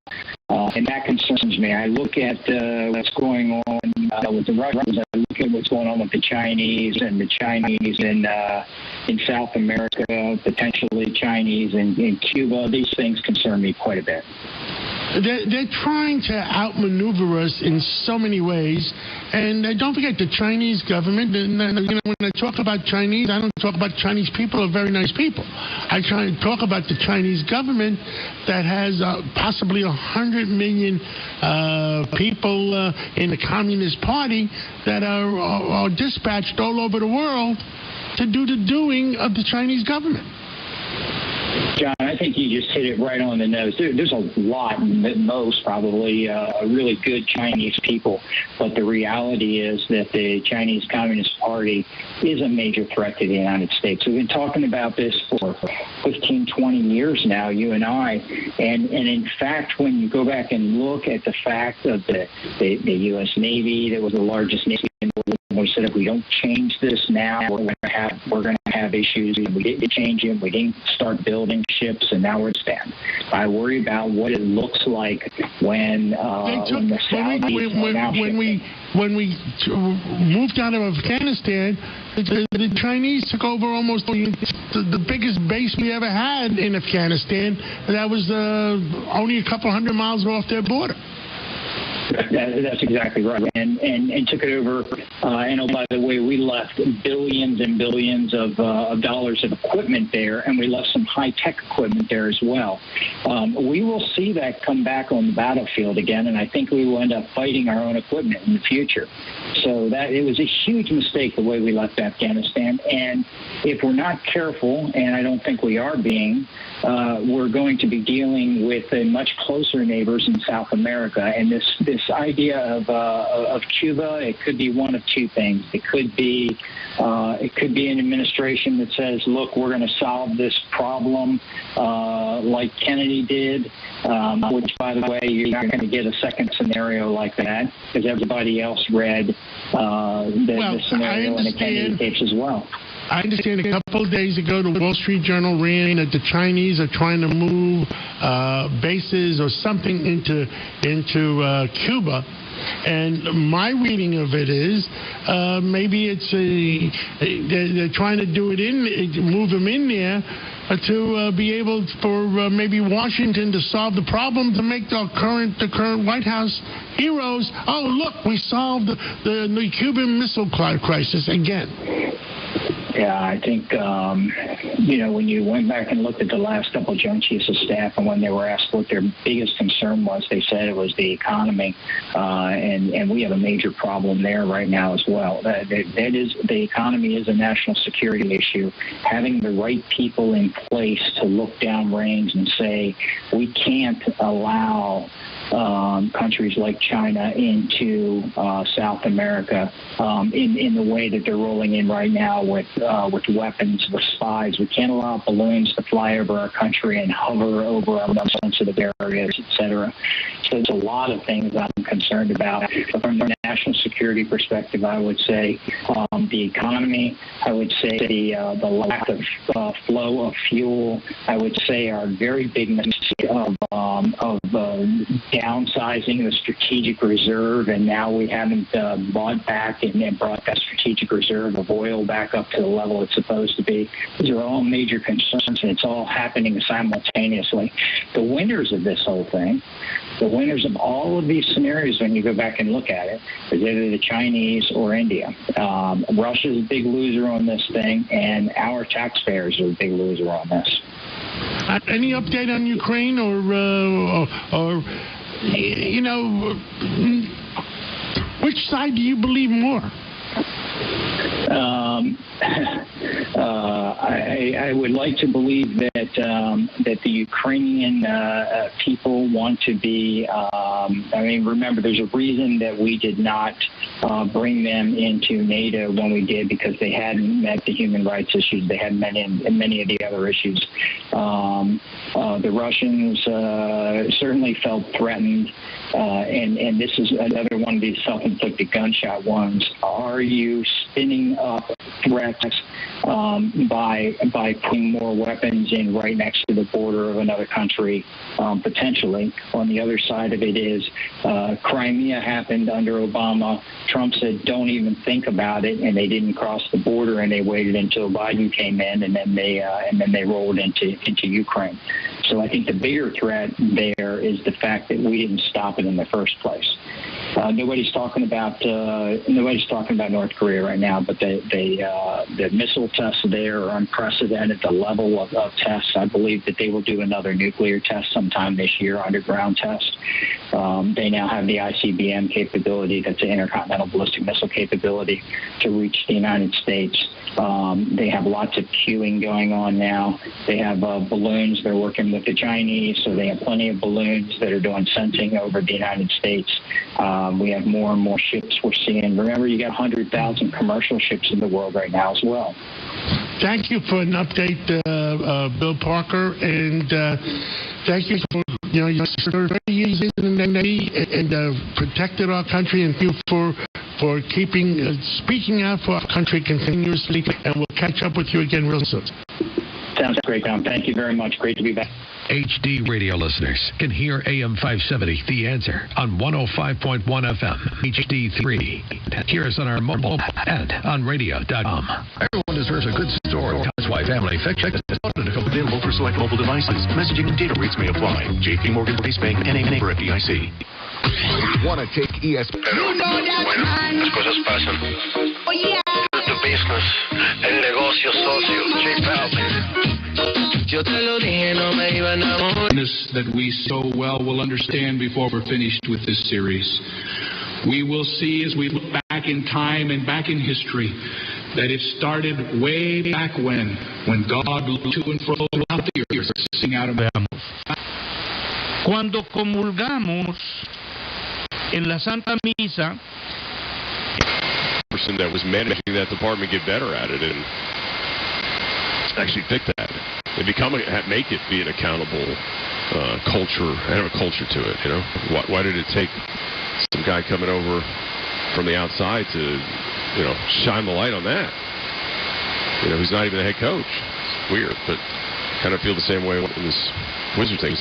S24: And that concerns me. I look at what's going on with the Russians. I look at what's going on with the Chinese and the Chinese in South America, potentially Chinese in Cuba. These things concern me quite a bit.
S21: They're trying to outmaneuver us in so many ways. And don't forget the Chinese government. When I talk about Chinese, I don't talk about Chinese people are very nice people. I try and talk about the Chinese government that has possibly 100 million people in the Communist Party that are dispatched all over the world to do the doing of the Chinese government.
S24: John, I think you just hit it right on the nose. There's a lot, most probably, really good Chinese people. But the reality is that the Chinese Communist Party is a major threat to the United States. We've been talking about this for 15, 20 years now, you and I. And in fact, when you go back and look at the fact of the U.S. Navy, that was the largest Navy in the world, we said if we don't change this now, we're going to have issues. We didn't change it. We didn't start building ships, and now we're stand. I worry about what it looks like when the Saudis
S21: when we moved out of Afghanistan. The Chinese took over almost the biggest base we ever had in Afghanistan. That was only a couple hundred miles off their border.
S24: That's exactly right, and took it over. And oh, by the way, we left billions and billions of dollars of equipment there, and we left some high-tech equipment there as well. We will see that come back on the battlefield again, and I think we will end up fighting our own equipment in the future. So that it was a huge mistake the way we left Afghanistan, and if we're not careful, and I don't think we are being, we're going to be dealing with much closer neighbors in South America, and this idea of Cuba, it could be one of two things. It could be an administration that says, look, we're going to solve this problem like Kennedy did, which, by the way, you're not going to get a second scenario like that because everybody else read the scenario in the Kennedy tapes as well.
S21: I understand a couple of days ago the Wall Street Journal ran that the Chinese are trying to move bases or something into Cuba. And my reading of it is maybe it's they're trying to do it move them in there to be able for maybe Washington to solve the problem, to make the current White House heroes. Oh, look, we solved the Cuban Missile Crisis again.
S24: Yeah, I think, when you went back and looked at the last couple of Joint Chiefs of Staff and when they were asked what their biggest concern was, they said it was the economy. And we have a major problem there right now as well. That is, the economy is a national security issue. Having the right people in place to look downrange and say, we can't allow countries like China into South America in the way that they're rolling in right now with weapons, with spies. We can't allow balloons to fly over our country and hover over our sensitive areas, etc. So there's a lot of things I'm concerned about. But from a national security perspective, I would say the economy, I would say the lack of flow of fuel, I would say our very big mistake of downsizing the strategic reserve, and now we haven't bought back and brought that strategic reserve of oil back up to the level it's supposed to be. These are all major concerns, and it's all happening simultaneously. The winners of this whole thing, the winners of all of these scenarios, when you go back and look at it, is either the Chinese or India. Russia's a big loser on this thing, and our taxpayers are a big loser on this.
S21: Any update on Ukraine or which side do you believe more?
S24: I would like to believe that the Ukrainian people want to be. Remember, there's a reason that we did not bring them into NATO when we did, because they hadn't met the human rights issues. They hadn't met many of the other issues. The Russians certainly felt threatened. And this is another one of these self-inflicted gunshot ones. Are you spinning up threats by putting more weapons in right next to the border of another country, potentially. On the other side of it is Crimea happened under Obama. Trump said, don't even think about it, and they didn't cross the border, and they waited until Biden came in, and then they rolled into Ukraine. So I think the bigger threat there is the fact that we didn't stop it in the first place. Nobody's talking about North Korea right now, but the missile tests there are unprecedented. The level of tests, I believe that they will do another nuclear test sometime this year, underground test. They now have the ICBM capability, that's an intercontinental ballistic missile capability, to reach the United States. They have lots of queuing going on now. They have balloons. They're working with the Chinese, so they have plenty of balloons that are doing sensing over the United States. We have more and more ships we're seeing. Remember, you got 100,000 commercial ships in the world right now as well.
S21: Thank you for an update, Bill Parker, and thank you for your 30 years in the Navy and protected our country, and thank you for speaking out for our country continuously, and we'll catch up with you again real soon.
S24: Sounds great, Tom. Thank you very much. Great to be back.
S23: HD radio listeners can hear AM 570, The Answer, on 105.1 FM, HD3. Hear us on our mobile and on radio.com. Everyone deserves a good story. That's why Family Fix Check is available for select mobile devices. Messaging and data rates may apply. JP Morgan Chase Bank, NA for FDIC.
S11: Want to take ESPN?
S4: Las cosas pasan. Oh, yeah. The business, el negocio socio,
S5: Yo te lo dije, no me iba a enamorar. That we so well will understand before we're finished with this series. We will see as we look back in time and back in history that it started way back when God looked to and fro throughout the earth, sing out of them.
S7: Cuando comulgamos en la Santa Misa,
S14: person that was managing that department get better at it and actually fix that. They make it be an accountable culture, and have a culture to it, you know? Why did it take some guy coming over from the outside to, shine the light on that? He's not even the head coach. It's weird, but kind of feel the same way in this Wizards thing.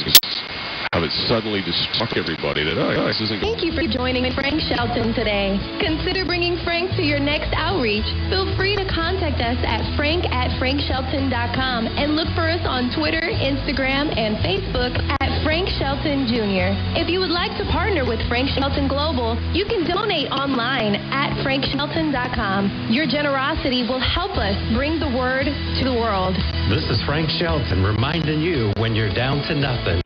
S14: How it suddenly struck everybody that, this isn't good.
S25: Thank you for joining Frank Shelton today. Consider bringing Frank to your next outreach. Feel free to contact us at frank@frankshelton.com and look for us on Twitter, Instagram, and Facebook at Frank Shelton Jr. If you would like to partner with Frank Shelton Global, you can donate online at frankshelton.com. Your generosity will help us bring the word to the world.
S26: This is Frank Shelton reminding you when you're down to nothing,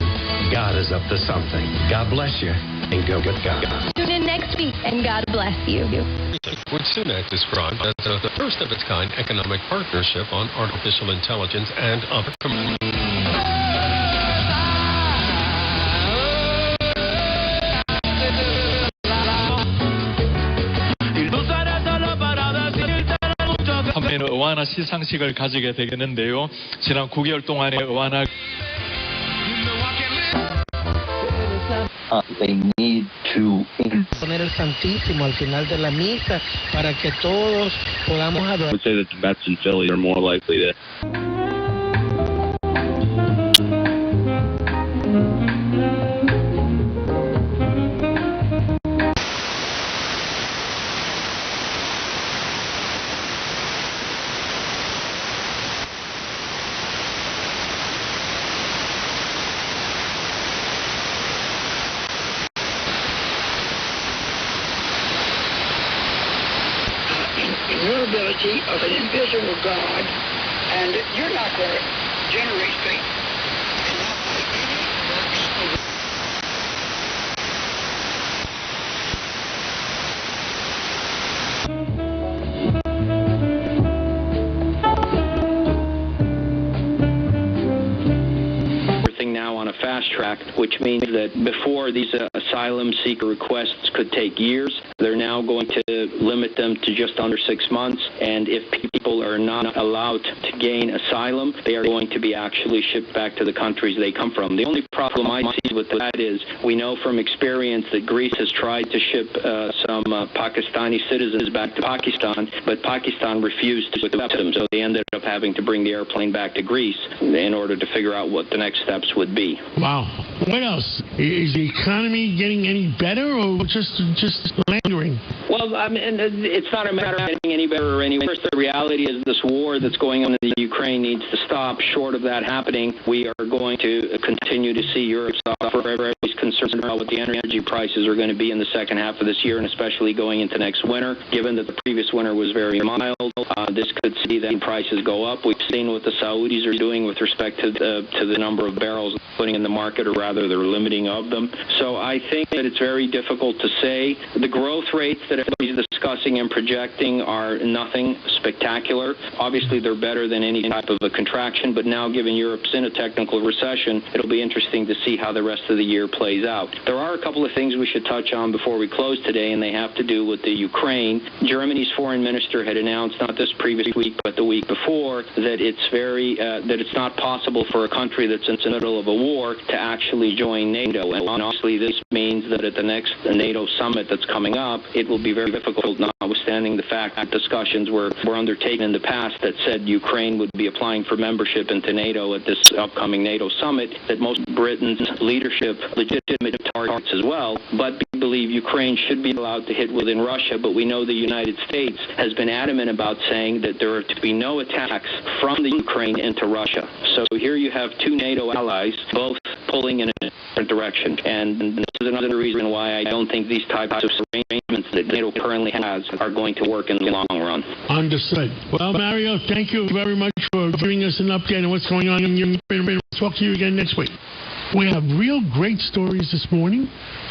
S26: God is up to something. God bless you, and go with God.
S25: Tune in next week, and God bless you.
S27: Would Sunak describe as the first of its kind economic partnership on artificial intelligence and
S28: 한편으로 의완화 시상식을 가지게 되겠는데요. 지난 9개월 동안의 의완화
S29: They need to
S7: poner el Santísimo al final de la misa para que todos podamos adorar.
S30: I would say that the Mets and Philly are more likely to.
S22: Of an invisible God, and you're not going to generate faith.
S29: Now on a fast track, which means that before these asylum seeker requests could take years, they're now going to limit them to just under 6 months. And if people are not allowed to gain asylum, they are going to be actually shipped back to the countries they come from. The only problem I see with that is we know from experience that Greece has tried to ship some Pakistani citizens back to Pakistan, but Pakistan refused to accept them, so they ended up having to bring the airplane back to Greece in order to figure out what the next steps would be.
S21: Wow. What else? Is the economy getting any better or just lingering?
S29: Well, I mean, it's not a matter of getting any better or any worse. The reality is this war that's going on in the Ukraine needs to stop. Short of that happening, we are going to continue to see Europe suffer. Everybody's concerned about what the energy prices are going to be in the second half of this year, and especially going into next winter. Given that the previous winter was very mild, this could see that prices go up. We've seen what the Saudis are doing with respect to the number of barrels they're putting in the market, or rather they're limiting of them. So I think that it's very difficult to say. The growth rates that everybody's discussing and projecting are nothing spectacular. Obviously, they're better than any type of a contraction, but now given Europe's in a technical recession, it'll be interesting to see how the rest of the year plays out. There are a couple of things we should touch on before we close today, and they have to do with the Ukraine. Germany's foreign minister had announced, not this previous week, but the week before, that it's not possible for a country that's in the middle of a war to actually join NATO. And honestly, this means that at the next NATO summit that's coming up, it will be very difficult, notwithstanding the fact that discussions were undertaken in the past that said Ukraine would be applying for membership into NATO at this upcoming NATO summit, that most Britain's leadership legitimate targets as well, but believe Ukraine should be allowed to hit within Russia. But we know the United States has been adamant about saying that there are to be no attacks from the Ukraine into Russia. So here you have two NATO allies both pulling in a different direction. And this is another reason why I don't think these types of arrangements that NATO currently has are going to work in the long run.
S21: Understood. Well, Mario, thank you very much for giving us an update on what's going on in your. We'll talk to you again next week. We have real great stories this morning.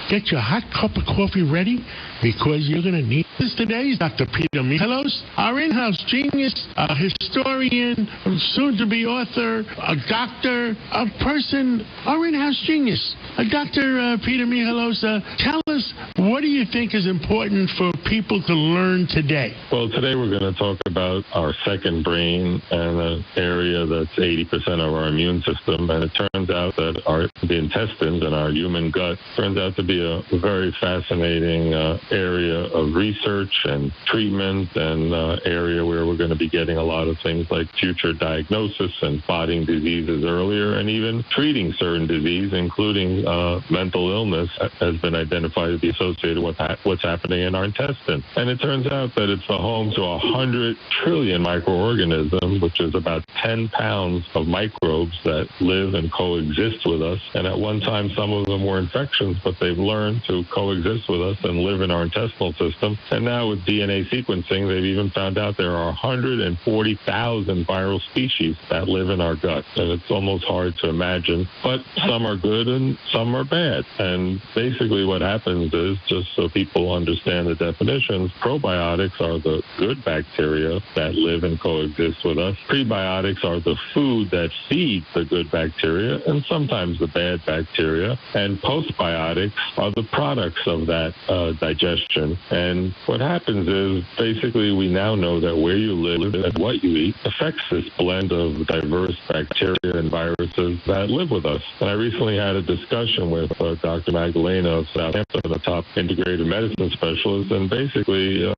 S21: Get your hot cup of coffee ready because you're going to need this today. Dr. Peter Michalos, our in-house genius, a historian, a soon-to-be author, a doctor, a person, our in-house genius. Dr. Peter Michalos, tell us, what do you think is important for people to learn today?
S3: Well, today we're going to talk about our second brain and an area that's 80% of our immune system. And it turns out that the intestines and our human gut turns out to be a very fascinating area of research and treatment, and area where we're going to be getting a lot of things like future diagnosis and spotting diseases earlier, and even treating certain disease, including mental illness, has been identified to be associated with what's happening in our intestine. And it turns out that it's the home to 100 trillion microorganisms, which is about 10 pounds of microbes that live and coexist with us. And at one time, some of them were infections, but they've learned to coexist with us and live in our intestinal system. And now with DNA sequencing, they've even found out there are 140,000 viral species that live in our gut. And it's almost hard to imagine, but some are good and some are bad. And basically what happens is, just so people understand the definitions, probiotics are the good bacteria that live and coexist with us. Prebiotics are the food that feeds the good bacteria and sometimes the bad bacteria. And postbiotics are the products of that digestion. And what happens is, basically, we now know that where you live and what you eat affects this blend of diverse bacteria and viruses that live with us. And I recently had a discussion with Dr. Magdalena of Southampton, a top integrated medicine specialist, and basically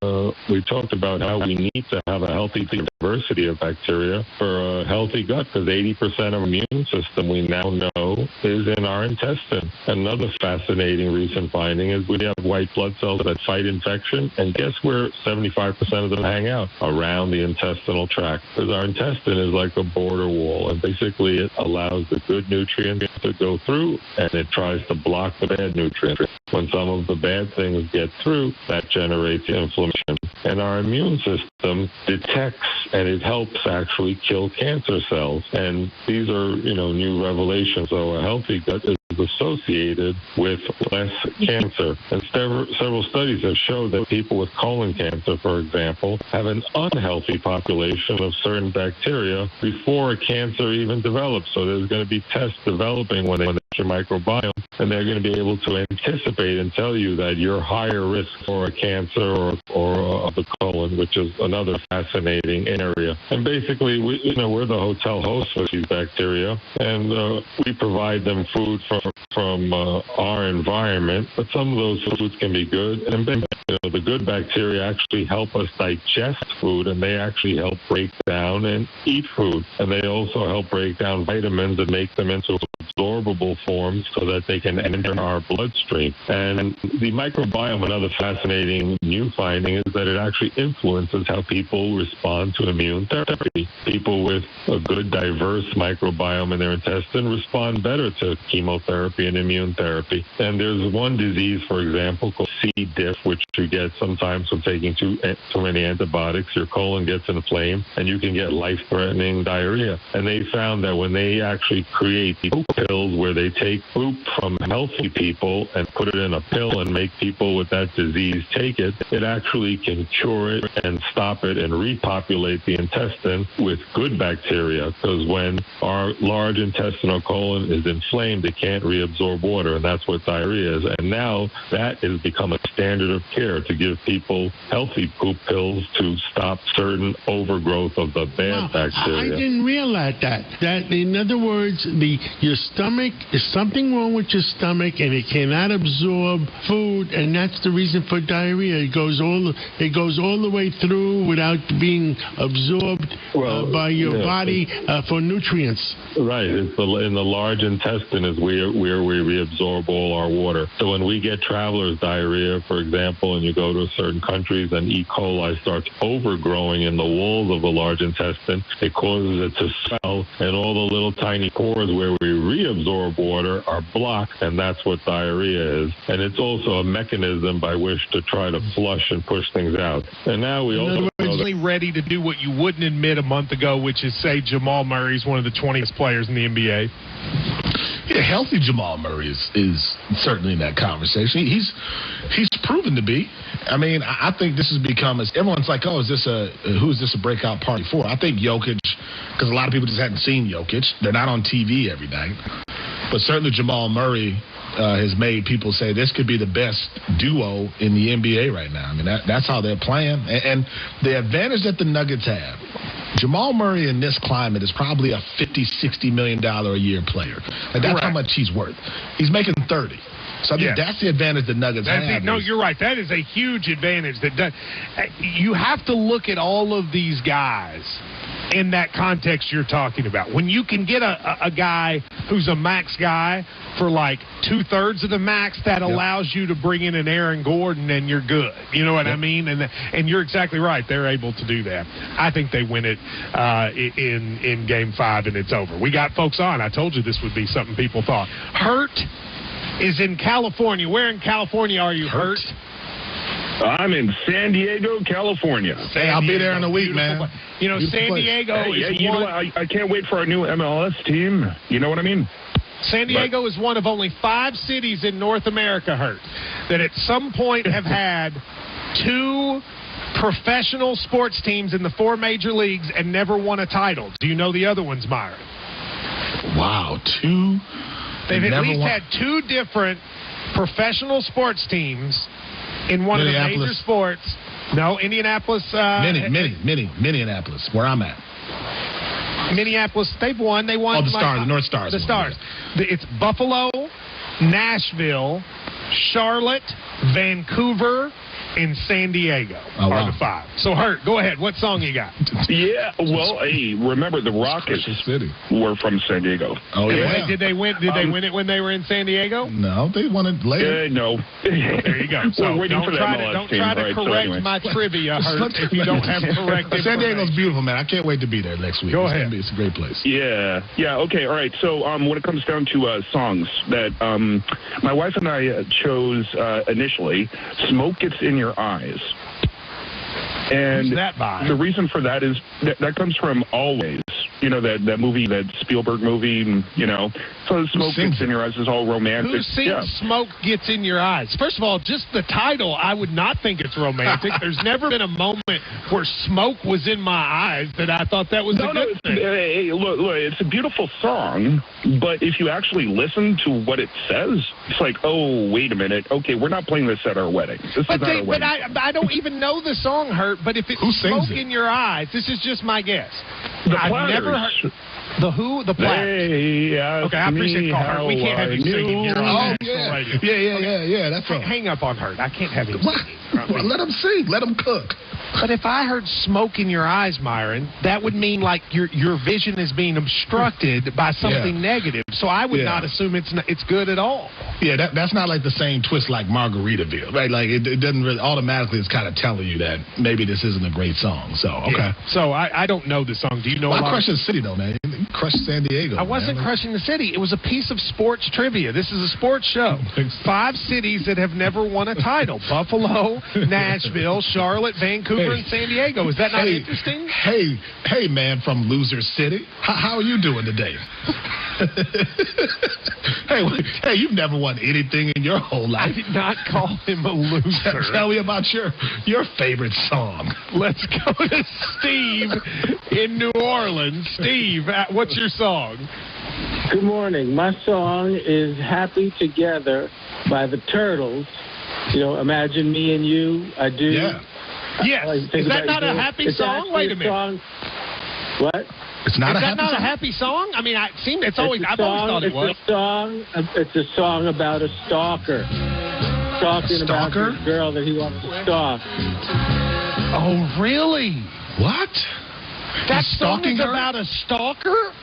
S3: we talked about how we need to have a healthy diversity of bacteria for a healthy gut, because 80% of our immune system we now know is in our intestine. Another fascinating recent finding is we have white blood cells that fight infection, and guess where 75% of them hang out? Around the intestinal tract. Because our intestine is like a border wall, and basically it allows the good nutrients to go through, and it tries to block the bad nutrients. When some of the bad things get through, that generates inflammation. And our immune system detects, and it helps actually kill cancer cells. And these are, new revelations. So a healthy gut is associated with less cancer. And several studies have shown that people with colon cancer, for example, have an unhealthy population of certain bacteria before a cancer even develops. So there's going to be tests developing when they your microbiome, and they're going to be able to anticipate and tell you that you're higher risk for a cancer or of the colon, which is another fascinating area. And basically, we're the hotel host for these bacteria, and we provide them food from our environment, but some of those foods can be good and bad. the good bacteria actually help us digest food, and they actually help break down and eat food. And they also help break down vitamins and make them into absorbable forms so that they can enter our bloodstream. And the microbiome, another fascinating new finding, is that it actually influences how people respond to immune therapy. People with a good, diverse microbiome in their intestine respond better to chemotherapy and immune therapy. And there's one disease, for example, called C. diff, which you get sometimes from taking too many antibiotics. Your colon gets inflamed, and you can get life-threatening diarrhea. And they found that when they actually create poop pills where they take poop from healthy people and put it in a pill and make people with that disease take it, it actually can cure it and stop it and repopulate the intestine with good bacteria. Because when our large intestinal colon is inflamed, it can't reabsorb water, and that's what diarrhea is. And now that has become a standard of care to give people healthy poop pills to stop certain overgrowth of the bad bacteria.
S21: I didn't realize that. That, in other words, your stomach, is something wrong with your stomach, and it cannot absorb food, and that's the reason for diarrhea. It goes all the way through without being absorbed by your body for nutrients.
S3: Right. It's in the large intestine is where we reabsorb all our water. So when we get traveler's diarrhea, for example, and you go to certain countries and E. coli starts overgrowing in the walls of the large intestine, it causes it to swell, and all the little tiny pores where we reabsorb water are blocked, and that's what diarrhea is. And it's also a mechanism by which to try to flush and push things out. And now we also
S2: ready to do what you wouldn't admit a month ago, which is say Jamal Murray's one of the 20th players in the NBA.
S8: Yeah, healthy Jamal Murray is certainly in that conversation. He's proven to be. I mean, I think this has become, everyone's like, oh, who is this a breakout party for? I think Jokic, because a lot of people just hadn't seen Jokic. They're not on TV every night. But certainly Jamal Murray has made people say this could be the best duo in the NBA right now. I mean, that's how they're playing. And the advantage that the Nuggets have, Jamal Murray in this climate is probably a $50-60 million a year player. And that's how much he's worth. He's making 30. So I think that's the advantage the Nuggets have.
S2: No, you're right. That is a huge advantage. You have to look at all of these guys in that context you're talking about. When you can get a guy who's a max guy for like 2/3 of the max, that allows you to bring in an Aaron Gordon and you're good. You know what I mean? And you're exactly right. They're able to do that. I think they win it in Game 5 and it's over. We got folks on. I told you this would be something people thought. Hurt is in California. Where in California are you, Hurt?
S9: I'm in San Diego, California.
S8: Hey, I'll be there in a week, man.
S2: You know, San Diego is
S9: you know what? I can't wait for our new MLS team. You know what I mean?
S2: San Diego is one of only 5 cities in North America, Hurt, that at some point have had 2 professional sports teams in the 4 major leagues and never won a title. Do you know the other ones, Myron?
S8: Wow, 2.
S2: They've at least had 2 different professional sports teams in one of the major sports. No, Indianapolis.
S8: Minneapolis, where I'm at.
S2: Minneapolis, they've won. They won.
S8: Oh, the Stars, the North Stars.
S2: The Stars. It's Buffalo, Nashville, Charlotte, Vancouver, and San Diego are the 5. So, Hurt, go ahead. What song you got?
S9: Yeah, well, hey, remember the Rockets were from San Diego.
S8: Oh, yeah.
S2: Did they win? Did they win it when they were in San Diego?
S8: No, they won it later.
S9: No.
S2: There you go. So
S9: we're waiting for
S2: don't try to correct my trivia, Hurt, if you don't have correct information.
S8: San Diego's beautiful, man. I can't wait to be there next week.
S2: Go ahead.
S8: It's a great place.
S9: Yeah, okay, all right. So when it comes down to songs that my wife and I chose initially, Smoke Gets in Your Eyes. And
S2: who's that by?
S9: The reason for that is that comes from Always. You know, that movie, that Spielberg movie, you know. So Smoke Gets in Your Eyes is all romantic.
S2: Who sings Smoke Gets in Your Eyes? First of all, just the title, I would not think it's romantic. There's never been a moment where smoke was in my eyes that I thought that was a good thing.
S9: Hey, look, it's a beautiful song, but if you actually listen to what it says, it's like, oh, wait a minute. Okay, we're not playing this at our wedding. This is not our wedding.
S2: But I don't even know the song, Hurt, but if it's Smoke in Your Eyes, this is just my guess.
S9: The Platters.
S2: The who? The Platters.
S9: Hey,
S2: okay, I appreciate the call. We can't have you singing here on national radio.
S8: Yeah. That's all.
S2: Hang up on Hurt. I can't have you singing.
S8: Well, let them sing. Let them cook.
S2: But if I heard smoke in your eyes, Myron, that would mean like your vision is being obstructed by something negative. So I would not assume it's good at all.
S8: Yeah, that's not like the same twist like Margaritaville, right? Like it doesn't really automatically. It's kind of telling you that maybe this isn't a great song. So okay.
S2: Yeah. So I don't know the song. Do you know?
S8: Well, I crushed the city though, man. You crushed San Diego.
S2: I wasn't crushing the city. It was a piece of sports trivia. This is a sports show. 5 cities that have never won a title: Buffalo, Nashville, Charlotte, Vancouver, and San Diego. Is that not interesting?
S8: Hey, man from Loser City. How are you doing today? Hey, you've never won anything in your whole life.
S2: I did not call him a loser.
S8: Tell me about your favorite song.
S2: Let's go to Steve in New Orleans. Steve, what's your song?
S1: Good morning. My song is Happy Together by the Turtles. You know, Imagine Me and You, I Do.
S2: Yeah. Yes. Is that not a happy song? Wait a minute.
S1: What?
S8: It's not
S2: Is that not a happy song? I mean, I've always thought it was.
S1: It's a song about a stalker. Talking about this girl that he wants to stalk.
S2: Oh, really?
S8: What?
S2: That song is about a stalker?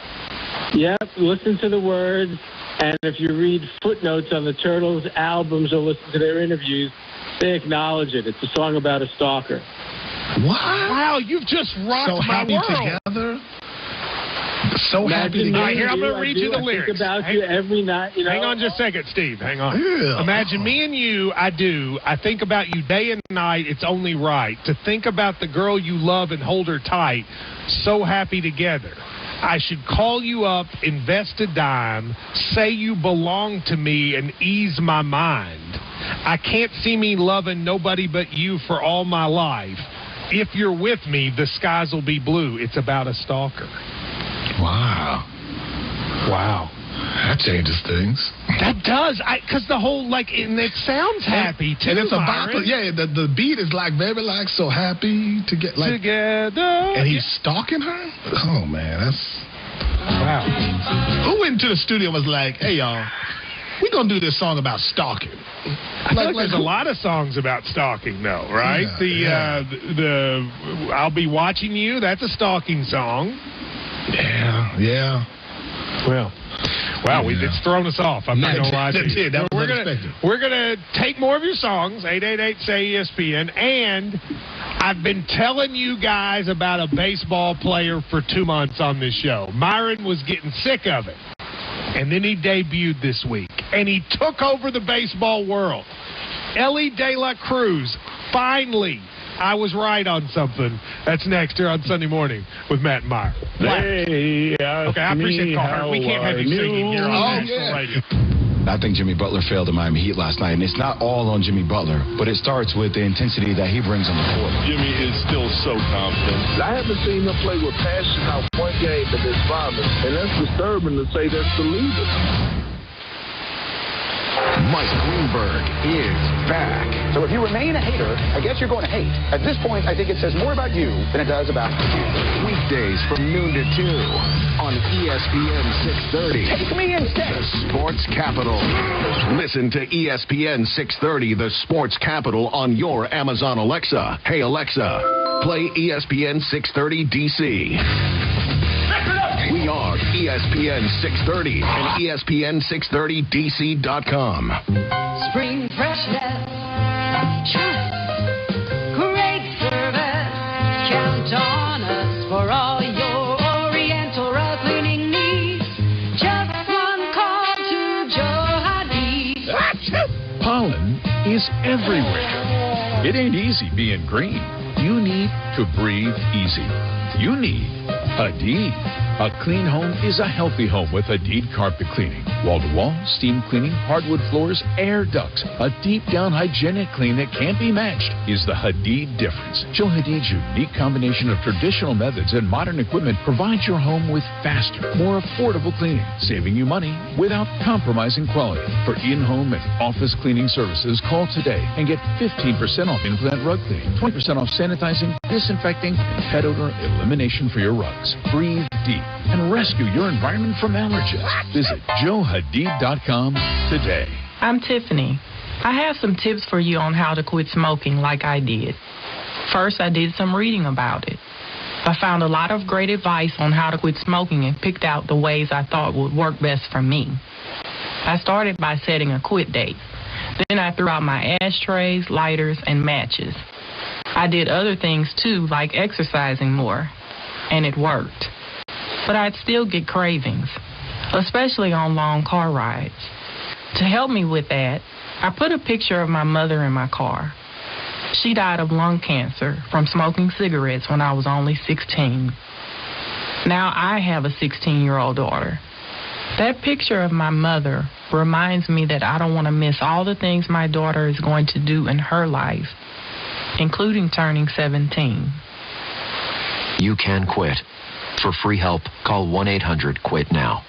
S1: Yep. Listen to the words, and if you read footnotes on the Turtles' albums or listen to their interviews, they acknowledge it. It's a song about a stalker.
S8: What?
S2: Wow, you've just rocked my world.
S8: Together? So happy together.
S2: All right, here, I'm going to read you the lyrics.
S1: I think about you every night. You know?
S2: Hang on just a second, Steve. Hang on.
S8: Yeah.
S2: Imagine me and you, I do. I think about you day and night. It's only right to think about the girl you love and hold her tight. So happy together. I should call you up, invest a dime, say you belong to me, and ease my mind. I can't see me loving nobody but you for all my life. If you're with me, the skies will be blue. It's about a stalker.
S8: Wow. That changes things.
S2: That does. Because the whole, and it sounds happy, too,
S8: and it's
S2: Myron.
S8: The beat is very so happy to get,
S2: together.
S8: And he's stalking her? Oh, man, that's... Wow. Who went into the studio and was like, hey, y'all, we're going to do this song about stalking.
S2: I feel like there's a lot of songs about stalking, though, right? The I'll Be Watching You, that's a stalking song.
S8: Yeah.
S2: Well, wow, it's thrown us off. I'm not going to lie to you. We're going to take more of your songs, 888-SAY-ESPN, and I've been telling you guys about a baseball player for 2 months on this show. Myron was getting sick of it, and then he debuted this week, and he took over the baseball world. Ellie De La Cruz, finally. I was right on something. That's next here on Sunday Morning with Matt and Meyer.
S9: Hey,
S2: okay, I appreciate the call. We can't have you singing here on national radio.
S10: I think Jimmy Butler failed the Miami Heat last night, and it's not all on Jimmy Butler, but it starts with the intensity that he brings on the court.
S12: Jimmy is still so confident. I haven't seen him play with passion out one game in this violence, and that's disturbing to say that's the leader.
S13: Mike Greenberg is back. So if you remain a hater, I guess you're going to hate. At this point, I think it says more about you than it does about you.
S6: Weekdays from noon to 2 on ESPN 630.
S13: Take me instead.
S6: The Sports Capital. Listen to ESPN 630, The Sports Capital on your Amazon Alexa. Hey, Alexa, play ESPN 630 DC. We are ESPN 630 and ESPN630DC.com.
S15: Spring freshness, trust, great service. Count on us for all your Oriental rug cleaning needs. Just one call to Joe Hadid.
S16: Pollen is everywhere. It ain't easy being green. You need to breathe easy. You need Hadid. A clean home is a healthy home with Hadid carpet cleaning. Wall-to-wall, steam cleaning, hardwood floors, air ducts. A deep-down hygienic clean that can't be matched is the Hadid difference. Joe Hadid's unique combination of traditional methods and modern equipment provides your home with faster, more affordable cleaning, saving you money without compromising quality. For in-home and office cleaning services, call today and get 15% off in-plant rug cleaning, 20% off sanitizing, disinfecting, pet odor elimination for your rugs. Breathe deep and rescue your environment from allergens. Visit JoeHadid.com today.
S4: I'm Tiffany. I have some tips for you on how to quit smoking like I did. First, I did some reading about it. I found a lot of great advice on how to quit smoking and picked out the ways I thought would work best for me. I started by setting a quit date. Then I threw out my ashtrays, lighters, and matches. I did other things too, like exercising more, and it worked. But I'd still get cravings, especially on long car rides. To help me with that, I put a picture of my mother in my car. She died of lung cancer from smoking cigarettes when I was only 16. Now I have a 16-year-old daughter. That picture of my mother reminds me that I don't want to miss all the things my daughter is going to do in her life, including turning 17.
S5: You can quit. For free help, call 1-800-QUIT-NOW.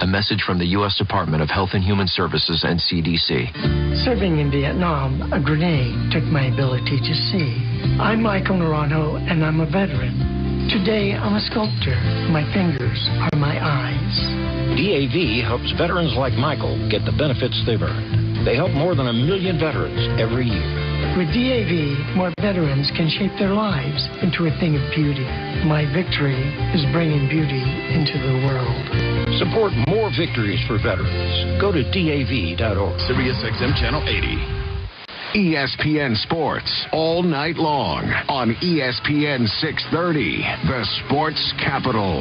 S5: A message from the U.S. Department of Health and Human Services and CDC.
S11: Serving in Vietnam, a grenade took my ability to see. I'm Michael Naranjo, and I'm a veteran. Today, I'm a sculptor. My fingers are my eyes.
S14: DAV helps veterans like Michael get the benefits they've earned. They help more than 1 million veterans every year.
S11: With DAV, more veterans can shape their lives into a thing of beauty. My victory is bringing beauty into the world.
S14: Support more victories for veterans. Go to DAV.org.
S17: SiriusXM Channel 80. ESPN Sports all night long on ESPN 630, the Sports Capital.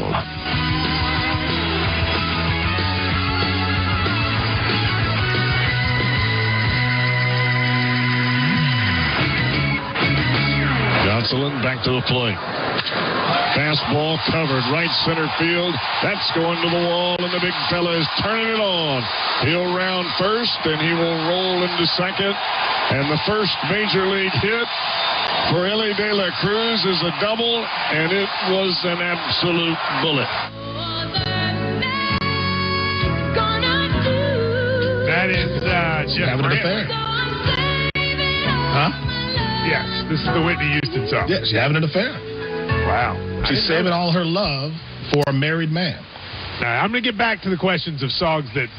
S18: Johnson back to the plate. Fastball covered right center field. That's going to the wall, and the big fella is turning it on. He'll round first, and he will roll into second. And the first major league hit for Ellie De La Cruz is a double, and it was an absolute bullet.
S2: That is Jeff
S8: Having an affair. Huh?
S2: Yes, this is the Whitney Houston song.
S8: Yeah, she's having an affair.
S2: Wow.
S8: She's saving all her love for a married man.
S2: Now, I'm going to get back to the questions of songs that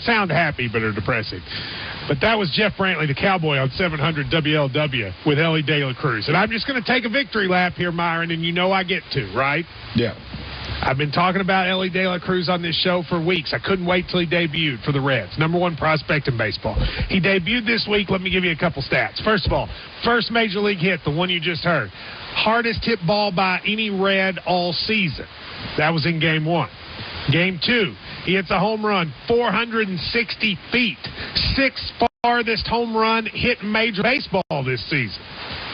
S2: sound happy but are depressing. But that was Jeff Brantley, the Cowboy, on 700 WLW with Ellie De La Cruz. And I'm just going to take a victory lap here, Myron, and you know I get to, right?
S8: Yeah.
S2: I've been talking about Ellie De La Cruz on this show for weeks. I couldn't wait till he debuted for the Reds. #1 prospect in baseball. He debuted this week. Let me give you a couple stats. First of all, first major league hit, the one you just heard. Hardest hit ball by any Red all season. That was in Game 1. Game 2, he hits a home run 460 feet. 6th farthest home run hit in Major Baseball this season.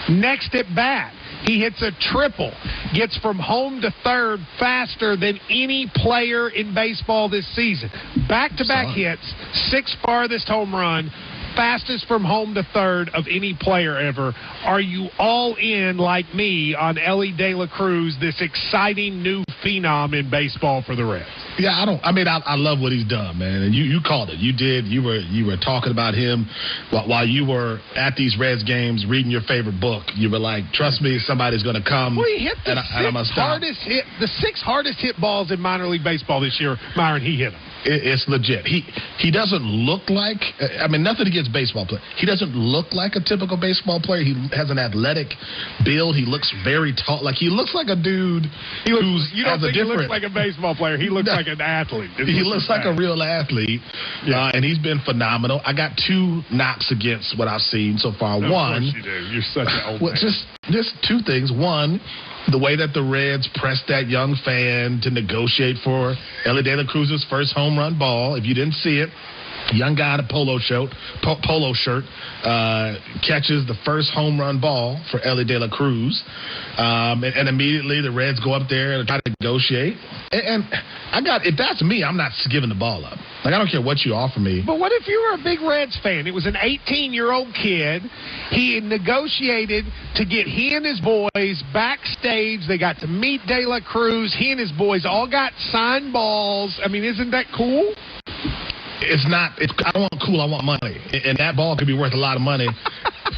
S2: Next at bat, he hits a triple, gets from home to third faster than any player in baseball this season. Back-to-back hits, 6th farthest home run, fastest from home to third of any player ever. Are you all in, like me, on Ellie De La Cruz, this exciting new phenom in baseball for the Reds?
S8: Yeah, I love what he's done, man. And you called it. You did. You were talking about him while you were at these Reds games reading your favorite book. You were like, trust me, somebody's going to come.
S2: Well, he hit the 6 hardest hit balls in minor league baseball this year. Myron, he hit them.
S8: It's legit. He doesn't look like, nothing against baseball players. He doesn't look like a typical baseball player. He has an athletic build. He looks very tall. Like, he looks like a dude
S2: he looks like a baseball player. He looks like an athlete.
S8: He looks like a real athlete, and he's been phenomenal. I got 2 knocks against what I've seen so far.
S2: Of
S8: One,
S2: course you do. You're such an old man.
S8: Just 2 things. One, the way that the Reds pressed that young fan to negotiate for Ellie De La Cruz's first home run ball. If you didn't see it, young guy in a polo shirt catches the first home run ball for Ellie De La Cruz. And immediately the Reds go up there and try to negotiate. And if that's me, I'm not giving the ball up. Like, I don't care what you offer me.
S2: But what if you were a big Reds fan? It was an 18-year-old kid. He had negotiated to get he and his boys backstage. They got to meet De La Cruz. He and his boys all got signed balls. Isn't that cool?
S8: It's not. I don't want cool. I want money. And that ball could be worth a lot of money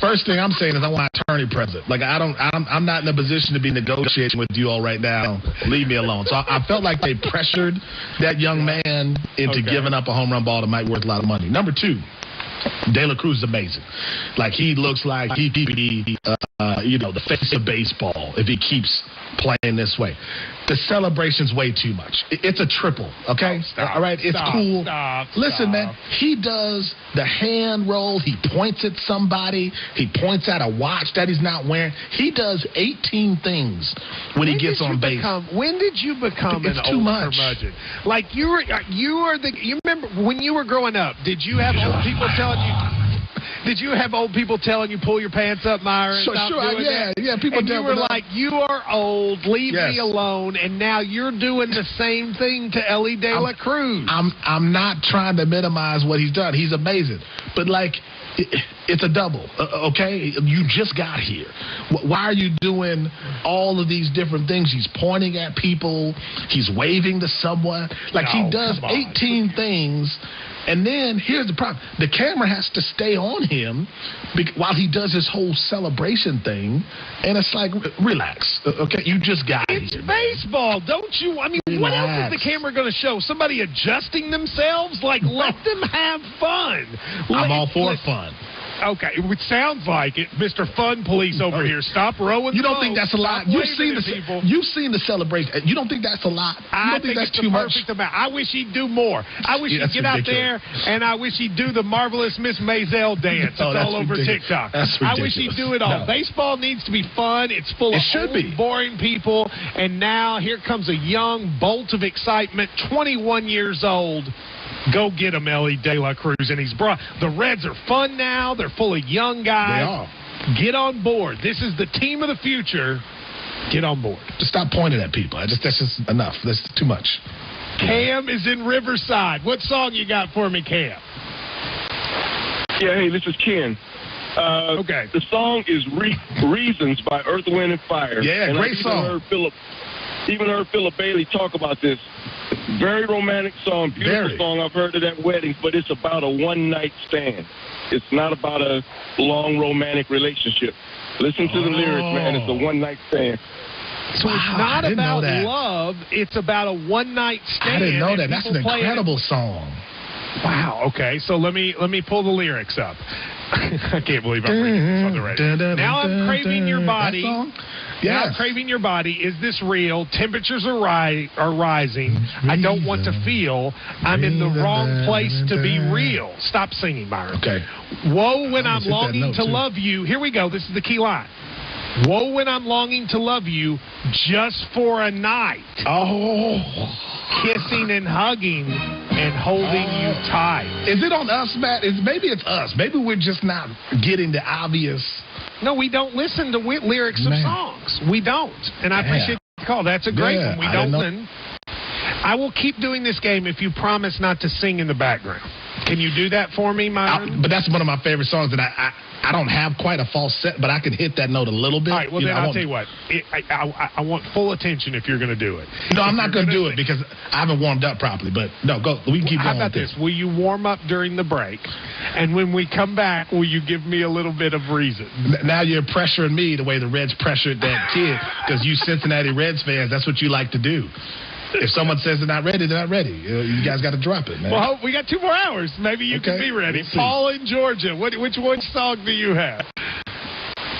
S8: First thing I'm saying is I want an attorney present. Like I'm not in a position to be negotiating with you all right now. Leave me alone. So I felt like they pressured that young man into giving up a home run ball that might be worth a lot of money. Number two, De La Cruz is amazing. Like, he looks like he could be, the face of baseball if he keeps playing this way. The celebration's way too much. It's a triple, okay? All right, it's cool. Listen, man, he does the hand roll. He points at somebody. He points at a watch that he's not wearing. He does 18 things when he gets on base.
S2: When did you become an old curmudgeon? Like, you remember when you were growing up, did you have old people telling you? Did you have old people telling you pull your pants up, Myron?
S8: Yeah. People
S2: and you were like, you are old, leave me alone, and now you're doing the same thing to Ellie De La Cruz.
S8: I'm not trying to minimize what he's done. He's amazing, but like, it's a double, okay? You just got here. Why are you doing all of these different things? He's pointing at people. He's waving to someone. Like, he does 18 things. And then here's the problem. The camera has to stay on him while he does his whole celebration thing. And it's like, relax, okay? You just got here.
S2: It's baseball, don't you? I mean, what else is the camera going to show? Somebody adjusting themselves? Like, let them have fun.
S8: I'm all for fun.
S2: Okay, it sounds like it. Mr. Fun Police over here. Stop rowing.
S8: You don't think that's a lot? You've seen the celebration. You don't think that's a lot? You don't think that's too much?
S2: Perfect amount. I wish he'd do more. I wish he'd get out there, and I wish he'd do the marvelous Miss Maisel dance. It's all over TikTok. I wish he'd do it all. No. Baseball needs to be fun. It's full of old, boring people, and now here comes a young bolt of excitement, 21 years old. Go get him, Ellie De La Cruz. And the Reds are fun now. They're full of young guys.
S8: They are.
S2: Get on board. This is the team of the future. Get on board.
S8: Just stop pointing at people. That's just enough. That's too much.
S2: Cam is in Riverside. What song you got for me, Cam?
S12: Yeah, hey, this is Ken.
S2: Okay.
S12: The song is Reasons by Earth, Wind, and Fire.
S8: Yeah,
S12: and
S8: great song.
S12: Even heard Philip Bailey talk about this. Very romantic song, beautiful song. I've heard it at weddings, but it's about a one-night stand. It's not about a long romantic relationship. Listen to the lyrics, man. It's a one-night stand.
S2: So it's not about love. It's about a one-night stand.
S8: I didn't know that. That's an incredible song.
S2: Wow. Okay, so let me pull the lyrics up. I can't believe I'm reading this on the radio. Now I'm craving your body. Now I'm craving your body. Is this real? Temperatures are rising. I don't want to feel. I'm in the wrong place to be real. Stop singing, Myron.
S8: Okay.
S2: Woe when I'm longing to love you. Here we go. This is the key line. Woe when I'm longing to love you just for a night. Kissing and hugging and holding you tight.
S8: Is it on us, Matt? Maybe it's us. Maybe we're just not getting the obvious.
S2: No, we don't listen to lyrics of songs. We don't. And I appreciate the call. That's a great one. We don't listen. I will keep doing this game if you promise not to sing in the background. Can you do that for me, Myron?
S8: But that's one of my favorite songs, and I don't have quite a falsetto, but I can hit that note a little bit.
S2: All right, well, then I'll tell you what. I want full attention if you're going to do it.
S8: No, I'm not going to do it because I haven't warmed up properly. But, no, go. We can keep going.
S2: How about this? Will you warm up during the break? And when we come back, will you give me a little bit of reason?
S8: Now you're pressuring me the way the Reds pressured that kid because you Cincinnati Reds fans, that's what you like to do. If someone says they're not ready, they're not ready. You guys got to drop it, man.
S2: Well, we got 2 more hours. Maybe you can be ready. Paul in Georgia. Which song do you have?